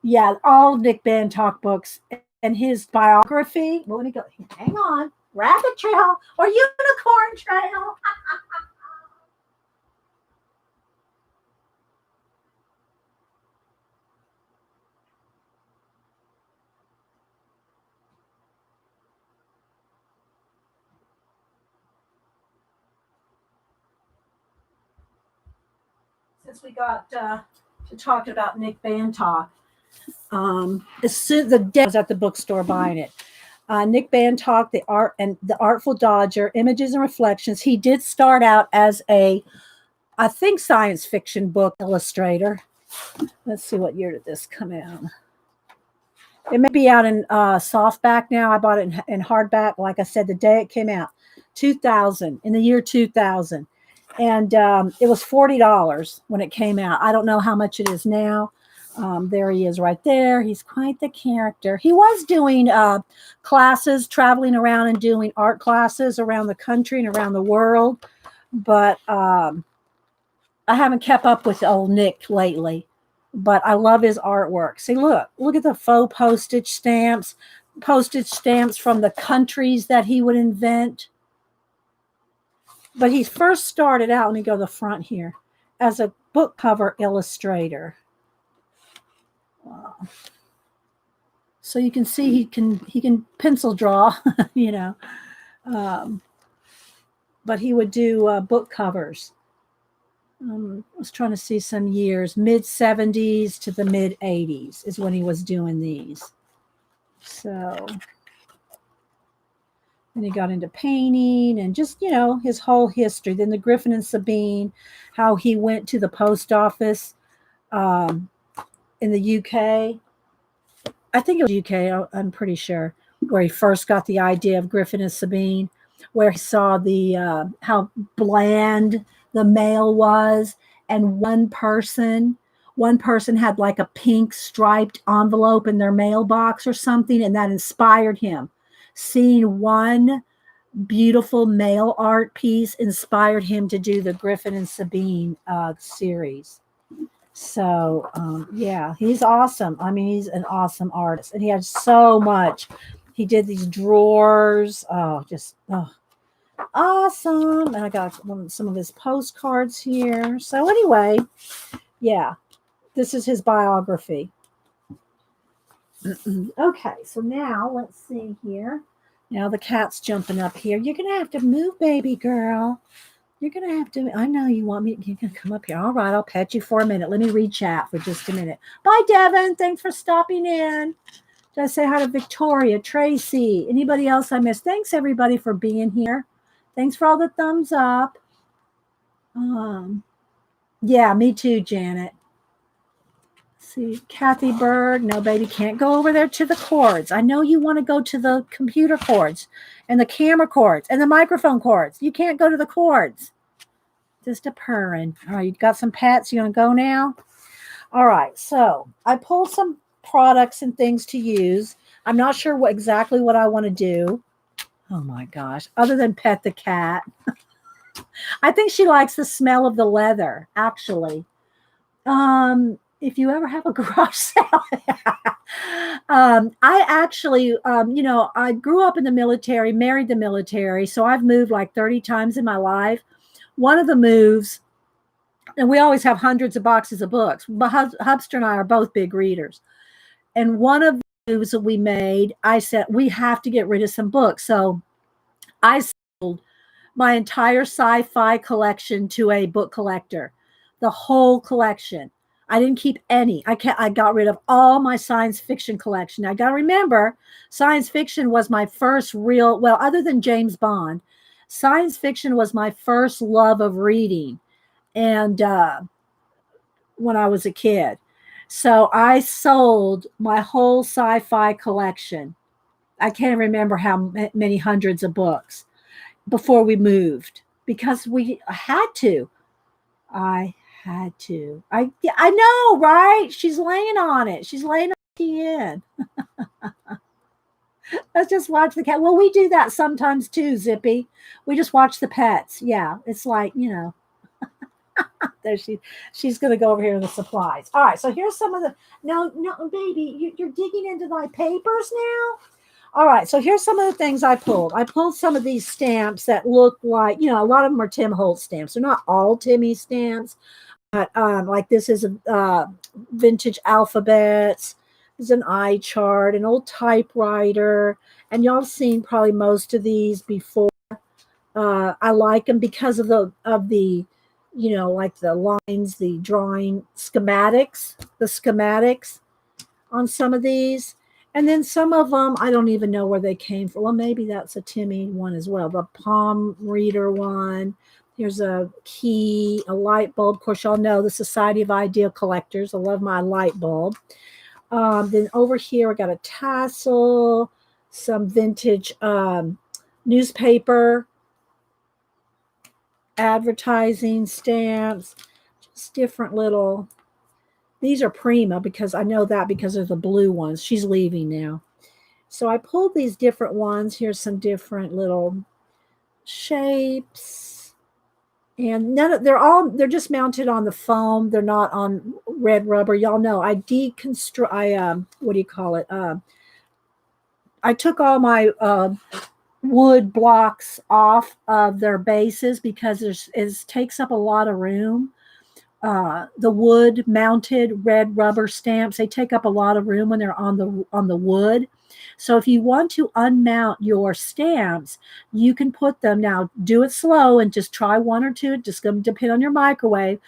Yeah, all Nick Bantock books and his biography. Well, let me go. Hang on. Rabbit trail or unicorn trail. Since we got to talk about Nick Bantock, as soon the day I was at the bookstore buying it. Nick Bantock, the art and the Artful Dodger, Images and Reflections. He did start out as I think, science fiction book illustrator. Let's see, what year did this come out? It may be out in softback now. I bought it in hardback. Like I said, the day it came out, 2000, in the year 2000. And it was $40 when it came out. I don't know how much it is now. There he is right there. He's quite the character. He was doing classes, traveling around and doing art classes around the country and around the world. But I haven't kept up with old Nick lately. But I love his artwork. See, look at the faux postage stamps from the countries that he would invent. But he first started out, let me go to the front here, as a book cover illustrator. Wow. So you can see he can pencil draw, you know. But he would do book covers. I was trying to see some years, mid 70s to the mid 80s is when he was doing these. So then he got into painting and just, you know, his whole history. Then the Griffin and Sabine, how he went to the post office in the UK. I think it was UK, I'm pretty sure, where he first got the idea of Griffin and Sabine, where he saw the how bland the mail was, and one person had like a pink striped envelope in their mailbox or something, and that inspired him. Seeing one beautiful mail art piece inspired him to do the Griffin and Sabine series. So yeah, he's awesome. I mean, he's an awesome artist, and he had so much. He did these drawers. Awesome. And I got some of his postcards here. So anyway, yeah, this is his biography. Okay, so now let's see here. Now the cat's jumping up here. You're going to have to move, baby girl. You're going to have to. I know you want me. You're going to come up here. All right, I'll pet you for a minute. Let me read chat for just a minute. Bye, Devin. Thanks for stopping in. Did I say hi to Victoria, Tracy, anybody else I missed? Thanks, everybody, for being here. Thanks for all the thumbs up. Yeah, me too, Janet. See, Kathy Bird. No, baby, can't go over there to the cords. I know you want to go to the computer cords and the camera cords and the microphone cords. You can't go to the cords. Just a purring. All right, you got some pets. You want to go now? All right, so I pulled some products and things to use. I'm not sure exactly what I want to do. Oh my gosh, other than pet the cat. I think she likes the smell of the leather, actually. If you ever have a garage sale. I actually, I grew up in the military, married the military, so I've moved like 30 times in my life. One of the moves, and we always have hundreds of boxes of books, but Hubster and I are both big readers. And one of the moves that we made, I said, we have to get rid of some books. So I sold my entire sci-fi collection to a book collector, the whole collection. I didn't keep any. I got rid of all my science fiction collection. I got to remember, science fiction was my first real, well, other than James Bond, science fiction was my first love of reading. And when I was a kid. So I sold my whole sci-fi collection. I can't remember how many hundreds of books before we moved because we had to. I had to. I know, right? She's laying on it. She's laying on the end. Let's just watch the cat. Well, we do that sometimes too, Zippy. We just watch the pets. Yeah, it's like, there she's going to go over here to the supplies. All right, so here's some of the. No, baby, you're digging into my papers now. All right, so here's some of the things I pulled. I pulled some of these stamps that look like, a lot of them are Tim Holtz stamps. They're not all Timmy stamps, but like this is a vintage alphabets. There's an eye chart, an old typewriter, and y'all have seen probably most of these before. I like them because of the like the lines, the drawing schematics, the schematics on some of these. And then some of them, I don't even know where they came from. Well, maybe that's a Timmy one as well. The palm reader one. Here's a key, a light bulb. Of course, y'all know the Society of Ideal Collectors. I love my light bulb. Then over here, I got a tassel, some vintage newspaper advertising stamps, just different little. These are Prima because I know that because of the blue ones. She's leaving now. So I pulled these different ones. Here's some different little shapes. And they're just mounted on the foam. They're not on red rubber. Y'all know I deconstruct, what do you call it? I took all my wood blocks off of their bases because it takes up a lot of room. The wood mounted red rubber stamps, they take up a lot of room when they're on the wood. So if you want to unmount your stamps, you can put them, now do it slow and just try one or two. It's just going to depend on your microwave.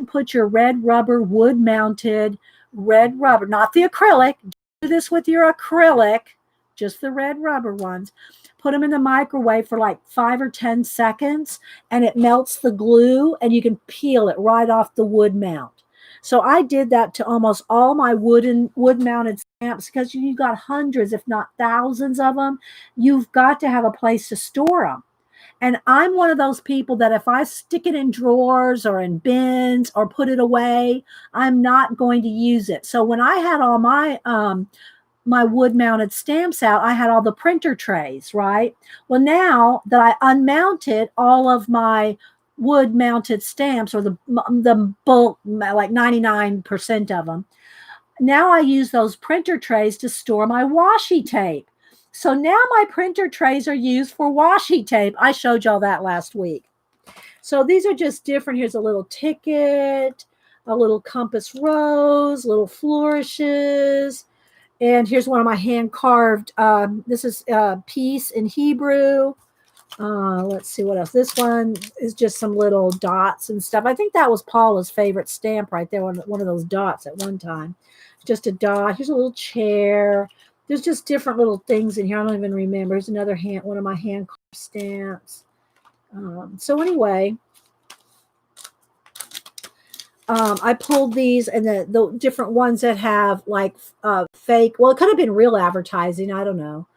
Put your red rubber, wood mounted red rubber, not the acrylic. Do this with your acrylic, just the red rubber ones. Put them in the microwave for like 5 or 10 seconds and it melts the glue and you can peel it right off the wood mount. So I did that to almost all my wood mounted stamps because you've got hundreds, if not thousands of them. You've got to have a place to store them. And I'm one of those people that if I stick it in drawers or in bins or put it away, I'm not going to use it. So when I had all my wood mounted stamps out, I had all the printer trays, right? Well, now that I unmounted all of my wood mounted stamps, or the bulk, like 99% of them, now I use those printer trays to store my washi tape. So now my printer trays are used for washi tape. I showed y'all that last week. So these are just different. Here's a little ticket, a little compass rose, little flourishes. And here's one of my hand carved. This is peace in Hebrew. Let's see what else. This one is just some little dots and stuff. I think that was Paula's favorite stamp right there. One of those dots at one time. Just a dot. Here's a little chair. There's just different little things in here. I don't even remember. Here's another one of my hand carved stamps. So anyway, I pulled these and the different ones that have like fake. Well, it could have been real advertising. I don't know.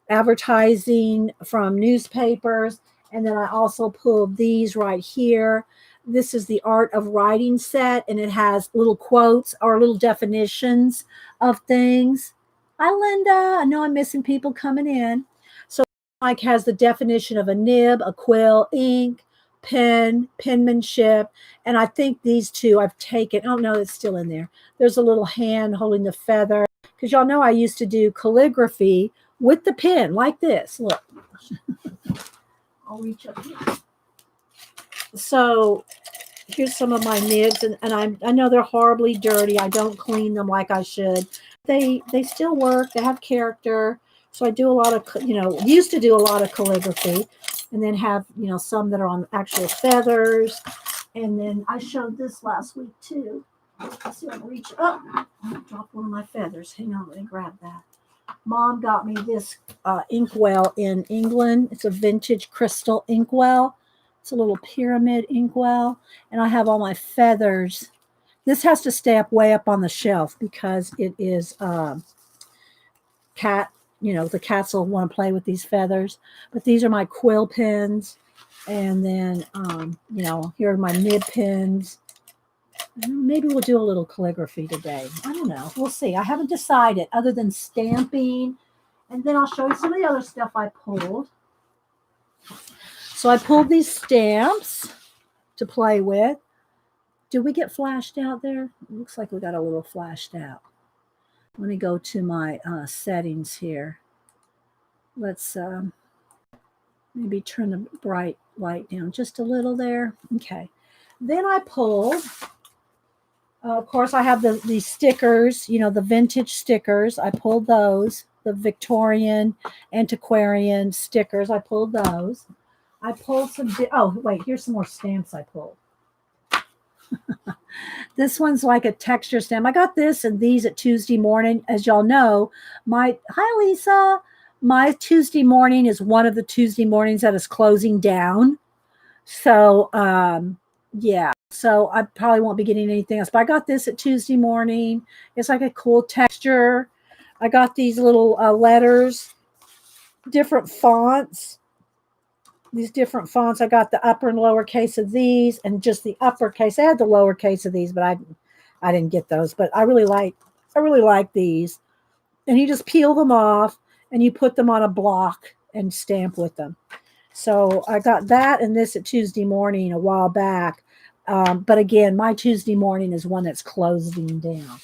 Advertising from newspapers. And then I also pulled these right here. This is the Art of Writing set, and it has little quotes or little definitions of things. Hi, Linda. I know I'm missing people coming in. So Mike has the definition of a nib, a quill, ink, pen, penmanship. And I think these two I've taken. Oh, no, it's still in there. There's a little hand holding the feather. Because y'all know I used to do calligraphy with the pen like this. Look. I'll reach up here. So here's some of my nibs. And I know they're horribly dirty. I don't clean them like I should. They still work. They have character. So I do a lot of, used to do a lot of calligraphy. and then have, some that are on actual feathers. And then I showed this last week too. Let's see if I can reach up. I dropped one of my feathers. Hang on, let me grab that. Mom got me this inkwell in England. It's a vintage crystal inkwell. It's a little pyramid inkwell. And I have all my feathers. This has to stay up way up on the shelf because it is cat. The cats will want to play with these feathers. But these are my quill pins. And then, here are my nib pins. Maybe we'll do a little calligraphy today. I don't know. We'll see. I haven't decided other than stamping. And then I'll show you some of the other stuff I pulled. So I pulled these stamps to play with. Did we get flashed out there? It looks like we got a little flashed out. Let me go to my settings here. Let's maybe turn the bright light down just a little there. Okay. Then I pulled... of course, I have these stickers, the vintage stickers. I pulled those, the Victorian, antiquarian stickers. I pulled those. I pulled some, wait, here's some more stamps I pulled. This one's like a texture stamp. I got this and these at Tuesday morning. As y'all know, hi, Lisa. My Tuesday morning is one of the Tuesday mornings that is closing down. So, yeah. So I probably won't be getting anything else. But I got this at Tuesday morning. It's like a cool texture. I got these little letters, different fonts. These different fonts. I got the upper and lower case of these and just the uppercase. I had the lower case of these, but I didn't get those. But I really like these. And you just peel them off and you put them on a block and stamp with them. So I got that and this at Tuesday morning a while back. But again, my Tuesday morning is one that's closing down.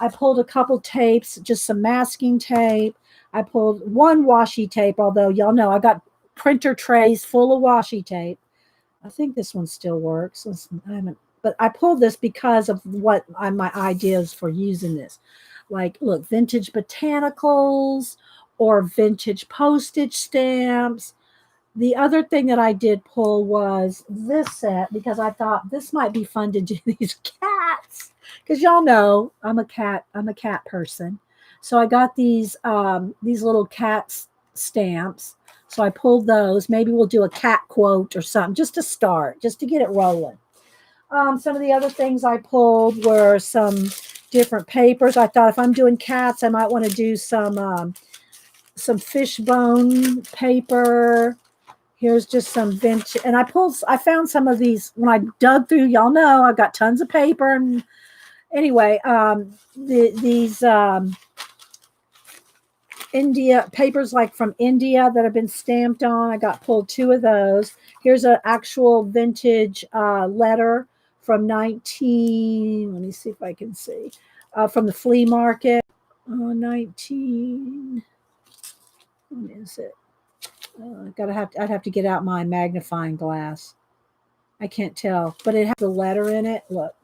I pulled a couple tapes, just some masking tape. I pulled one washi tape, although y'all know I got printer trays full of washi tape. I think this one still works. But I pulled this because of what my ideas for using this. Like, look, vintage botanicals or vintage postage stamps. The other thing that I did pull was this set because I thought this might be fun to do these cats. Because y'all know I'm a cat person. So I got these little cat stamps. So I pulled those. Maybe we'll do a cat quote or something just to start, just to get it rolling. Some of the other things I pulled were some different papers. I thought if I'm doing cats, I might want to do some fishbone paper. Here's just some vintage, and I found some of these when I dug through. Y'all know I've got tons of paper, and anyway, these India papers like from India that have been stamped on. I pulled two of those. Here's an actual vintage letter from let me see if I can see, from the flea market. 19, what is it? I'd have to get out my magnifying glass. I can't tell, but it has a letter in it. Look,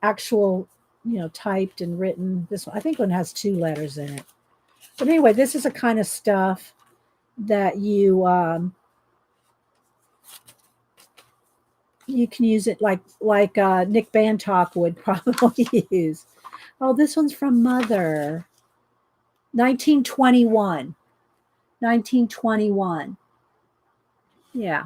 actual, typed and written. This one, I think one has two letters in it. But anyway, this is the kind of stuff that you can use it like Nick Bantock would probably use. Oh, this one's from Mother. 1921. 1921. Yeah.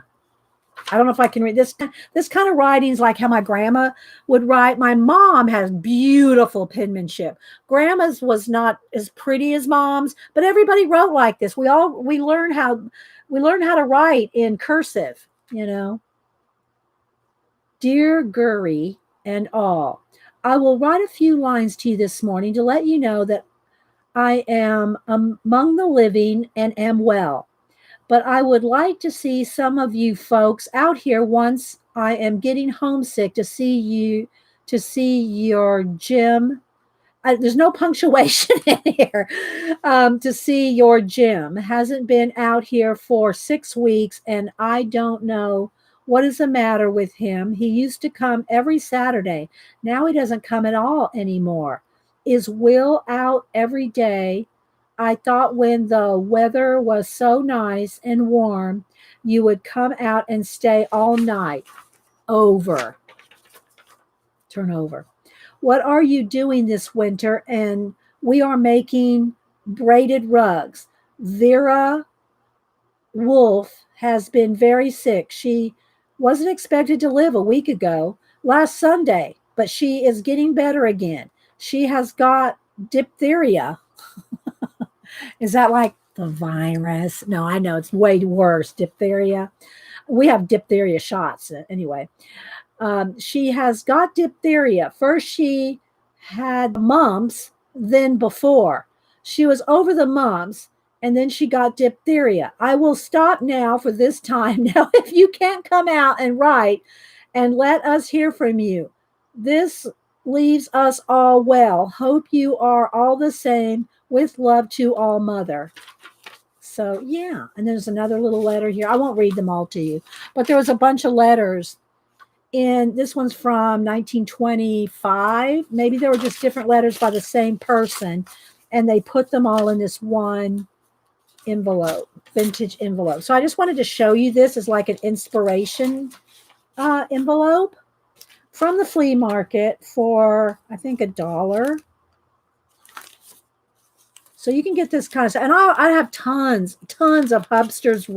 I don't know if I can read this. This kind of writing is like how my grandma would write. My mom has beautiful penmanship. Grandma's was not as pretty as mom's, but everybody wrote like this. We learn how to write in cursive, Dear Gurry and all, I will write a few lines to you this morning to let you know that I am among the living and am well. But I would like to see some of you folks out here once I am getting homesick to see your Jim. There's no punctuation in here. To see your Jim. Hasn't been out here for 6 weeks, and I don't know what is the matter with him. He used to come every Saturday. Now he doesn't come at all anymore. Is Will out every day? I thought when the weather was so nice and warm, you would come out and stay all night. Over. Turn over. What are you doing this winter? And we are making braided rugs. Vera Wolf has been very sick. She wasn't expected to live a week ago, last Sunday, but she is getting better again. She has got diphtheria. Is that like the virus? No, I know it's way worse. Diphtheria. We have diphtheria shots anyway. She has got diphtheria. First, she had mumps, then before. She was over the mumps, and then she got diphtheria. I will stop now for this time. Now, if you can't come out and write and let us hear from you, this leaves us all well. Hope you are all the same. With love to all, Mother. So, yeah. And there's another little letter here. I won't read them all to you, but there was a bunch of letters. And this one's from 1925. Maybe there were just different letters by the same person, and they put them all in this one envelope, vintage envelope. So I just wanted to show you this as like an inspiration envelope from the flea market for, I think, $1. So you can get this kind of stuff. And I have tons of Hubster's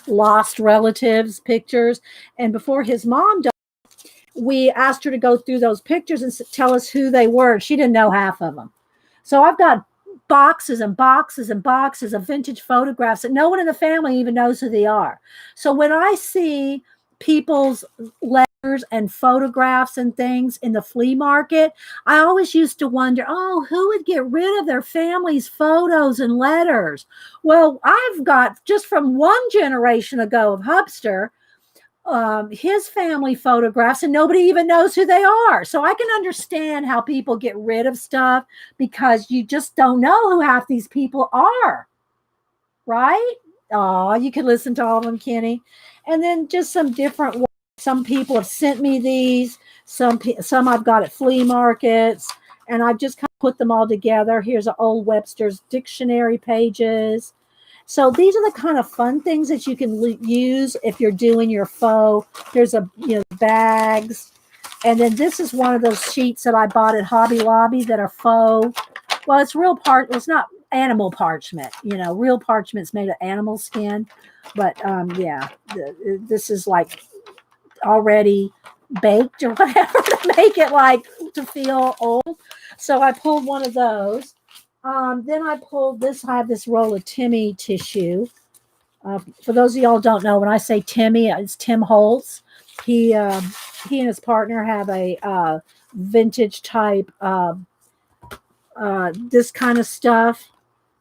lost relatives pictures. And before his mom died, we asked her to go through those pictures and tell us who they were. She didn't know half of them. So I've got boxes and boxes and boxes of vintage photographs that no one in the family even knows who they are. So when I see people's letters and photographs and things in the flea market, I always used to wonder, oh, who would get rid of their family's photos and letters? Well, I've got just from one generation ago of Hubster, his family photographs, and nobody even knows who they are. So I can understand how people get rid of stuff because you just don't know who half these people are, right? Oh, you can listen to all of them, Kenny. And then just some different ones. Some people have sent me these. Some I've got at flea markets, and I've just kind of put them all together. Here's an old Webster's dictionary pages. So these are the kind of fun things that you can use if you're doing your faux. There's bags. And then this is one of those sheets that I bought at Hobby Lobby that are faux. Well, it's it's not animal parchment. Real parchment's made of animal skin. But yeah, this is like already baked or whatever to make it like to feel old. So I pulled one of those. Then I pulled this. I have this roll of Timmy tissue. For those of y'all who don't know, when I say Timmy, it's Tim Holtz. He and his partner have a vintage type this kind of stuff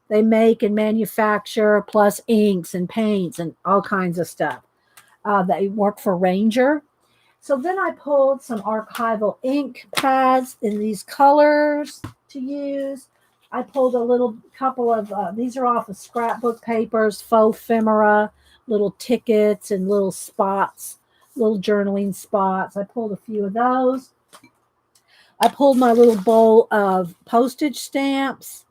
they make and manufacture, plus inks and paints and all kinds of stuff. They work for Ranger. So then I pulled some archival ink pads in these colors to use. I pulled a little couple of, these are off of scrapbook papers, faux ephemera, little tickets and little spots, little journaling spots. I pulled a few of those. I pulled my little bowl of postage stamps,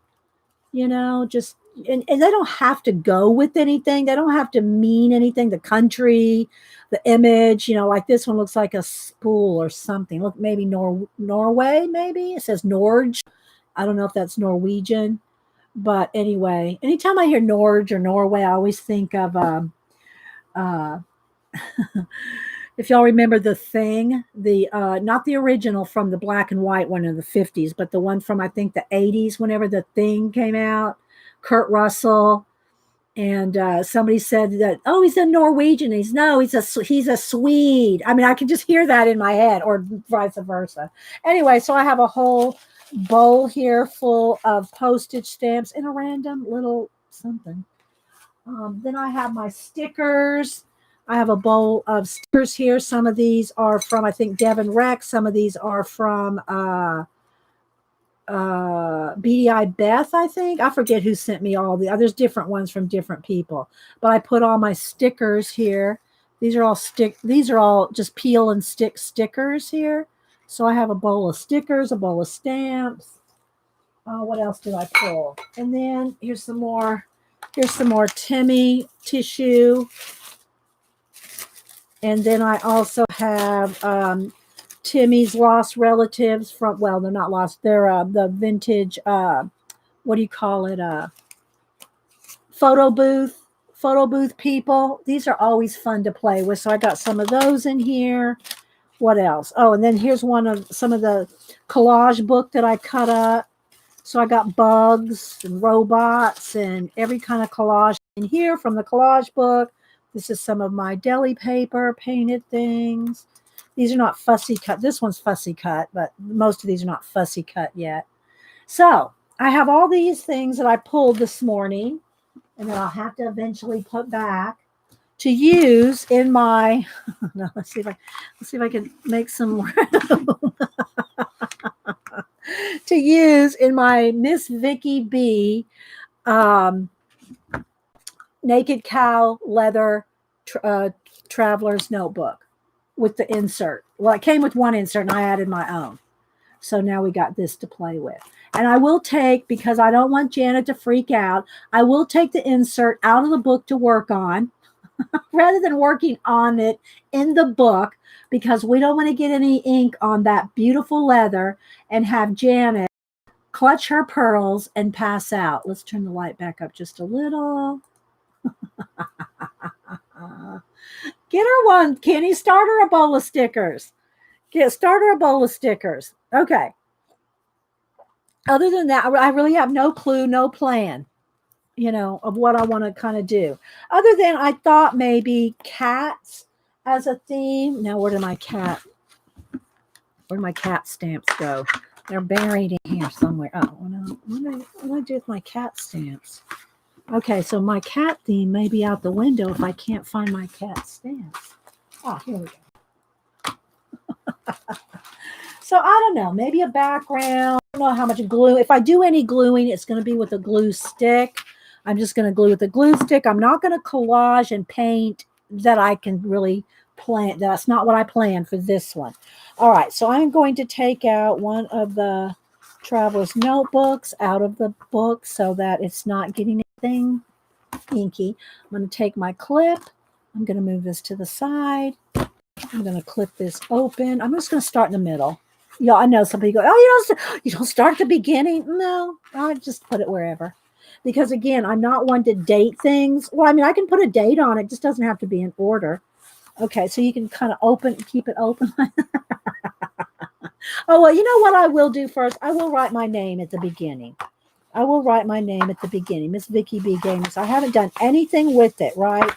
just, and they don't have to go with anything. They don't have to mean anything. The country, the image, like this one looks like a spool or something. Look, maybe Norway, maybe. It says Norge. I don't know if that's Norwegian, but anyway, anytime I hear Norge or Norway, I always think of, if y'all remember The Thing, not the original from the black and white one in the 50s, but the one from, I think, the 80s, whenever The Thing came out, Kurt Russell. And somebody said that, oh, he's a Norwegian. He's a Swede. I mean, I can just hear that in my head, or vice versa. Anyway, so I have a whole bowl here full of postage stamps and a random little something. Then I have my stickers. I have a bowl of stickers here. Some of these are from, I think, Devin Rex. Some of these are from BDI Beth, I think. I forget who sent me all the others. Different ones from different people. But I put all my stickers here. These are all just peel and stick stickers here. So I have a bowl of stickers, a bowl of stamps. What else did I pull? And then here's some more Timmy tissue. And then I also have Timmy's Lost Relatives from, well, they're not lost. They're the vintage, what do you call it? Photo booth people. These are always fun to play with. So I got some of those in here. What else? Oh, and then here's one of some of the collage book that I cut up. So I got bugs and robots and every kind of collage in here from the collage book. This is some of my deli paper painted things. These are not fussy cut. This one's fussy cut, but most of these are not fussy cut yet. So I have all these things that I pulled this morning and that I'll have to eventually put back to use in my, no, let's see if I can make some room. To use in my Miss Vicky B naked cow leather traveler's notebook with the insert. Well, it came with one insert and I added my own. So now we got this to play with. And I will take, because I don't want Janet to freak out, I will take the insert out of the book to work on rather than working on it in the book, because we don't want to get any ink on that beautiful leather and have Janet clutch her pearls and pass out. Let's turn the light back up just a little. Get her one, Kenny. Start her a bowl of stickers. Start her a bowl of stickers. Okay. Other than that, I really have no clue, no plan, of what I want to kind of do. Other than I thought maybe cats as a theme. Now, where did my cat stamps go? They're buried in here somewhere. Oh, what do I do with my cat stamps? Okay, so my cat theme may be out the window if I can't find my cat stamps. Oh, here we go. So I don't know, maybe a background. I don't know how much glue. If I do any gluing, it's going to be with a glue stick. I'm just going to glue with a glue stick. I'm not going to collage and paint that I can really plan. That's not what I planned for this one. All right, so I'm going to take out one of the traveler's notebooks out of the book so that it's not getting anything inky. I'm going to take my clip. I'm going to move this to the side. I'm going to clip this open. I'm just going to start in the middle. Yeah, I know some people go, oh, you don't start at the beginning. No, I just put it wherever. Because again, I'm not one to date things. Well, I mean, I can put a date on it. It just doesn't have to be in order. Okay, so you can kind of keep it open. Oh, well, you know what I will do first? I will write my name at the beginning. Miss Vicky B Gamers. I haven't done anything with it, right?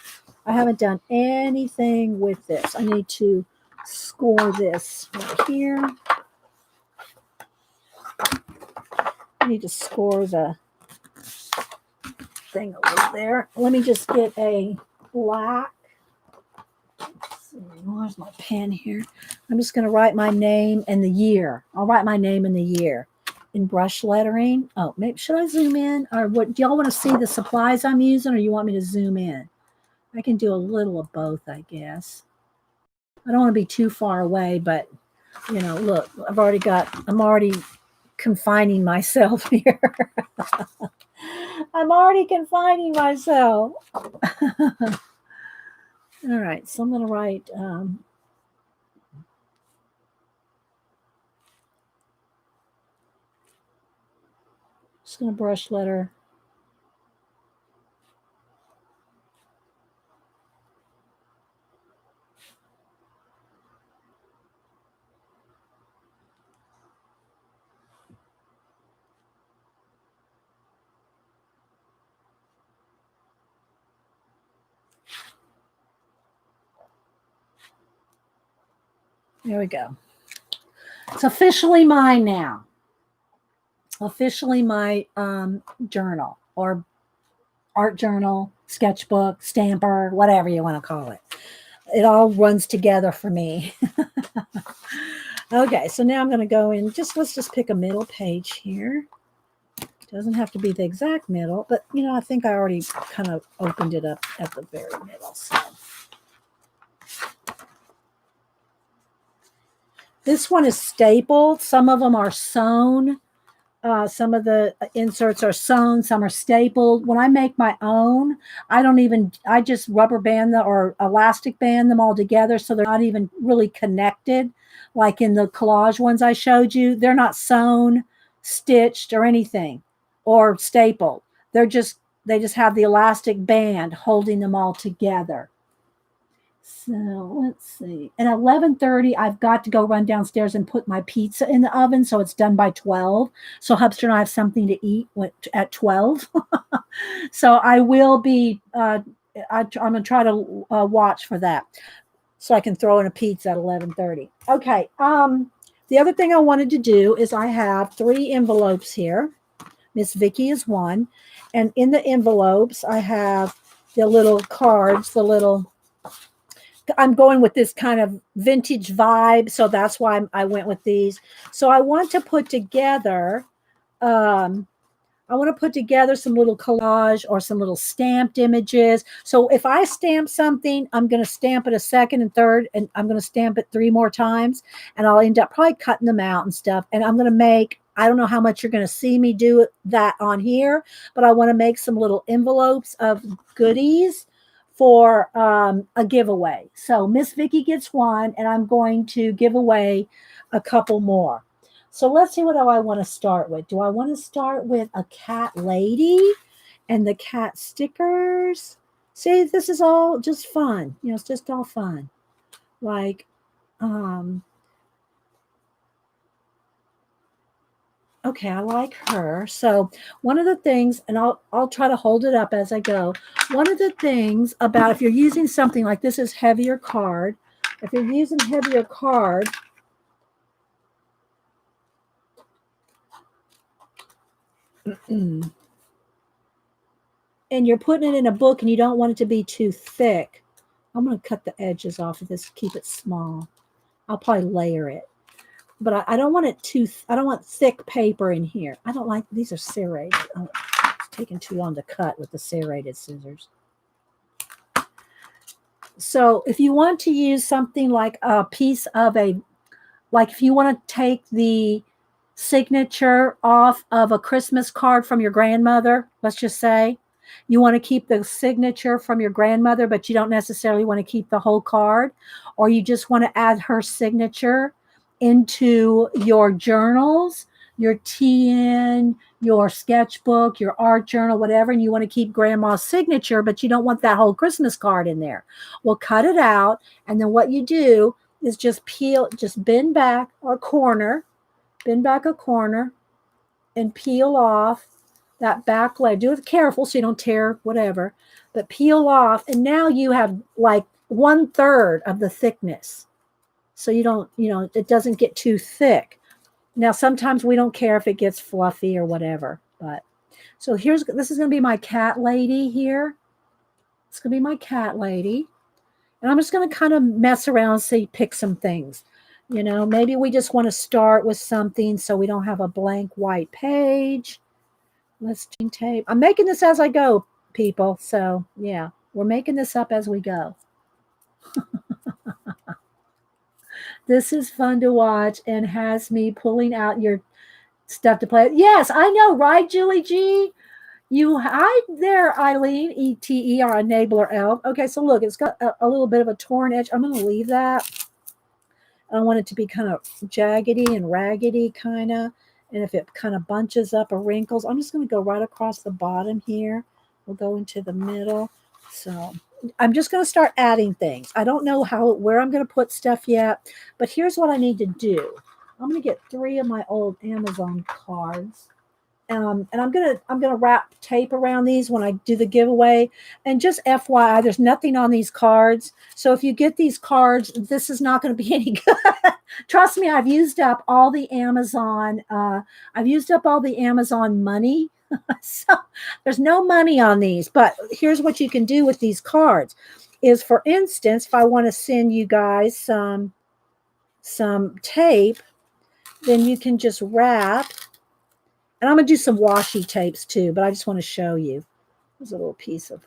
I haven't done anything with this. I need to score this right here. I need to score the thing over there. Let me just get a black. Where's my pen here? I'm just going to write my name and the year. I'll write my name and the year in brush lettering. Oh, maybe should I zoom in? Or what? Do y'all want to see the supplies I'm using, or you want me to zoom in? I can do a little of both, I guess. I don't want to be too far away, but look, I'm already confining myself here. I'm already confining myself. All right, so I'm going to write just going to brush letter. There we go. It's officially mine now. Officially my journal or art journal, sketchbook, stamper, whatever you want to call it. It all runs together for me. Okay, so now I'm going to go in. Let's just pick a middle page here. Doesn't have to be the exact middle, but I think I already kind of opened it up at the very middle. So this one is stapled. Some of them are sewn. Some of the inserts are sewn, some are stapled. When I make my own, I just rubber band them or elastic band them all together so they're not even really connected. Like in the collage ones I showed you, they're not sewn, stitched, or anything, or stapled. They just have the elastic band holding them all together. So let's see. At 11:30, I've got to go run downstairs and put my pizza in the oven, so it's done by 12. So Hubster and I have something to eat at 12. So I will be. I'm gonna try to watch for that, so I can throw in a pizza at 11:30. Okay. The other thing I wanted to do is I have 3 envelopes here. Miss Vicky is one, and in the envelopes I have the little cards, I'm going with this kind of vintage vibe, so that's why I went with these. So I want to put together, some little collage or some little stamped images. So if I stamp something, I'm going to stamp it a second and third, and I'm going to stamp it 3 more times, and I'll end up probably cutting them out and stuff. And I'm going to make, I don't know how much you're going to see me do that on here, but I want to make some little envelopes of goodies for a giveaway. So Miss Vicky gets one, and I'm going to give away a couple more. So let's see what do I want to start with. Do I want to start with a cat lady and the cat stickers? See, this is all just fun. It's just all fun. Like, okay, I like her. So one of the things, and I'll try to hold it up as I go. One of the things about if you're using something like this is heavier card. If you're using heavier card, and you're putting it in a book and you don't want it to be too thick, I'm going to cut the edges off of this, keep it small. I'll probably layer it. But I don't want it I don't want thick paper in here. I don't like, these are serrated. Oh, it's taking too long to cut with the serrated scissors. So if you want to use something like a piece of like if you want to take the signature off of a Christmas card from your grandmother, let's just say, you want to keep the signature from your grandmother, but you don't necessarily want to keep the whole card, or you just want to add her signature into your journals, your TN, your sketchbook, your art journal, whatever, and you want to keep grandma's signature, but you don't want that whole Christmas card in there. Well, cut it out, and then what you do is just bend back a corner, and peel off that back leg. Do it careful so you don't tear whatever, but peel off, and now you have like 1/3 of the thickness. So you don't, it doesn't get too thick. Now, sometimes we don't care if it gets fluffy or whatever, but so this is going to be my cat lady here. It's going to be my cat lady. And I'm just going to kind of mess around, see, pick some things. Maybe we just want to start with something so we don't have a blank white page. Let's tape. I'm making this as I go, people. So yeah, we're making this up as we go. This is fun to watch and has me pulling out your stuff to play. Yes, I know, right, Julie G? Hi there, Eileen, ETE, our enabler elf. Okay, so look, it's got a little bit of a torn edge. I'm going to leave that. I want it to be kind of jaggedy and raggedy, kind of. And if it kind of bunches up or wrinkles, I'm just going to go right across the bottom here. We'll go into the middle. So I'm just going to start adding things. I don't know where I'm going to put stuff yet, but here's what I need to do. I'm going to get 3 of my old Amazon cards. And I'm gonna wrap tape around these when I do the giveaway. And just FYI, there's nothing on these cards. So if you get these cards, this is not going to be any good. Trust me, I've used up all the Amazon. I've used up all the Amazon money. So there's no money on these. But here's what you can do with these cards: is, for instance, if I want to send you guys some tape, then you can just wrap. And I'm going to do some washi tapes too, but I just want to show you. There's a little piece of.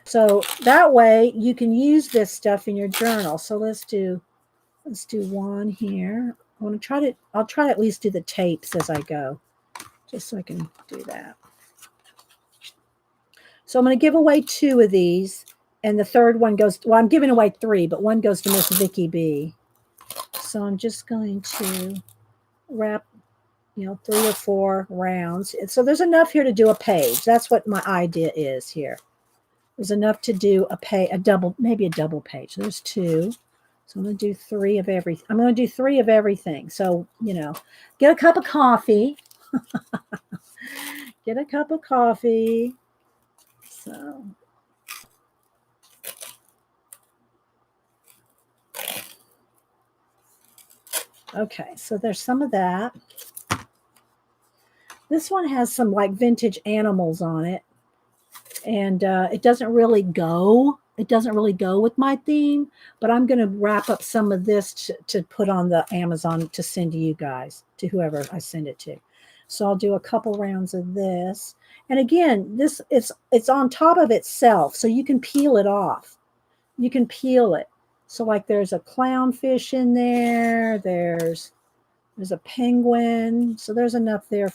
So that way you can use this stuff in your journal. So let's do one here. I'll try to at least do the tapes as I go, just so I can do that. So I'm going to give away 2 of these, and the third one goes, well, I'm giving away 3, but one goes to Miss Vicky B. So I'm just going to wrap, 3 or 4 rounds. And so there's enough here to do a page. That's what my idea is here. There's enough to do maybe a double page. There's 2. So I'm going to do 3 of everything. I'm going to do 3 of everything. So, get a cup of coffee. Get a cup of coffee. So, okay, so there's some of that. This one has some like vintage animals on it, and it doesn't really go. It doesn't really go with my theme, but I'm going to wrap up some of this to put on the Amazon to send to you guys, to whoever I send it to. So I'll do a couple rounds of this. And again, it's on top of itself, so you can peel it off. You can peel it. So like there's a clownfish in there. There's a penguin. So there's enough there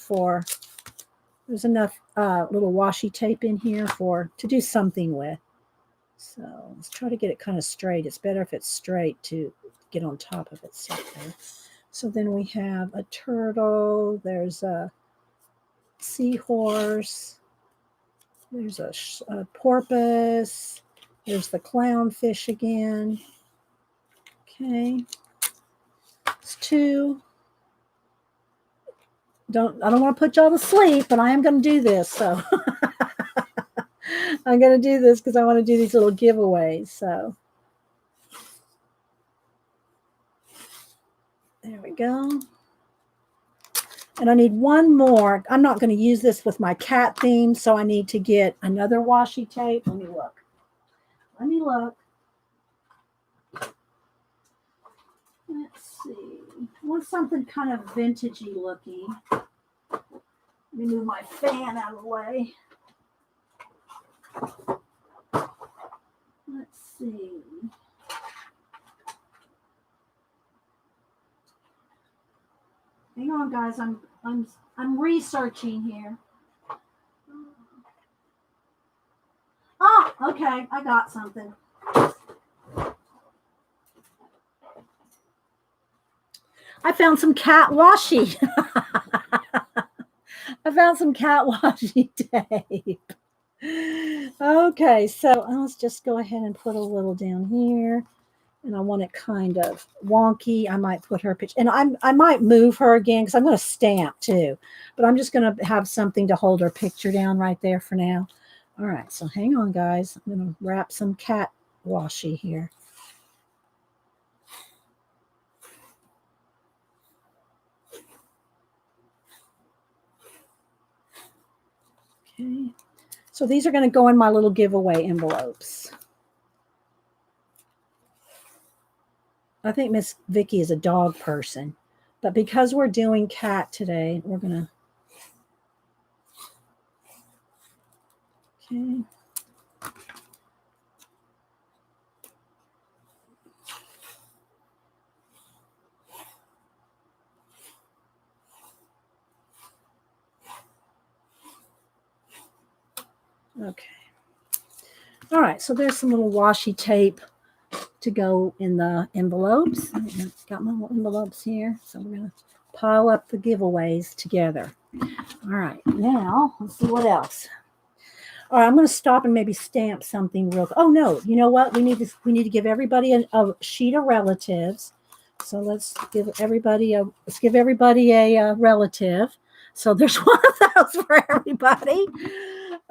there's enough little washi tape in here to do something with. So let's try to get it kind of straight. It's better if it's straight to get on top of itself there. So then we have a turtle. There's a seahorse. There's a porpoise. There's the clownfish again. Okay. It's 2. I don't want to put y'all to sleep, but I am going to do this. So I'm going to do this because I want to do these little giveaways. So there we go. And I need 1 more. I'm not going to use this with my cat theme, so I need to get another washi tape. Let me look. Let's see. I want something kind of vintagey looking. Let me move my fan out of the way. Let's see. Hang on, guys. I'm researching here. Oh, okay. I got something. I found some cat washi. I found some cat washi tape. Okay, so let's just go ahead and put a little down here. And I want it kind of wonky. I might put her picture, and I might move her again because I'm going to stamp too. But I'm just going to have something to hold her picture down right there for now. All right, so hang on, guys. I'm going to wrap some cat washi here. Okay, so these are going to go in my little giveaway envelopes. I think Miss Vicky is a dog person, but because we're doing cat today, we're going to, okay. All right, so there's some little washi tape to go in the envelopes. Got my little envelopes here, so we're going to pile up the giveaways together. All right, now let's see what else. All right, I'm going to stop and maybe stamp something real. Oh no, you know what? We need to give everybody a sheet of relatives. So let's give everybody a relative. So there's one of those for everybody.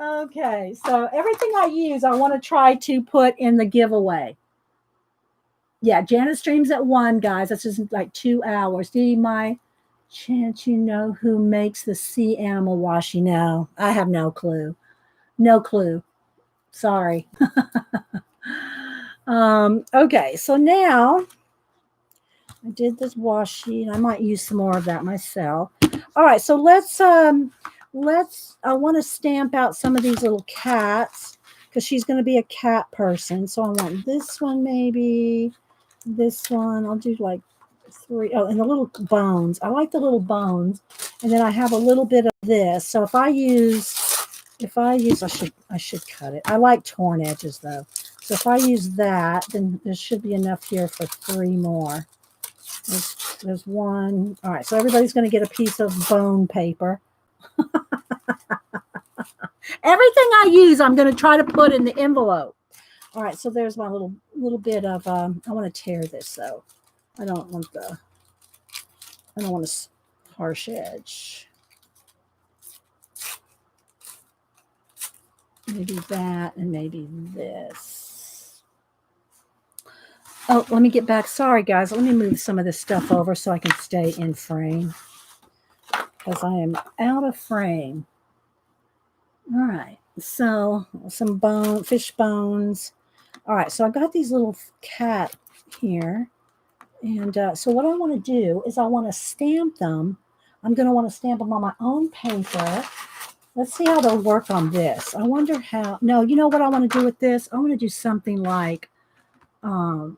Okay, so everything I use, I want to try to put in the giveaway. Yeah, Janet streams at 1, guys. That's just like 2 hours. Do my chance you know who makes the sea animal washi? No, I have no clue. No clue. Sorry. Okay, so now I did this washi, and I might use some more of that myself. All right, so I want to stamp out some of these little cats because she's going to be a cat person. So I want this one, maybe this one. I'll do like 3. Oh, and the little bones. I like the little bones. And then I have a little bit of this. So if I use, I should cut it. I like torn edges though. So if I use that, then there should be enough here for 3 more. There's 1. All right, so everybody's going to get a piece of bone paper. Everything I use, I'm going to try to put in the envelope. All right, so there's my little bit of. I want to tear this though. I don't want a harsh edge. Maybe that and maybe this. Oh, let me get back. Sorry, guys. Let me move some of this stuff over so I can stay in frame because I am out of frame. All right. So some fish bones. All right. So I got these little cat here. And so what I want to do is I want to stamp them. I'm going to want to stamp them on my own paper. Let's see how they'll work on this. I wonder how. No, you know what I want to do with this? I want to do something like a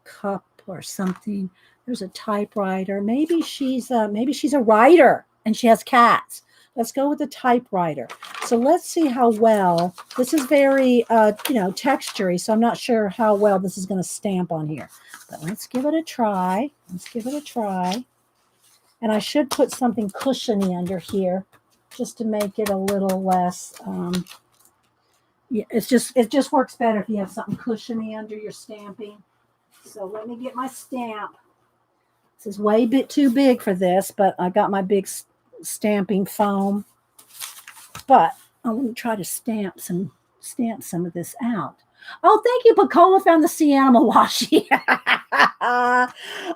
cup or something. There's a typewriter. Maybe she's a writer and she has cats. Let's go with the typewriter. So let's see how well this is. Very textury. So I'm not sure how well this is going to stamp on here. But let's give it a try. And I should put something cushiony under here, just to make it a little less. Yeah, it just works better if you have something cushiony under your stamping. So let me get my stamp. This is way too big for this, but I got my big stamping foam. But I want to try to stamp some of this out. Oh, thank you, Pacola found the sea animal washi.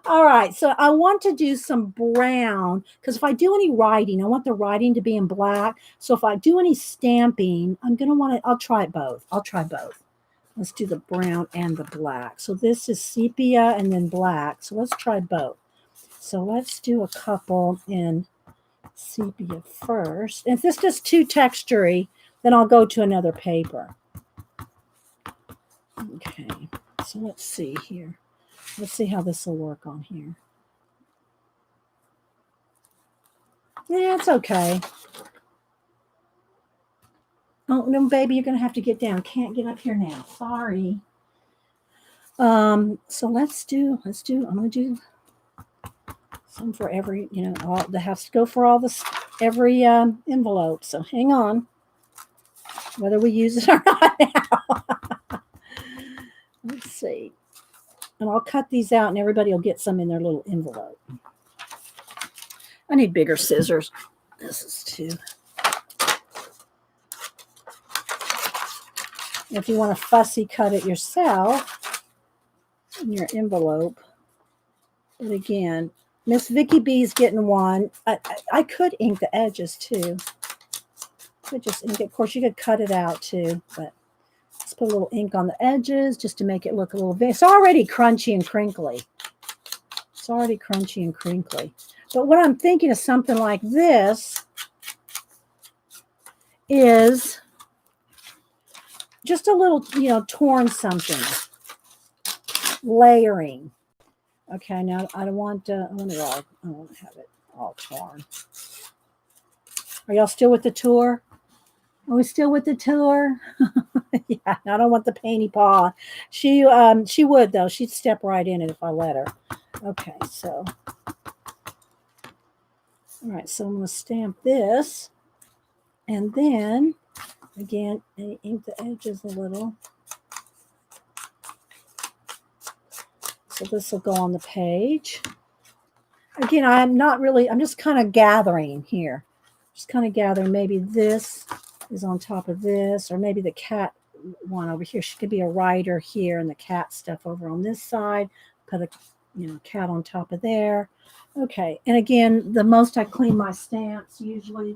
All right, so I want to do some brown because if I do any writing, I want the writing to be in black. So if I do any stamping, I'll try both. Let's do the brown and the black. So this is sepia and then black. So let's try both. So let's do a couple in sepia first. And if this is too textury, then I'll go to another paper. Okay, so let's see here. Let's see how this will work on here. Yeah, it's okay. Oh, no, baby, you're going to have to get down. Can't get up here now. Sorry. So let's do, I'm going to do some for every, that has to go for all this, every envelope. So hang on, whether we use it or not now. Let's see. And I'll cut these out and everybody will get some in their little envelope. I need bigger scissors. This is too. If you want to fussy cut it yourself in your envelope. But again, Miss Vicky B is getting one. I could ink the edges too. Could just ink it. Of course, you could cut it out too, but let's put a little ink on the edges just to make it look a little bit. It's already crunchy and crinkly. But what I'm thinking of something like this is just a little, torn something. Layering. Okay, now I don't want to, I want to have it all torn. Are y'all still with the tour? Are we still with the tour? Yeah, I don't want the painty paw. She would though. She'd step right in it if I let her. Okay, so all right, so I'm going to stamp this, and then again, ink the edges a little. So this will go on the page. Again, I'm just kind of gathering here. Just kind of gathering. Maybe this is on top of this, or maybe the cat one over here. She could be a writer here and the cat stuff over on this side. Put a cat on top of there. Okay, and again, the most I clean my stamps usually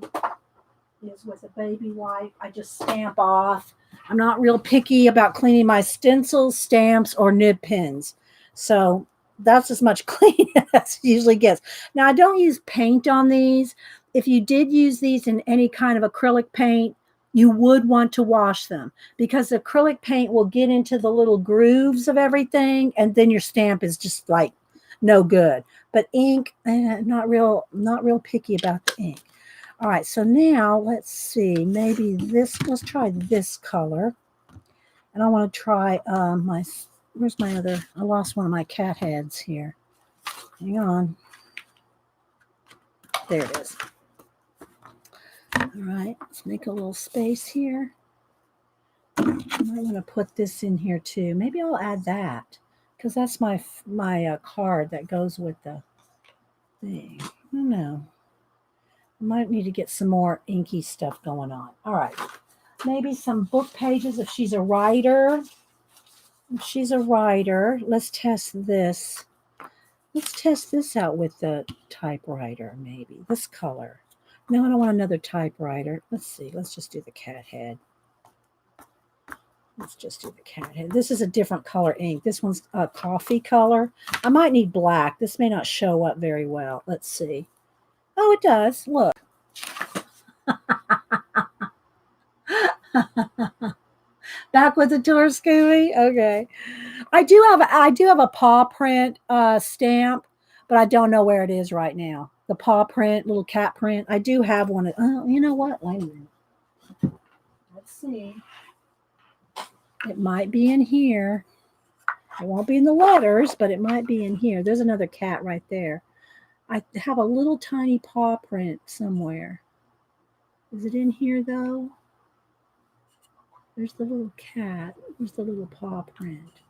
is with a baby wipe. I just stamp off. I'm not real picky about cleaning my stencils, stamps, or nib pins. So that's as much cleaning as it usually gets. Now, I don't use paint on these. If you did use these in any kind of acrylic paint, you would want to wash them because acrylic paint will get into the little grooves of everything, and then your stamp is just like no good. But ink, not real picky about the ink. All right, so now let's see. Maybe this. Let's try this color. And I want to try where's my other? I lost one of my cat heads here. Hang on. There it is. All right, let's make a little space here. I want to put this in here too. Maybe I'll add that because that's my card that goes with the thing. I don't know. I might need to get some more inky stuff going on. All right. Maybe some book pages if she's a writer. If she's a writer, let's test this. Let's test this out with the typewriter, maybe. This color. No, I don't want another typewriter. Let's see. Let's just do the cat head. Let's just do the cat head. This is a different color ink. This one's a coffee color. I might need black. This may not show up very well. Let's see. Oh, it does. Look. Back with the tour, Scooby. Okay. I do have a paw print stamp, but I don't know where it is right now. The paw print, little cat print. I do have one. Oh, you know what? Wait a minute. Let's see. It might be in here. It won't be in the letters, but it might be in here. There's another cat right there. I have a little tiny paw print somewhere. Is it in here though? There's the little cat. There's the little paw print.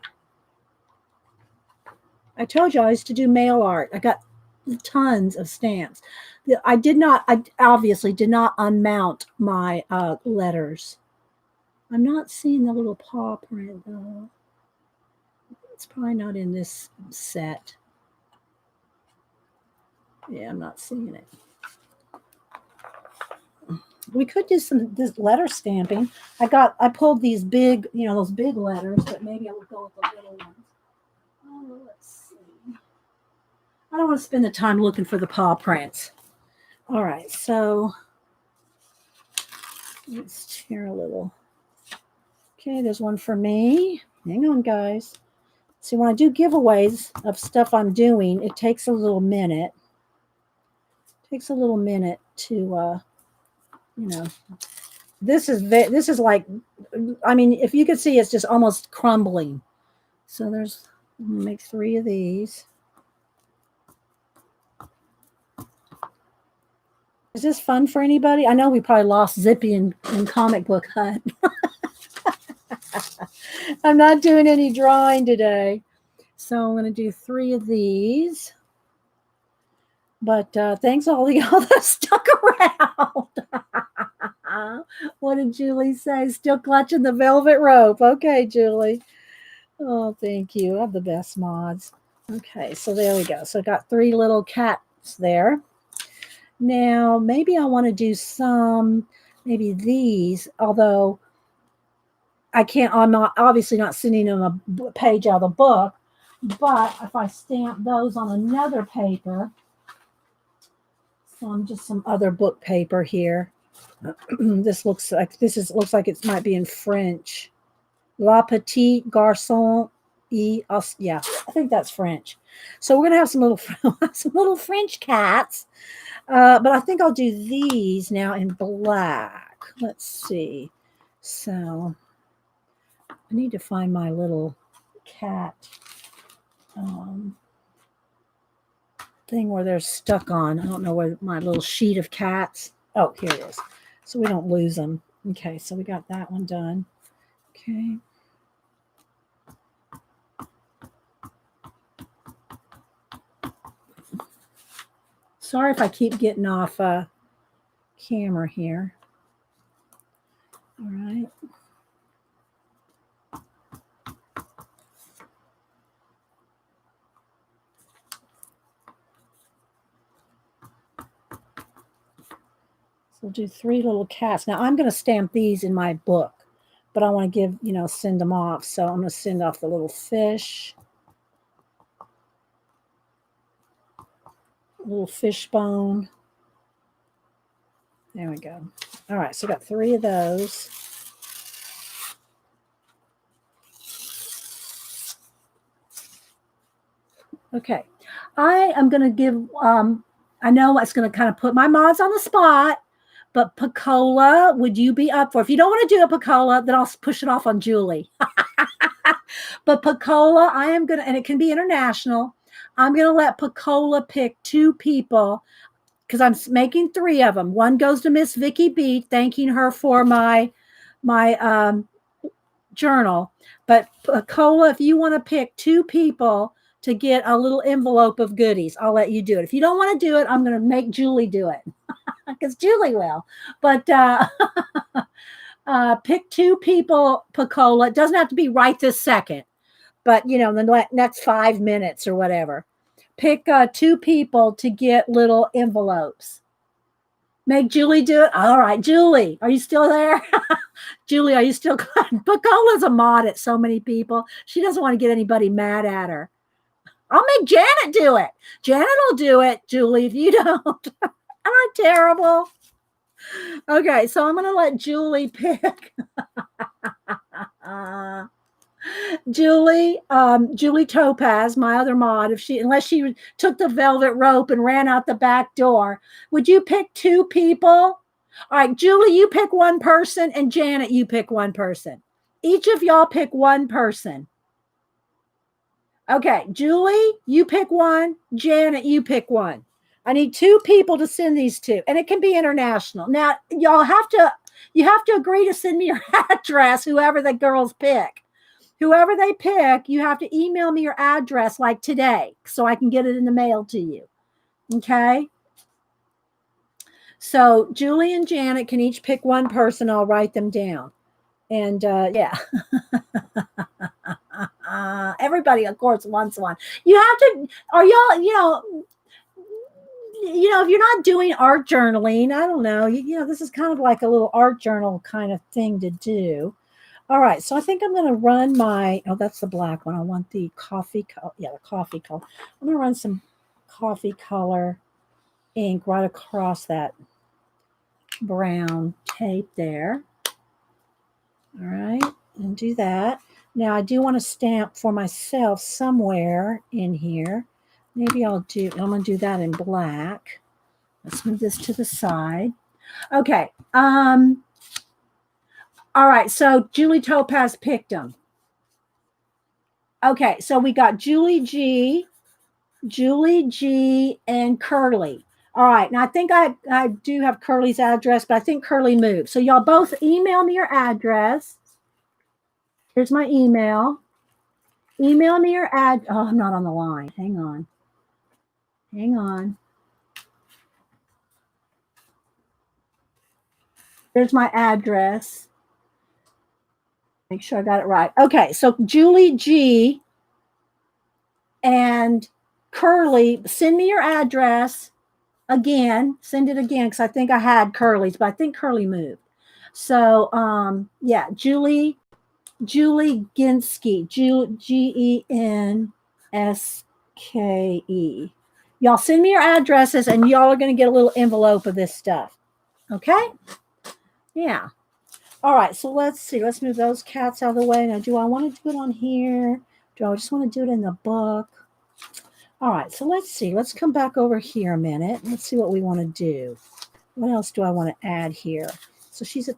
I told you I used to do mail art. I got tons of stamps. I obviously did not unmount my letters. I'm not seeing the little paw print though. It's probably not in this set. Yeah, I'm not seeing it. We could do this letter stamping. I pulled these big, those big letters, but maybe I will go with the little ones. Oh, let's see. I don't want to spend the time looking for the paw prints. All right, so let's tear a little. Okay, there's one for me. Hang on, guys. See, when I do giveaways of stuff I'm doing, it takes a little minute. It takes a little minute to, this is like, I mean, if you could see, it's just almost crumbling. So make 3 of these. Is this fun for anybody? I know we probably lost Zippy in Comic Book Hut. I'm not doing any drawing today. So I'm going to do 3 of these. But thanks all y'all that stuck around. What did Julie say? Still clutching the velvet rope. Okay, Julie. Oh, thank you. I have the best mods. Okay, so there we go. So I got 3 little cats there. Now, maybe I want to do maybe these, although I'm obviously not sending them a page out of the book, but if I stamp those on another paper, just some other book paper here. This looks like it might be in French. La petite garçon yeah, I think that's French. So we're gonna have some little French cats. But I think I'll do these now in black. Let's see. So I need to find my little cat thing where they're stuck on. I don't know where my little sheet of cats. Oh, here it is. So we don't lose them. Okay, so we got that one done. Okay. Sorry if I keep getting off camera here. All right. So we'll do 3 little cats. Now I'm going to stamp these in my book, but I want to send them off. So I'm going to send off the little fish. Little fish bone. There we go. All right, so I got 3 of those. Okay. I am going to give, I know it's going to kind of put my mods on the spot, but Picola, would you be up for? If you don't want to do a Picola, then I'll push it off on Julie. But Picola, I am going to, and it can be international. I'm going to let Picola pick 2 people because I'm making 3 of them. One goes to Miss Vicky B, thanking her for my journal. But Picola, if you want to pick 2 people to get a little envelope of goodies, I'll let you do it. If you don't want to do it, I'm going to make Julie do it because Julie will. But pick 2 people, Picola. It doesn't have to be right this second, but you know, the next 5 minutes or whatever. Pick 2 people to get little envelopes. Make Julie do it. All right, Julie, are you still there? Julie, are you still? Picola's a mod at so many people. She doesn't want to get anybody mad at her. I'll make Janet do it. Janet will do it, Julie, if you don't. Am I terrible? Okay, so I'm going to let Julie pick. Julie Topaz, my other mod, unless she took the velvet rope and ran out the back door, would you pick 2 people? All right, Julie, you pick 1 person, and Janet, you pick 1 person. Each of y'all pick 1 person. Okay, Julie, you pick 1. Janet, you pick 1. I need 2 people to send these to, and it can be international. Now, you have to agree to send me your address, whoever the girls pick. Whoever they pick, you have to email me your address like today so I can get it in the mail to you. Okay? So Julie and Janet can each pick 1 person. I'll write them down. And yeah. Everybody, of course, wants one. You have to, are y'all, if you're not doing art journaling, I don't know, this is kind of like a little art journal kind of thing to do. All right, so I think I'm going to run that's the black one. I want the coffee color. Yeah, the coffee color. I'm going to run some coffee color ink right across that brown tape there. All right, and do that. Now I do want to stamp for myself somewhere in here. Maybe I'm going to do that in black. Let's move this to the side. Okay. All right, so Julie Topaz picked them. Okay, so we got Julie G, and Curly. All right, now I think I do have Curly's address, but I think Curly moved. So y'all both email me your address. Here's my email. Email me your ad. Oh, I'm not on the line. Hang on. There's my address. Make sure I got it right. Okay, so Julie G and Curly, send me your address again. Send it again because I think I had Curly's, but I think Curly moved. So, yeah, Julie Ginsky, Genske. Y'all send me your addresses, and y'all are going to get a little envelope of this stuff. Okay? Yeah. All right, so let's see. Let's move those cats out of the way. Now, do I want to do it on here? Do I just want to do it in the book? All right, so let's see. Let's come back over here a minute. Let's see what we want to do. What else do I want to add here? So she's a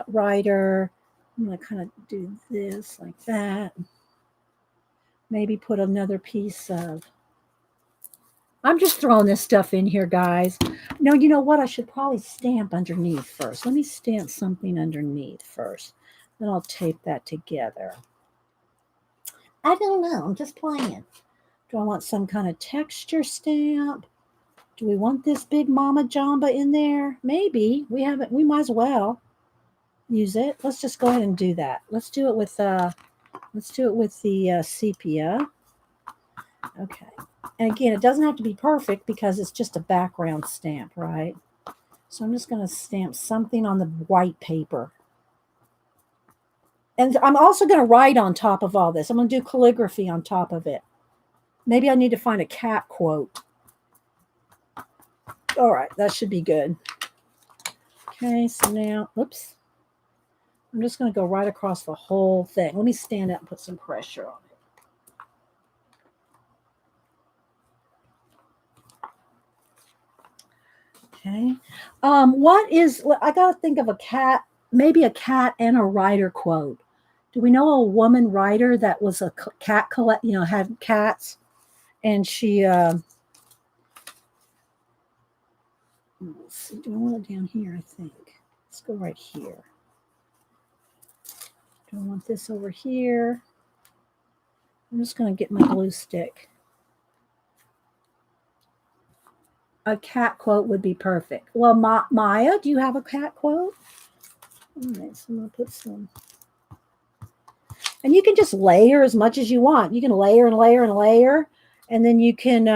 writer. I'm going to kind of do this like that. Maybe put another piece of... I'm just throwing this stuff in here, guys. No, you know what? I should probably stamp underneath first. Let me stamp something underneath first. Then I'll tape that together. I don't know. I'm just playing. Do I want some kind of texture stamp? Do we want this big Mama Jamba in there? Maybe. We might as well use it. Let's just go ahead and do that. Let's do it with the sepia. Okay. And again, it doesn't have to be perfect because it's just a background stamp, right? So I'm just going to stamp something on the white paper. And I'm also going to write on top of all this. I'm going to do calligraphy on top of it. Maybe I need to find a cat quote. All right, that should be good. Okay, so now, oops. I'm just going to go right across the whole thing. Let me stand up and put some pressure on it. Okay. I got to think of a cat, maybe a cat and a writer quote. Do we know a woman writer that was a cat collect, had cats and she, let's see, do I want it down here? I think. Let's go right here. Do I want this over here? I'm just going to get my glue stick. A cat quote would be perfect. Well, Maya, do you have a cat quote? All right, so I'm going to put some. And you can just layer as much as you want. You can layer and layer and layer. And then you could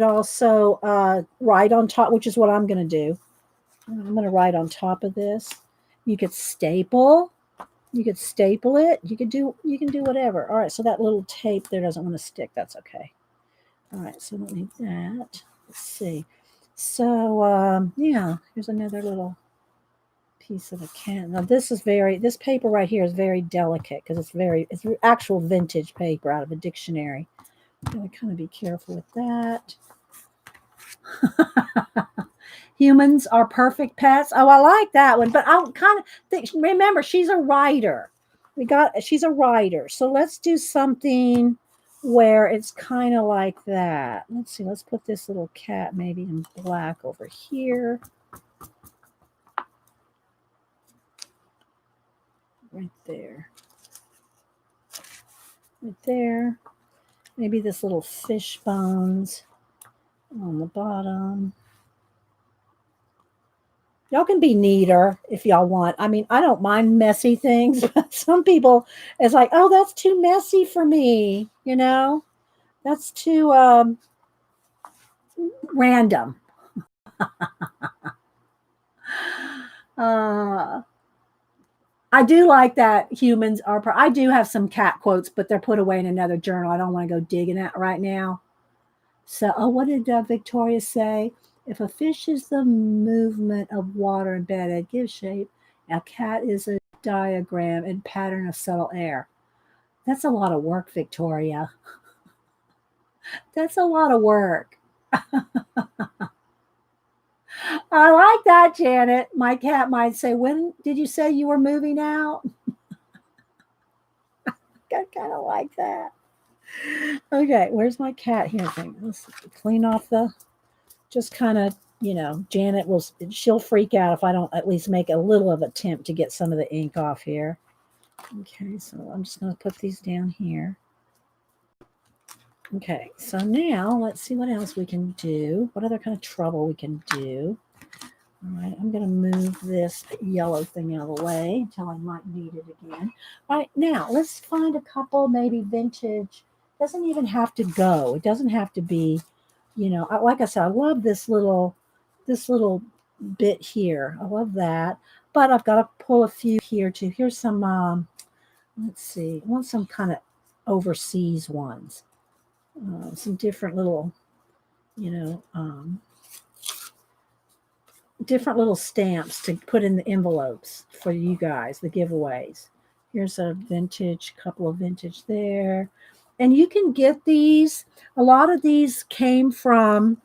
also write on top, which is what I'm going to do. I'm going to write on top of this. You could staple. You could staple it. You can do whatever. All right, so that little tape there doesn't want to stick. That's okay. All right, so I don't need that. Let's see. So yeah, here's another little piece of a can. Now this paper right here is very delicate because it's actual vintage paper out of a dictionary. I'm gonna kind of be careful with that. Humans are perfect pets. Oh, I like that one, but I kind of think, remember, she's a writer. She's a writer. So let's do something where it's kind of like that. Let's see. Let's put this little cat maybe in black over here. Right there. Right there. Maybe this little fish bones on the bottom. Y'all can be neater if y'all want. I mean, I don't mind messy things, but some people, it's like, oh, that's too messy for me. That's too random. I do like that humans are. I do have some cat quotes, but they're put away in another journal. I don't want to go digging at right now. So, what did Victoria say? If a fish is the movement of water in bed, it gives shape. A cat is a diagram and pattern of subtle air. That's a lot of work, Victoria. That's a lot of work. I like that, Janet. My cat might say, when did you say you were moving out? I kind of like that. Okay, where's my cat here? Let's clean off just kind of, Janet she'll freak out if I don't at least make a little of attempt to get some of the ink off here. Okay, so I'm just going to put these down here. Okay, so now let's see what else we can do. What other kind of trouble we can do. All right, I'm going to move this yellow thing out of the way until I might need it again. All right, now let's find a couple maybe vintage. Doesn't even have to go. It doesn't have to be, like I said, I love this little bit here. I love that. But I've got to pull a few here too. Here's some, let's see, I want some kind of overseas ones. Some different little, different little stamps to put in the envelopes for you guys, the giveaways. Here's a couple of vintage there. And you can get these. A lot of these came from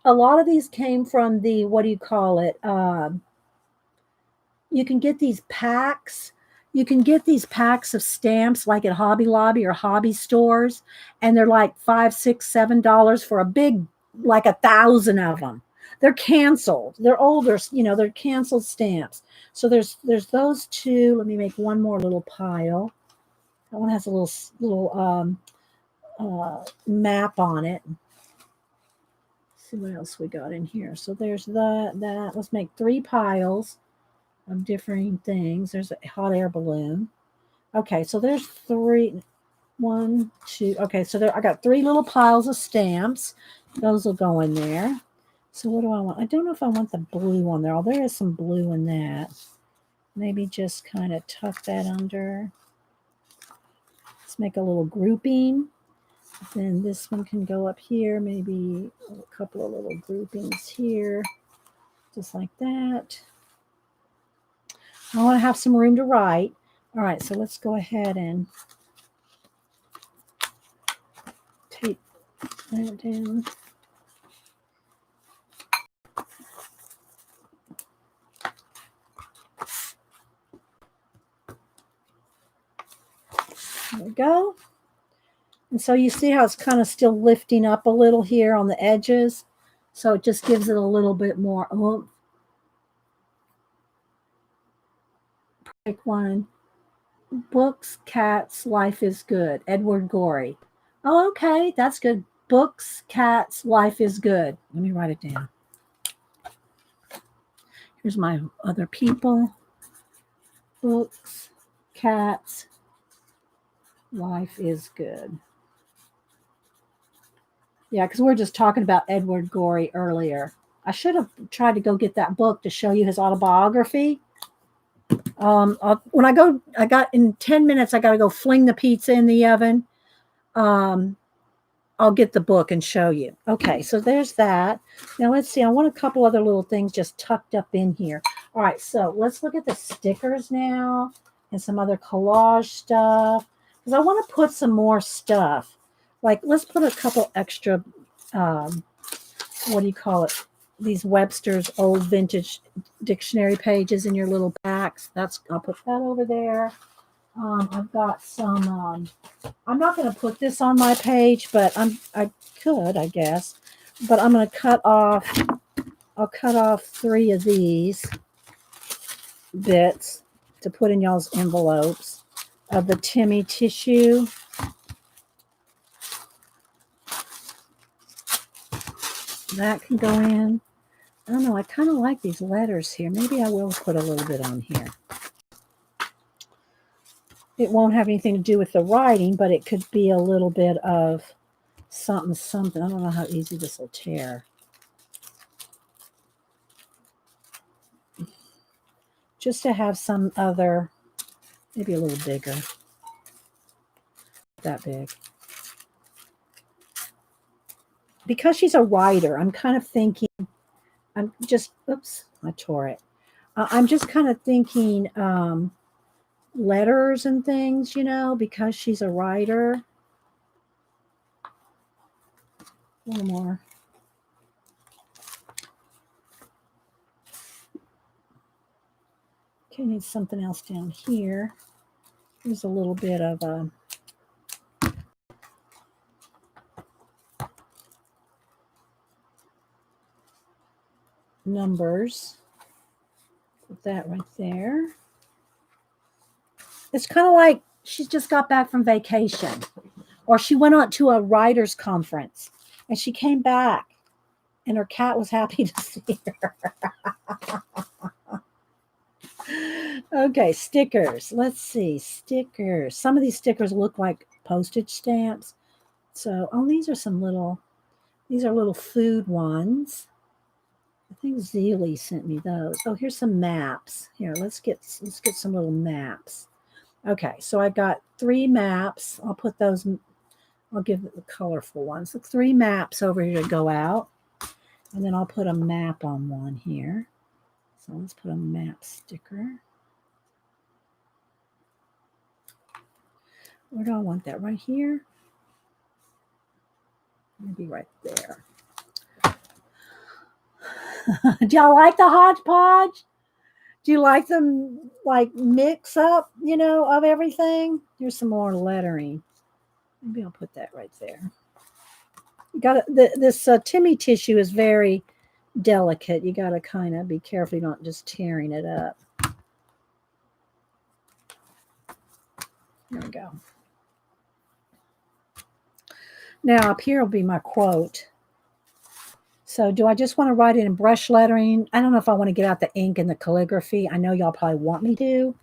the, what do you call it? You can get these packs. You can get these packs of stamps like at Hobby Lobby or hobby stores, and they're like $5, $6, $7 for a big, like 1,000 of them. They're canceled. They're older, they're canceled stamps. So there's those two. Let me make one more little pile. That one has a little map on it. Let's see what else we got in here. So there's that. Let's make 3 piles of different things. There's a hot air balloon. Okay, so there's 3. 1, 2. Okay, so I got 3 little piles of stamps. Those will go in there. So what do I want? I don't know if I want the blue on there. Oh, there is some blue in that. Maybe just kind of tuck that under. Let's make a little grouping. Then this one can go up here. Maybe a couple of little groupings here. Just like that. I want to have some room to write. All right, so let's go ahead and tape that down. go. And so you see how it's kind of still lifting up a little here on the edges. So it just gives it a little bit more. Oh, pick one. Books, Cats, Life is Good. Edward Gorey. Oh, okay. That's good. Books, Cats, Life is Good. Let me write it down. Here's my other people. Books, Cats, Life is Good. Yeah, because we're just talking about Edward Gorey earlier. I should have tried to go get that book to show you his autobiography. When I got in 10 minutes, I got to go fling the pizza in the oven. I'll get the book and show you. Okay, so there's that. Now let's see. I want a couple other little things just tucked up in here. All right, so let's look at the stickers now and some other collage stuff. Because I want to put some more stuff. Like, let's put a couple extra, what do you call it? These Webster's old vintage dictionary pages in your little packs. I'll put that over there. I've got some, I'm not going to put this on my page, but I could, I guess. But I'm going to I'll cut off 3 of these bits to put in y'all's envelopes of the Timmy tissue. That can go in. I don't know. I kind of like these letters here. Maybe I will put a little bit on here. It won't have anything to do with the writing, but it could be a little bit of something. I don't know how easy this will tear. Just to have some other, maybe a little bigger. That big. Because she's a writer, I'm kind of thinking, oops, I tore it. I'm just kind of thinking letters and things, because she's a writer. A little more. Okay, need something else down here. There's a little bit of numbers. Put that right there. It's kind of like she's just got back from vacation, or she went on to a writer's conference and she came back and her cat was happy to see her. Okay, stickers. Let's see. Stickers. Some of these stickers look like postage stamps. So, these are little food ones. I think Zeely sent me those. Oh, here's some maps. Here, let's get some little maps. Okay, so I've got 3 maps. I'll put those, I'll give it the colorful ones. So 3 maps over here to go out. And then I'll put a map on one here. So let's put a map sticker. Where do I want that? Right here? Maybe right there. Do y'all like the hodgepodge? Do you like them like mix up, of everything? Here's some more lettering. Maybe I'll put that right there. You got this Timmy tissue is very delicate. You got to kind of be careful you're not just tearing it up. There we go. Now up here will be my quote. So do I just want to write it in brush lettering? I don't know if I want to get out the ink and the calligraphy. I know y'all probably want me to.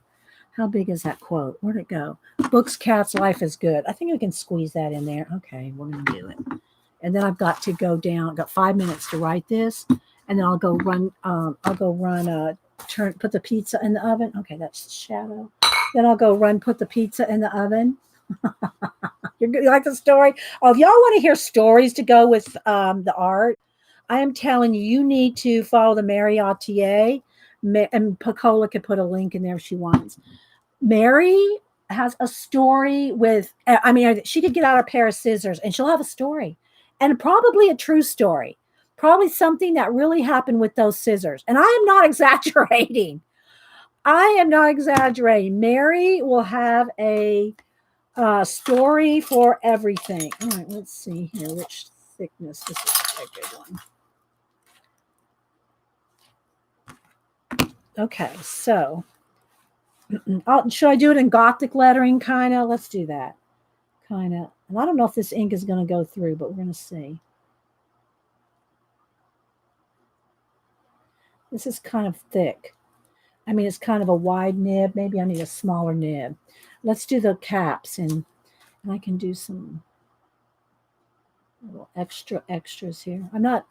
How big is that quote? Where'd it go? Books, Cats, Life is Good. I think we can squeeze that in there. Okay, we're going to do it. And then I've got to go down. I've got 5 minutes to write this. And then I'll go run, put the pizza in the oven. Okay, that's the shadow. Then I'll go put the pizza in the oven. You like the story? Oh, if y'all want to hear stories to go with the art, I am telling you, you need to follow the Mariotier. And Pacola could put a link in there if she wants. Mary has a story with, she could get out a pair of scissors and she'll have a story. And probably a true story. Probably something that really happened with those scissors. And I am not exaggerating. Mary will have a Story for everything. All right, let's see here. Which thickness? This is a good one. Okay, so should I do it in Gothic lettering, kind of? Let's do that. Kind of. And I don't know if this ink is going to go through, but we're going to see. This is kind of thick. I mean, it's kind of a wide nib. Maybe I need a smaller nib. Let's do the caps, and I can do some little extras here. I'm not,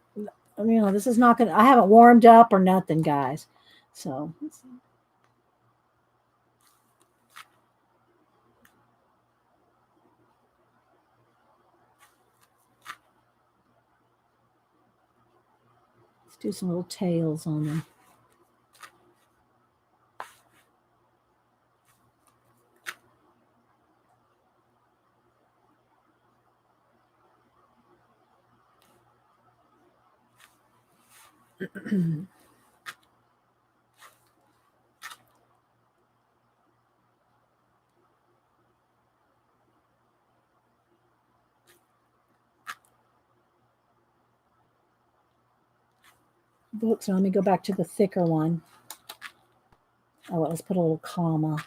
this is not going to, I haven't warmed up or nothing, guys. So, let's see. Let's do some little tails on them. Books. Let me go back to the thicker one. Oh, let's put a little comma.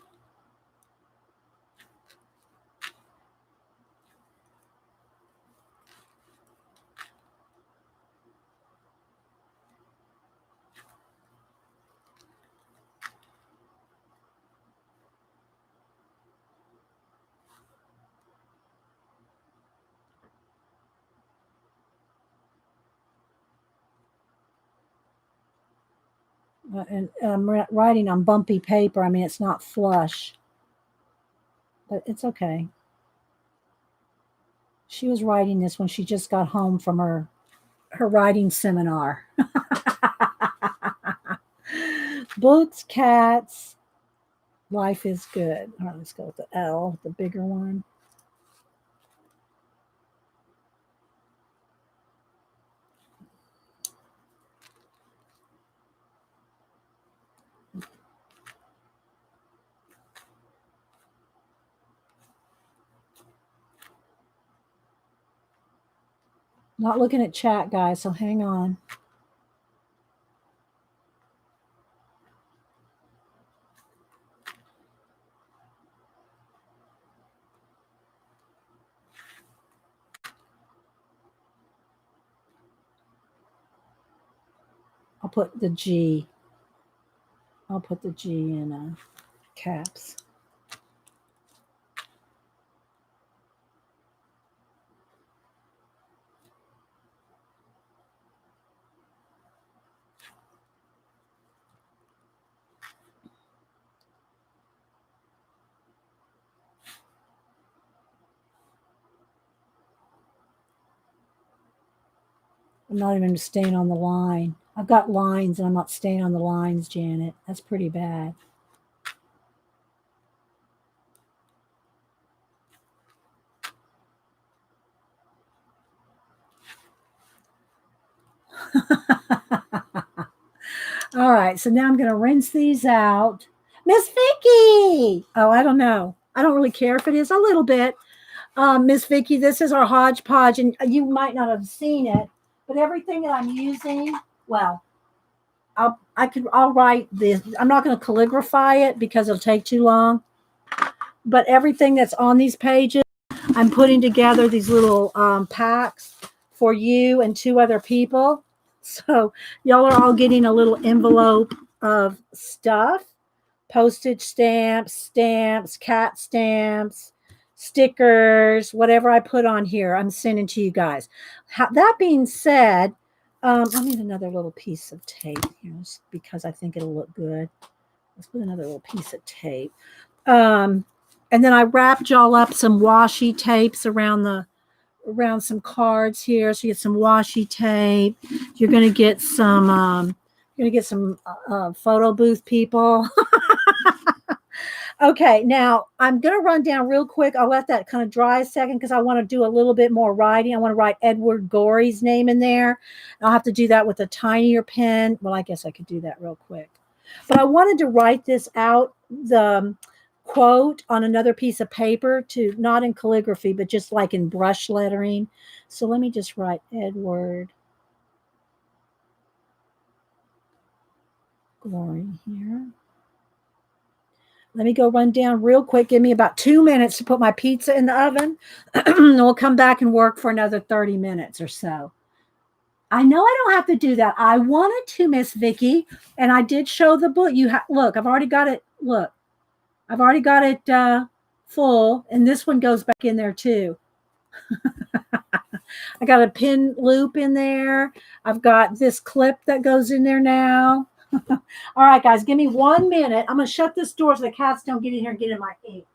And I'm writing on bumpy paper. I mean, it's not flush, but it's okay. She was writing this when she just got home from her writing seminar. Books, cats, life is good. All right, let's go with the L, the bigger one. Not looking at chat, guys, so hang on. I'll put the G. I'll put the G in caps. I'm not even staying on the line. I've got lines and I'm not staying on the lines, Janet. That's pretty bad. All right, so now I'm going to rinse these out. Miss Vicky! Oh, I don't know. I don't really care if it is a little bit. Miss Vicky, this is our hodgepodge, and you might not have seen it, but everything that I'm using, well, I'll write this. I'm not going to calligraphy it because it'll take too long. But everything that's on these pages, I'm putting together these little packs for you and 2 other people. So y'all are all getting a little envelope of stuff, postage stamps, cat stamps, stickers, whatever I put on here, I'm sending to you guys. That being said, I need another little piece of tape here because I think it'll look good. Let's put another little piece of tape. And then I wrapped y'all up some washi tapes around some cards here. So you get some washi tape. You're going to get some photo booth people. Okay, now I'm going to run down real quick. I'll let that kind of dry a second because I want to do a little bit more writing. I want to write Edward Gorey's name in there. I'll have to do that with a tinier pen. Well, I guess I could do that real quick. But I wanted to write this out, the quote on another piece of paper, to not in calligraphy, but just like in brush lettering. So let me just write Edward Gorey here. Let me go run down real quick. Give me about 2 minutes to put my pizza in the oven. And we'll come back and work for another 30 minutes or so. I know I don't have to do that. I wanted to, Miss Vicky, and I did show the book. Look, I've already got it. Look, I've already got it full, and this one goes back in there too. I got a pin loop in there. I've got this clip that goes in there now. All right, guys, give me 1 minute. I'm going to shut this door so the cats don't get in here and get in my ink.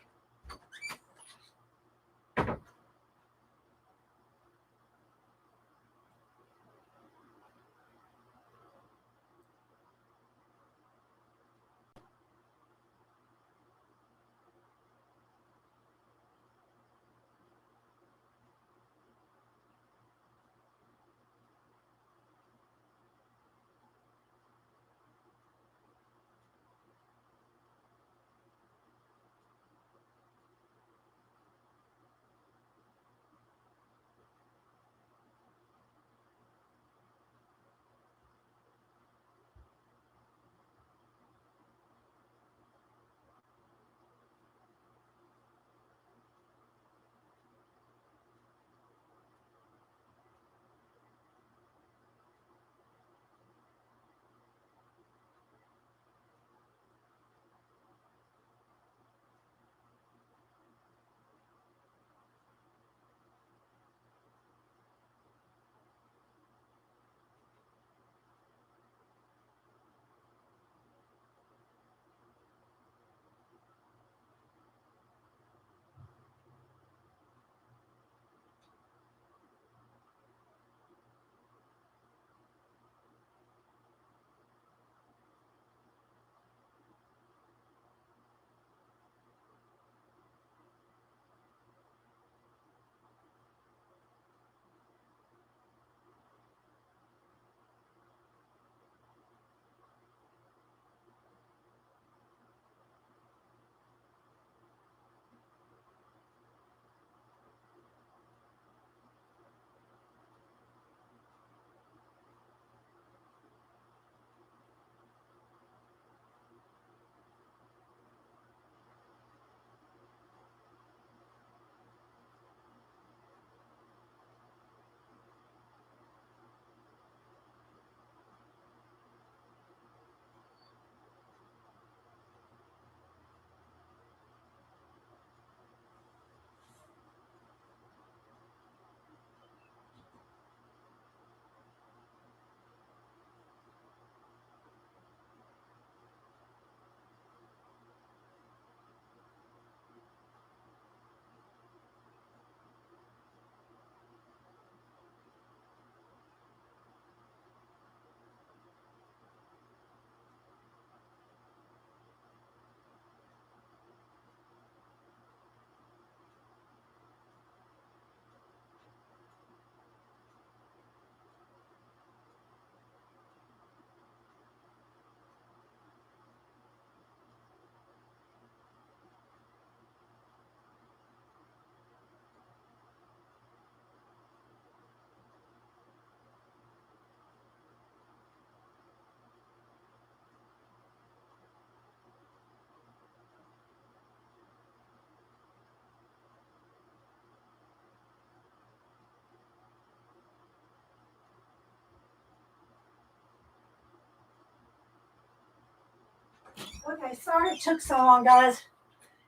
Okay, sorry it took so long, guys.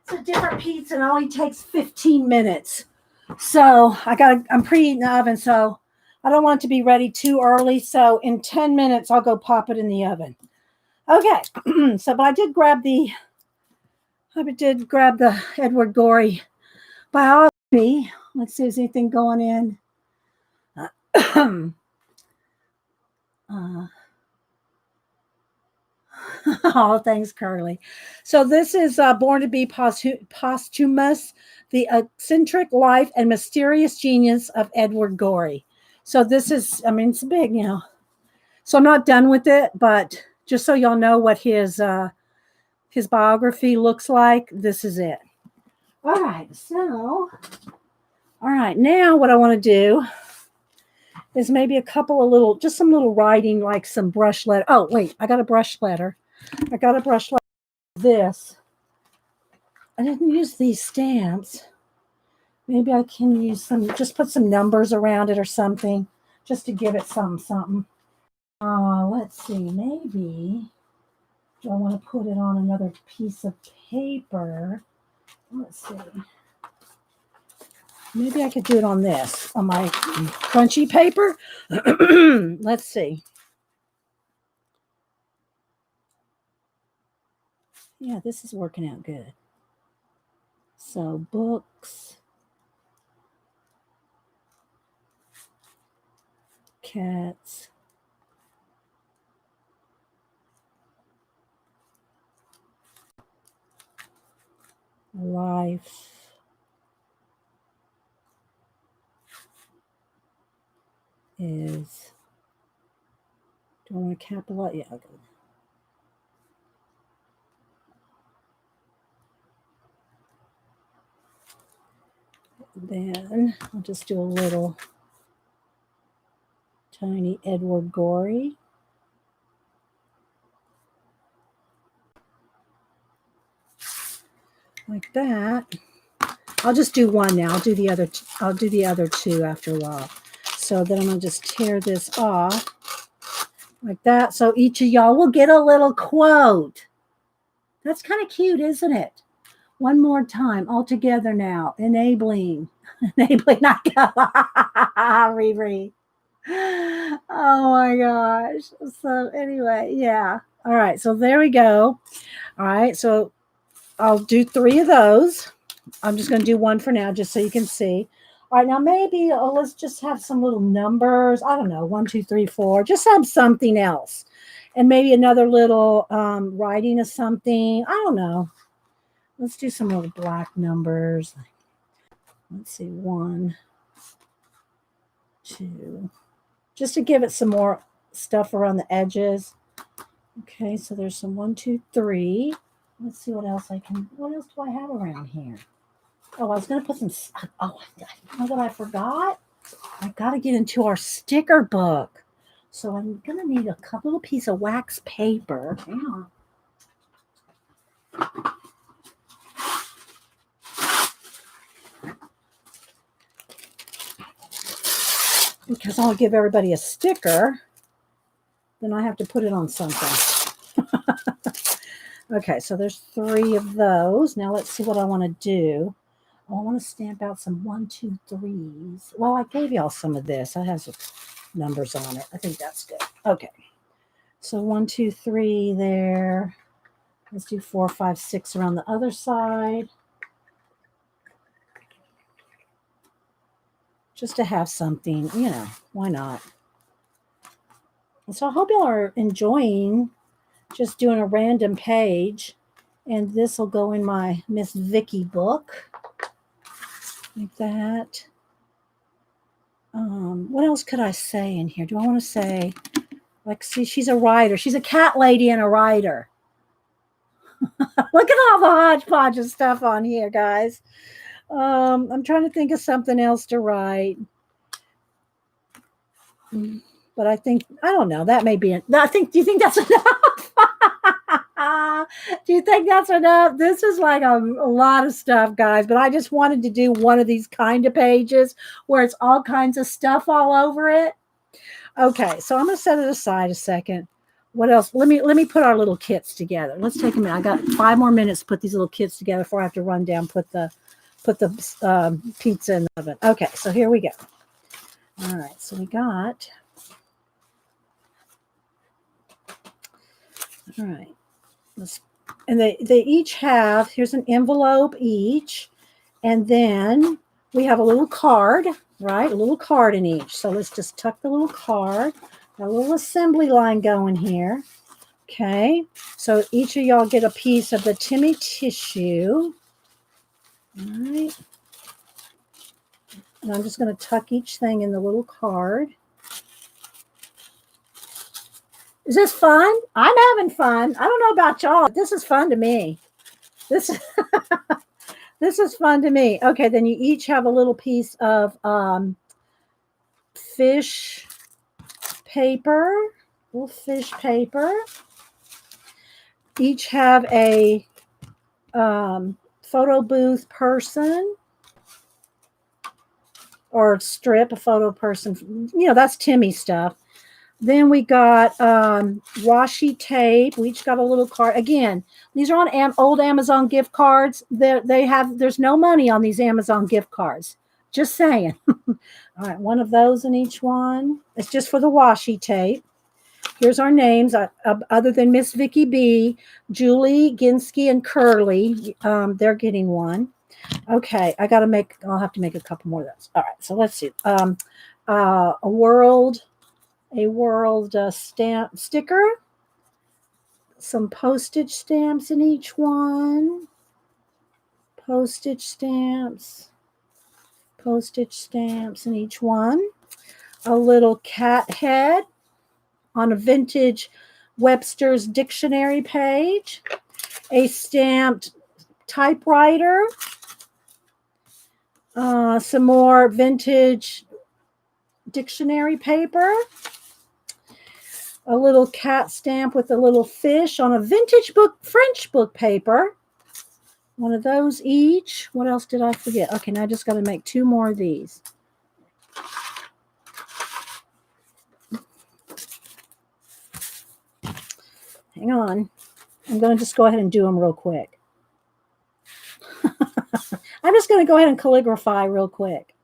It's a different pizza and it only takes 15 minutes. So I'm preheating the oven, so I don't want it to be ready too early. So in 10 minutes, I'll go pop it in the oven. Okay, so but I did grab the Edward Gorey biography. Let's see if there's anything going in. Oh, thanks, Curly. So this is Born to be Posthumous, the eccentric life and mysterious genius of Edward Gorey. So this is, I mean, it's big, you know. So I'm not done with it, but just so y'all know what his his biography looks like, this is it. All right, so, all right, now what I want to do is maybe a couple of little, just some little writing, like some brush letter. Oh, wait, I got a brush letter. I got a brush letter. This. I didn't use these stamps. Maybe I can use some, just put some numbers around it or something, just to give it something. Let's see, maybe, do I want to put it on another piece of paper? Let's see. Maybe I could do it on this, on my crunchy paper. Let's see. Yeah, this is working out good. So books, cats, life, is, do I want to capitalize? Yeah, okay. Then I'll just do a little tiny Edward Gorey. Like that. I'll just do one now. I'll do the other two after a while. So then I'm going to just tear this off like that. So each of y'all will get a little quote. That's kind of cute, isn't it? One more time, all together now. Enabling, not Riri. Oh my gosh. So anyway, yeah. All right. So there we go. All right. So I'll do 3 of those. I'm just going to do one for now, just so you can see. All right. Now maybe let's just have some little numbers. I don't know. 1, 2, 3, 4. Just have something else. And maybe another little writing of something. I don't know. Let's do some little black numbers. Let's see. 1, 2. Just to give it some more stuff around the edges. Okay. So there's some 1, 2, 3. Let's see what else what else do I have around here? Oh, I was going to put some, oh, you know what I forgot? I got to get into our sticker book. So I'm going to need a little piece of wax paper. Hang on. Because I'll give everybody a sticker, then I have to put it on something. Okay, so there's 3 of those. Now let's see what I want to do. Oh, I want to stamp out some 1, 2, 3s. Well, I gave y'all some of this. I have some numbers on it. I think that's good. Okay. So 1, 2, 3 there. Let's do 4, 5, 6 around the other side. Just to have something, you know, why not? And so I hope y'all are enjoying just doing a random page. And this will go in my Miss Vicky book. Like that. What else could I say in here? Do I want to say, like, see, she's a writer. She's a cat lady and a writer. Look at all the hodgepodge of stuff on here, guys. I'm trying to think of something else to write. But I think, I don't know, that may be it. Do you think that's enough? Do you think that's enough? This is like a lot of stuff, guys, but I just wanted to do one of these kind of pages where it's all kinds of stuff all over it. Okay, so I'm going to set it aside a second. What else? Let me put our little kits together. Let's take a minute. I got 5 more minutes to put these little kits together before I have to run down, put the pizza in the oven. Okay, so here we go. All right, so we got, all right, and they each have, here's an envelope each, and then we have a little card, right? A little card in each. So let's just tuck the little card, got a little assembly line going here. Okay, so each of y'all get a piece of the Timmy tissue. All right. And I'm just going to tuck each thing in the little card. Is this fun? I'm having fun. I don't know about y'all. This is fun to me. This this is fun to me. Okay, then you each have a little piece of fish paper, little fish paper. Each have a photo booth person or strip, a photo person. You know, that's Timmy stuff. Then we got washi tape. We each got a little card. Again, these are on old Amazon gift cards. There's no money on these Amazon gift cards. Just saying. All right, one of those in each one. It's just for the washi tape. Here's our names. Other than Miss Vicky B, Julie, Ginsky, and Curly, they're getting one. Okay, I'll have to make a couple more of those. All right, so let's see. A world stamp sticker, some postage stamps in each one. Postage stamps in each one. A little cat head on a vintage Webster's dictionary page. A stamped typewriter. Some more vintage dictionary paper. A little cat stamp with a little fish on a vintage French book paper. One of those each. What else did I forget? Okay, now I just got to make 2 more of these. Hang on. I'm going to just go ahead and do them real quick. I'm just going to go ahead and calligraphy real quick.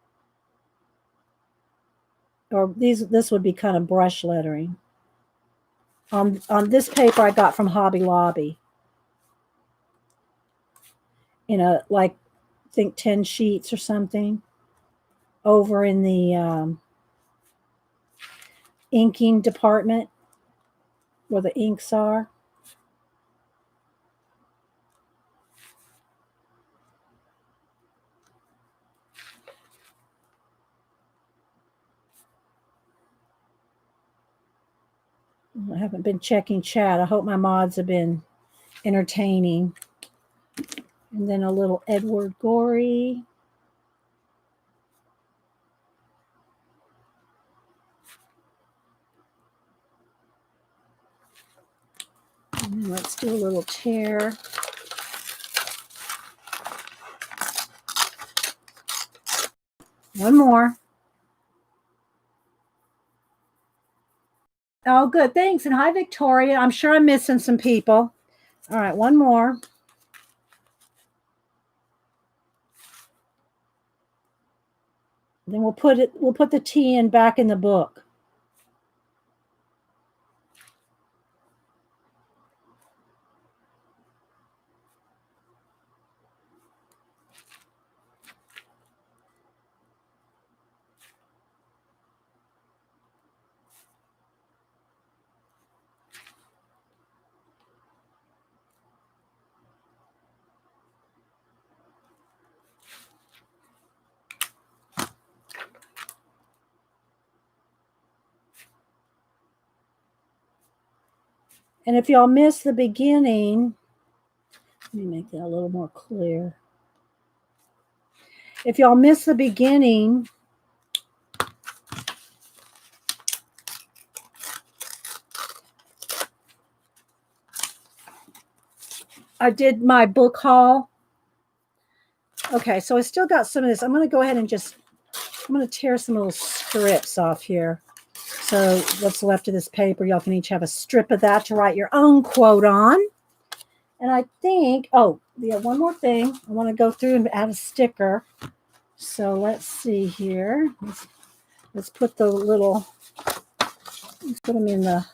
Or this would be kind of brush lettering. On this paper I got from Hobby Lobby. Like, I think 10 sheets or something. Over in the inking department where the inks are. I haven't been checking chat. I hope my mods have been entertaining. And then a little Edward Gorey. And then let's do a little chair. One more. Oh, good. Thanks. And hi, Victoria. I'm sure I'm missing some people. All right, one more. Then we'll put the tea in back in the book. And if y'all missed the beginning, let me make that a little more clear. If y'all missed the beginning, I did my book haul. Okay, so I still got some of this. I'm going to go ahead and I'm going to tear some little strips off here. So what's left of this paper, y'all can each have a strip of that to write your own quote on. And I think, oh, yeah, one more thing. I want to go through and add a sticker. So let's see here. Let's put the little, let's put them in the,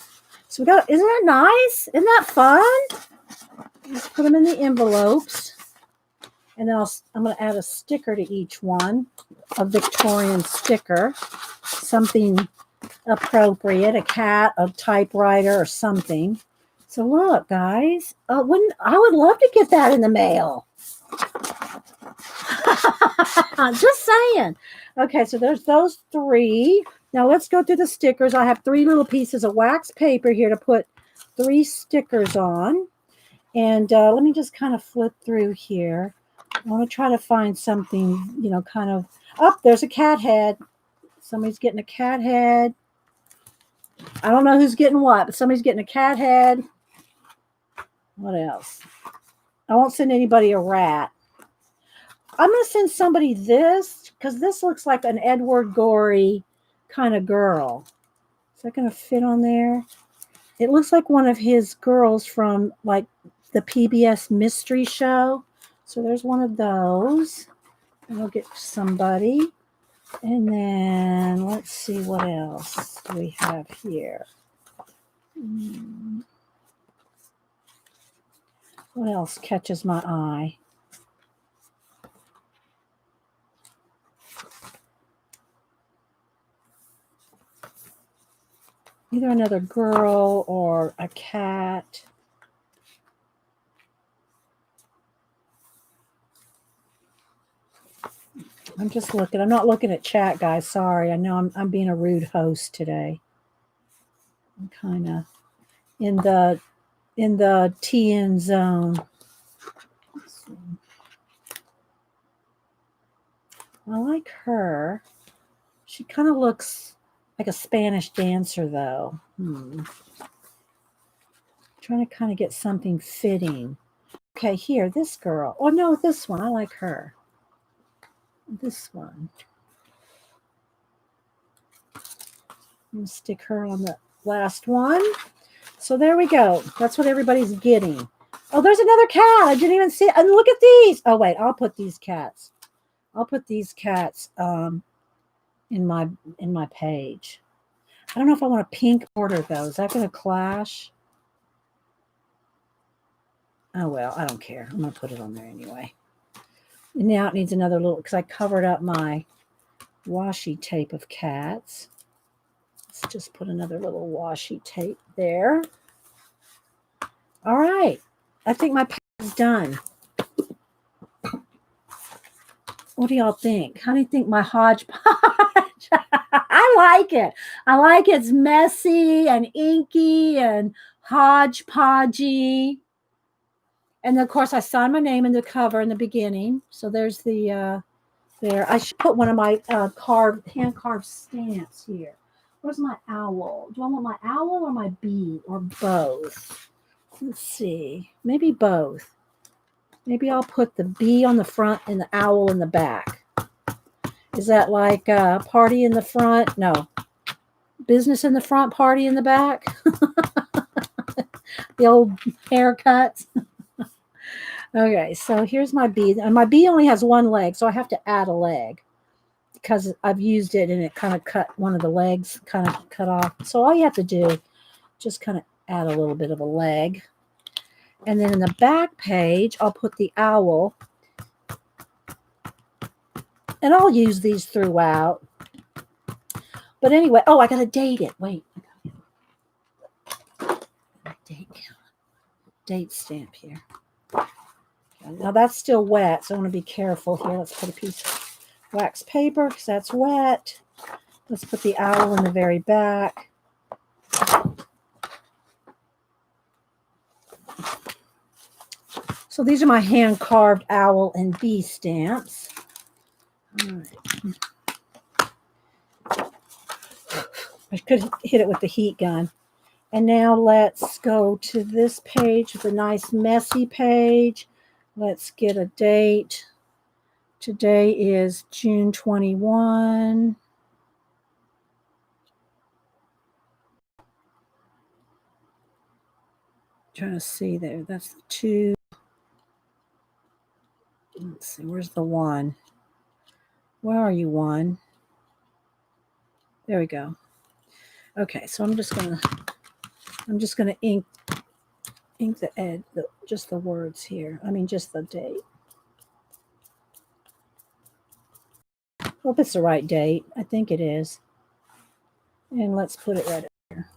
so we got, isn't that nice? Isn't that fun? Let's put them in the envelopes. And then I'm going to add a sticker to each one, a Victorian sticker, something appropriate, a cat, a typewriter, or something. So look, guys, I would love to get that in the mail. Just saying. Okay, so there's those 3. Now let's go through the stickers. I have 3 little pieces of wax paper here to put 3 stickers on. And let me just kind of flip through here. I want to try to find something, you know, kind of, oh, there's a cat head. Somebody's getting a cat head. I don't know who's getting what, but somebody's getting a cat head. What else? I won't send anybody a rat. I'm going to send somebody this because this looks like an Edward Gorey kind of girl. Is that going to fit on there? It looks like one of his girls from like the PBS mystery show. So there's one of those. And I'll get somebody. And then let's see what else do we have here. What else catches my eye? Either another girl or a cat. I'm just looking. I'm not looking at chat, guys. Sorry. I know I'm being a rude host today. I'm kind of in the TN zone. I like her. She kind of looks like a Spanish dancer, though. Trying to kind of get something fitting. Okay, here, this girl. Oh, no, this one. I like her. This one. I'm going to stick her on the last one. So there we go. That's what everybody's getting. Oh, there's another cat. I didn't even see it. And look at these. Oh, wait. I'll put these cats. I'll put these cats in my page. I don't know if I want a pink border, though. Is that going to clash? Oh, well, I don't care. I'm going to put it on there anyway. And now it needs another little, because I covered up my washi tape of cats. Let's just put another little washi tape there. All right. I think my page is done. What do y'all think? How do you think my hodgepodge? I like it. I like it's messy and inky and hodgepodgey. And of course, I signed my name in the cover in the beginning. So there's the there. I should put one of my hand carved stamps here. Where's my owl? Do I want my owl or my bee or both? Let's see. Maybe both. Maybe I'll put the bee on the front and the owl in the back. Is that like party in the front? No. Business in the front, party in the back? The old haircuts. Okay, so here's my bee. And my bee only has one leg, so I have to add a leg because I've used it and it kind of cut one of the legs, kind of cut off. So all you have to do, just kind of add a little bit of a leg. And then in the back page, I'll put the owl. And I'll use these throughout. But anyway, oh, I got to date it. Wait. Date stamp here. Now that's still wet, so I want to be careful here. Let's put a piece of wax paper because that's wet. Let's put the owl in the very back. So these are my hand-carved owl and bee stamps. All right. I could hit it with the heat gun. And now let's go to this page, the nice messy page. Let's get a date. Today is June 21. Trying to see there. That's the 2. Let's see, where's the 1? Where are you, 1? There we go. Okay, so I'm just gonna ink just the words here. I mean, just the date. Hope it's the right date. I think it is. And let's put it right here.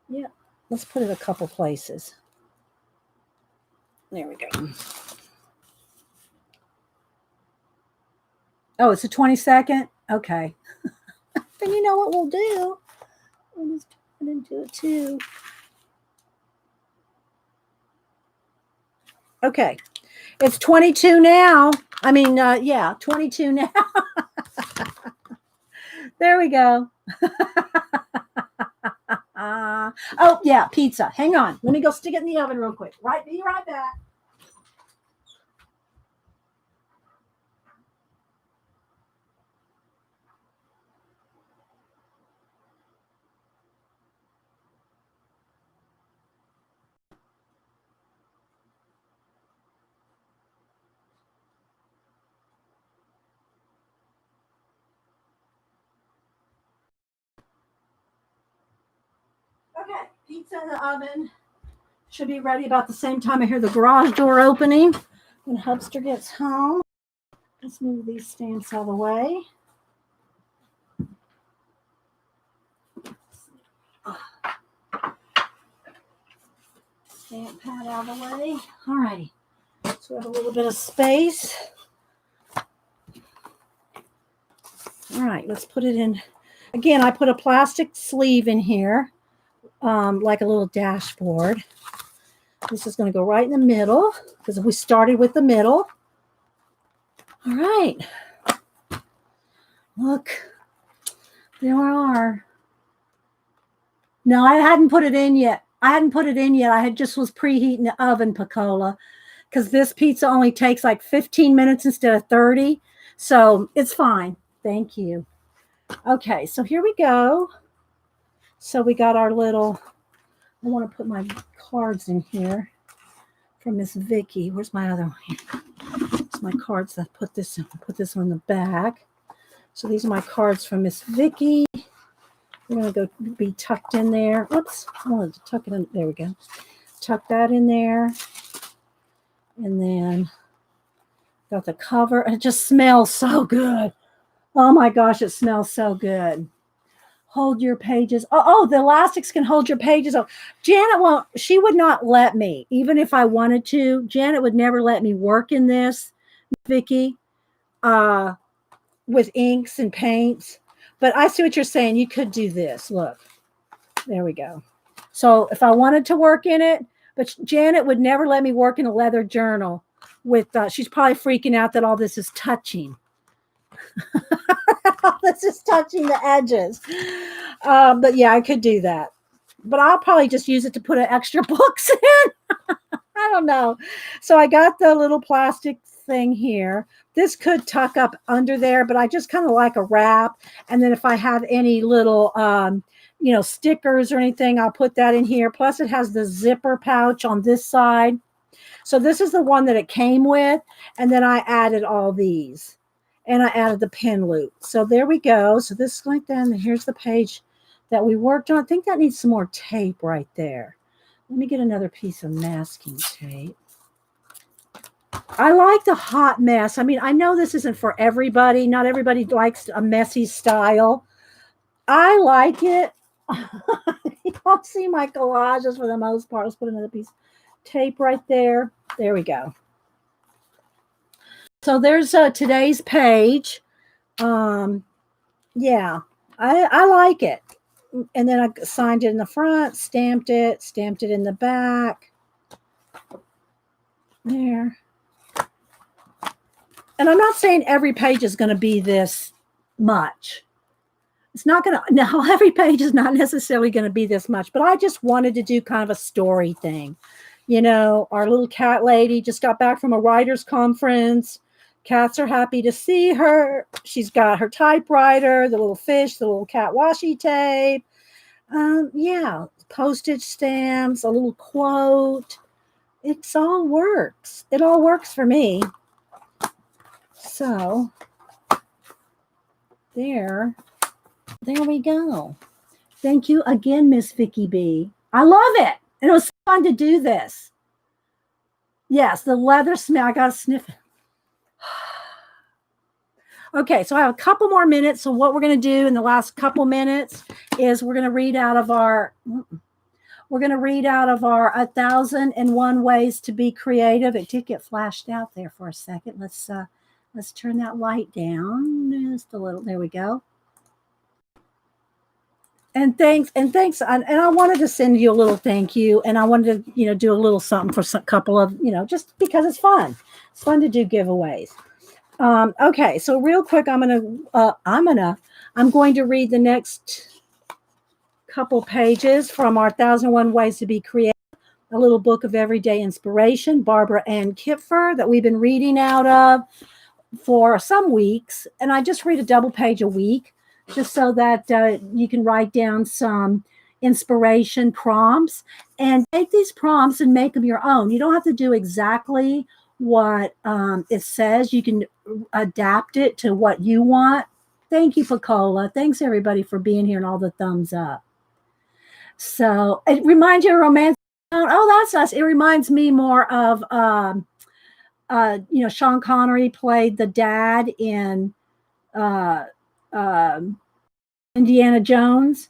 Yeah, let's put it a couple places. There we go. Oh, it's the 22nd? Okay. Then you know what we'll do. We'll just turn it into it too. Okay. It's 22 now. I mean, yeah, 22 now. There we go. Oh, yeah, pizza. Hang on. Let me go stick it in the oven real quick. Right, be right back. Okay, pizza in the oven. Should be ready about the same time I hear the garage door opening when Hubster gets home. Let's move these stamps out of the way. Stamp pad out of the way. All righty. So we have a little bit of space. All right, let's put it in. Again, I put a plastic sleeve in here, like a little dashboard. This is going to go right in the middle because we started with the middle. All right. Look, there we are. No, I hadn't put it in yet. I had just was preheating the oven, Picola, because this pizza only takes like 15 minutes instead of 30. So it's fine. Thank you. Okay, so here we go. So we got our little, I want to put my cards in here from Miss Vicky. Where's my other one? It's my cards that put this on the back. So these are my cards from Miss Vicky. We're going to go be tucked in there. Whoops, I wanted to tuck it in. There we go. Tuck that in there. And then got the cover. It just smells so good. Oh my gosh, it smells so good. Hold your pages. Oh, the elastics can hold your pages. Oh, Janet won't, she would not let me, even if I wanted to. Janet would never let me work in this, Vicky, with inks and paints. But I see what you're saying. You could do this. Look, there we go. So if I wanted to work in it, but Janet would never let me work in a leather journal with, she's probably freaking out that all this is touching. This is touching the edges. But yeah, I could do that. But I'll probably just use it to put an extra books in. I don't know. So I got the little plastic thing here. This could tuck up under there, but I just kind of like a wrap. And then if I have any little, stickers or anything, I'll put that in here. Plus it has the zipper pouch on this side. So this is the one that it came with. And then I added all these. And I added the pin loop. So there we go. So this is like that. And here's the page that we worked on. I think that needs some more tape right there. Let me get another piece of masking tape. I like the hot mess. I mean, I know this isn't for everybody. Not everybody likes a messy style. I like it. You don't see my collages for the most part. Let's put another piece of tape right there. There we go. So there's today's page. Yeah, I like it. And then I signed it in the front, stamped it in the back. There. And I'm not saying every page is going to be this much. It's not going to, no, every page is not necessarily going to be this much, but I just wanted to do kind of a story thing. You know, our little cat lady just got back from a writer's conference. Cats are happy to see her. She's got her typewriter, the little fish, the little cat washi tape. Yeah, postage stamps, a little quote. It's all works. It all works for me. So there we go. Thank you again, Miss Vicky B. I love it. And it was fun to do this. Yes, the leather smell. I got to sniff it. Okay, so I have a couple more minutes. So what we're going to do in the last couple minutes is we're going to read out of our 1001 Ways to Be Creative. It did get flashed out there for a second. Let's Let's turn that light down just a little. There we go. And thanks, and I wanted to send you a little thank you, and I wanted to, do a little something for a couple of, just because it's fun. It's fun to do giveaways. Okay, so real quick, I'm going to read the next couple pages from our 1001 Ways to Be Creative, a little book of everyday inspiration, Barbara Ann Kipfer, that we've been reading out of for some weeks, and I just read a double page a week, just so that you can write down some inspiration prompts and take these prompts and make them your own. You don't have to do exactly what it says. You can adapt it to what you want. Thank you, Pacola. Thanks, everybody, for being here and all the thumbs up. So it reminds you of romance. Oh, that's us. It reminds me more of, Sean Connery played the dad in Indiana Jones,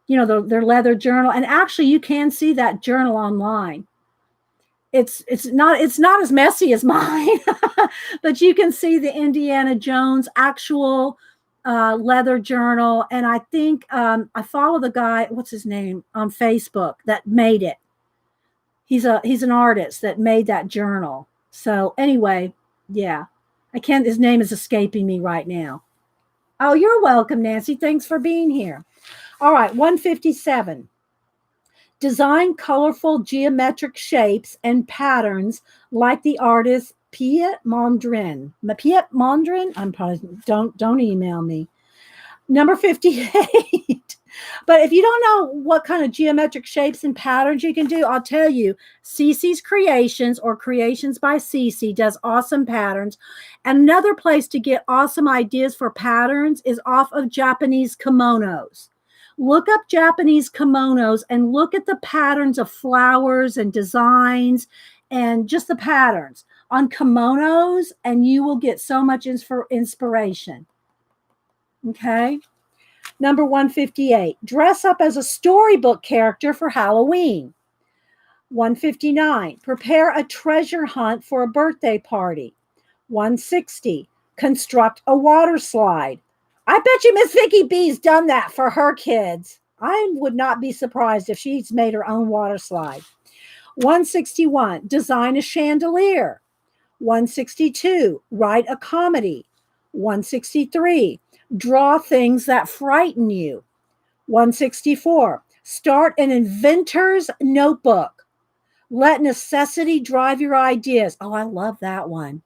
their leather journal. And actually you can see that journal online. It's not as messy as mine, but you can see the Indiana Jones actual leather journal. And I think I follow the guy, what's his name, on Facebook that made it. He's an artist that made that journal. So anyway, yeah, his name is escaping me right now. Oh, you're welcome, Nancy. Thanks for being here. All right, 157. Design colorful geometric shapes and patterns like the artist Piet Mondrian. Piet Mondrian? I'm probably don't email me. Number 58. But if you don't know what kind of geometric shapes and patterns you can do, I'll tell you, Cece's Creations, or Creations by Cece, does awesome patterns. And another place to get awesome ideas for patterns is off of Japanese kimonos. Look up Japanese kimonos and look at the patterns of flowers and designs and just the patterns on kimonos, and you will get so much inspiration. Okay. Number 158, dress up as a storybook character for Halloween. 159, prepare a treasure hunt for a birthday party. 160, construct a water slide. I bet you Miss Vicky B's done that for her kids. I would not be surprised if she's made her own water slide. 161, design a chandelier. 162, write a comedy. 163, draw things that frighten you. 164, start an inventor's notebook. Let necessity drive your ideas. Oh, I love that one.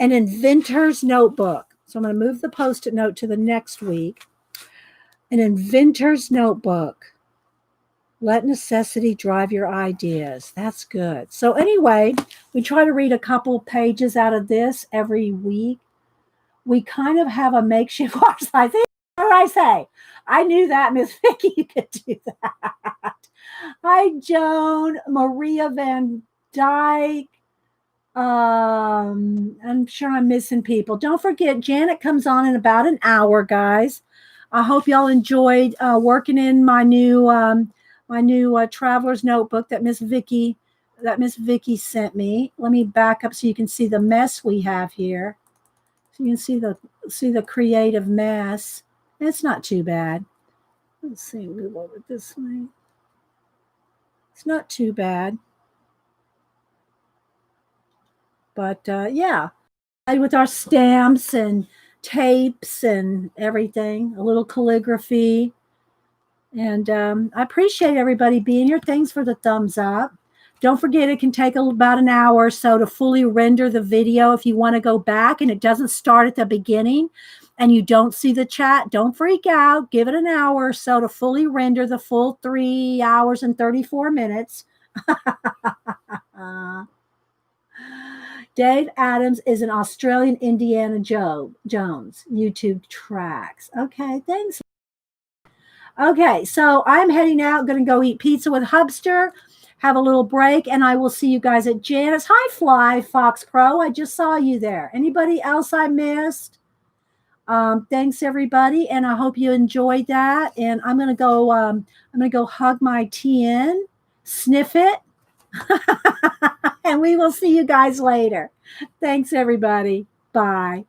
An inventor's notebook. So I'm going to move the Post-it note to the next week. An inventor's notebook. Let necessity drive your ideas. That's good. So anyway, we try to read a couple pages out of this every week. We kind of have a makeshift water slide. What did I say? I knew that, Miss Vicky, could do that. Hi, Joan, Maria Van Dyke. I'm sure I'm missing people. Don't forget, Janet comes on in about an hour, guys. I hope y'all enjoyed working in my new traveler's notebook that Miss Vicky sent me. Let me back up so you can see the mess we have here. So you can see the creative mess. It's not too bad. Let's see, move over this way. It's not too bad. But yeah, with our stamps and tapes and everything, a little calligraphy. And I appreciate everybody being here. Thanks for the thumbs up. Don't forget, it can take about an hour or so to fully render the video. If you want to go back and it doesn't start at the beginning and you don't see the chat, don't freak out. Give it an hour or so to fully render the full 3 hours and 34 minutes. Dave Adams is an Australian Indiana Jones YouTube tracks. Okay, thanks. Okay, so I'm heading out. Going to go eat pizza with Hubster, have a little break, and I will see you guys at Janice. Hi, Fly Fox Pro. I just saw you there. Anybody else I missed? Thanks, everybody, and I hope you enjoyed that. And I'm gonna go hug my TN, sniff it, and we will see you guys later. Thanks, everybody. Bye.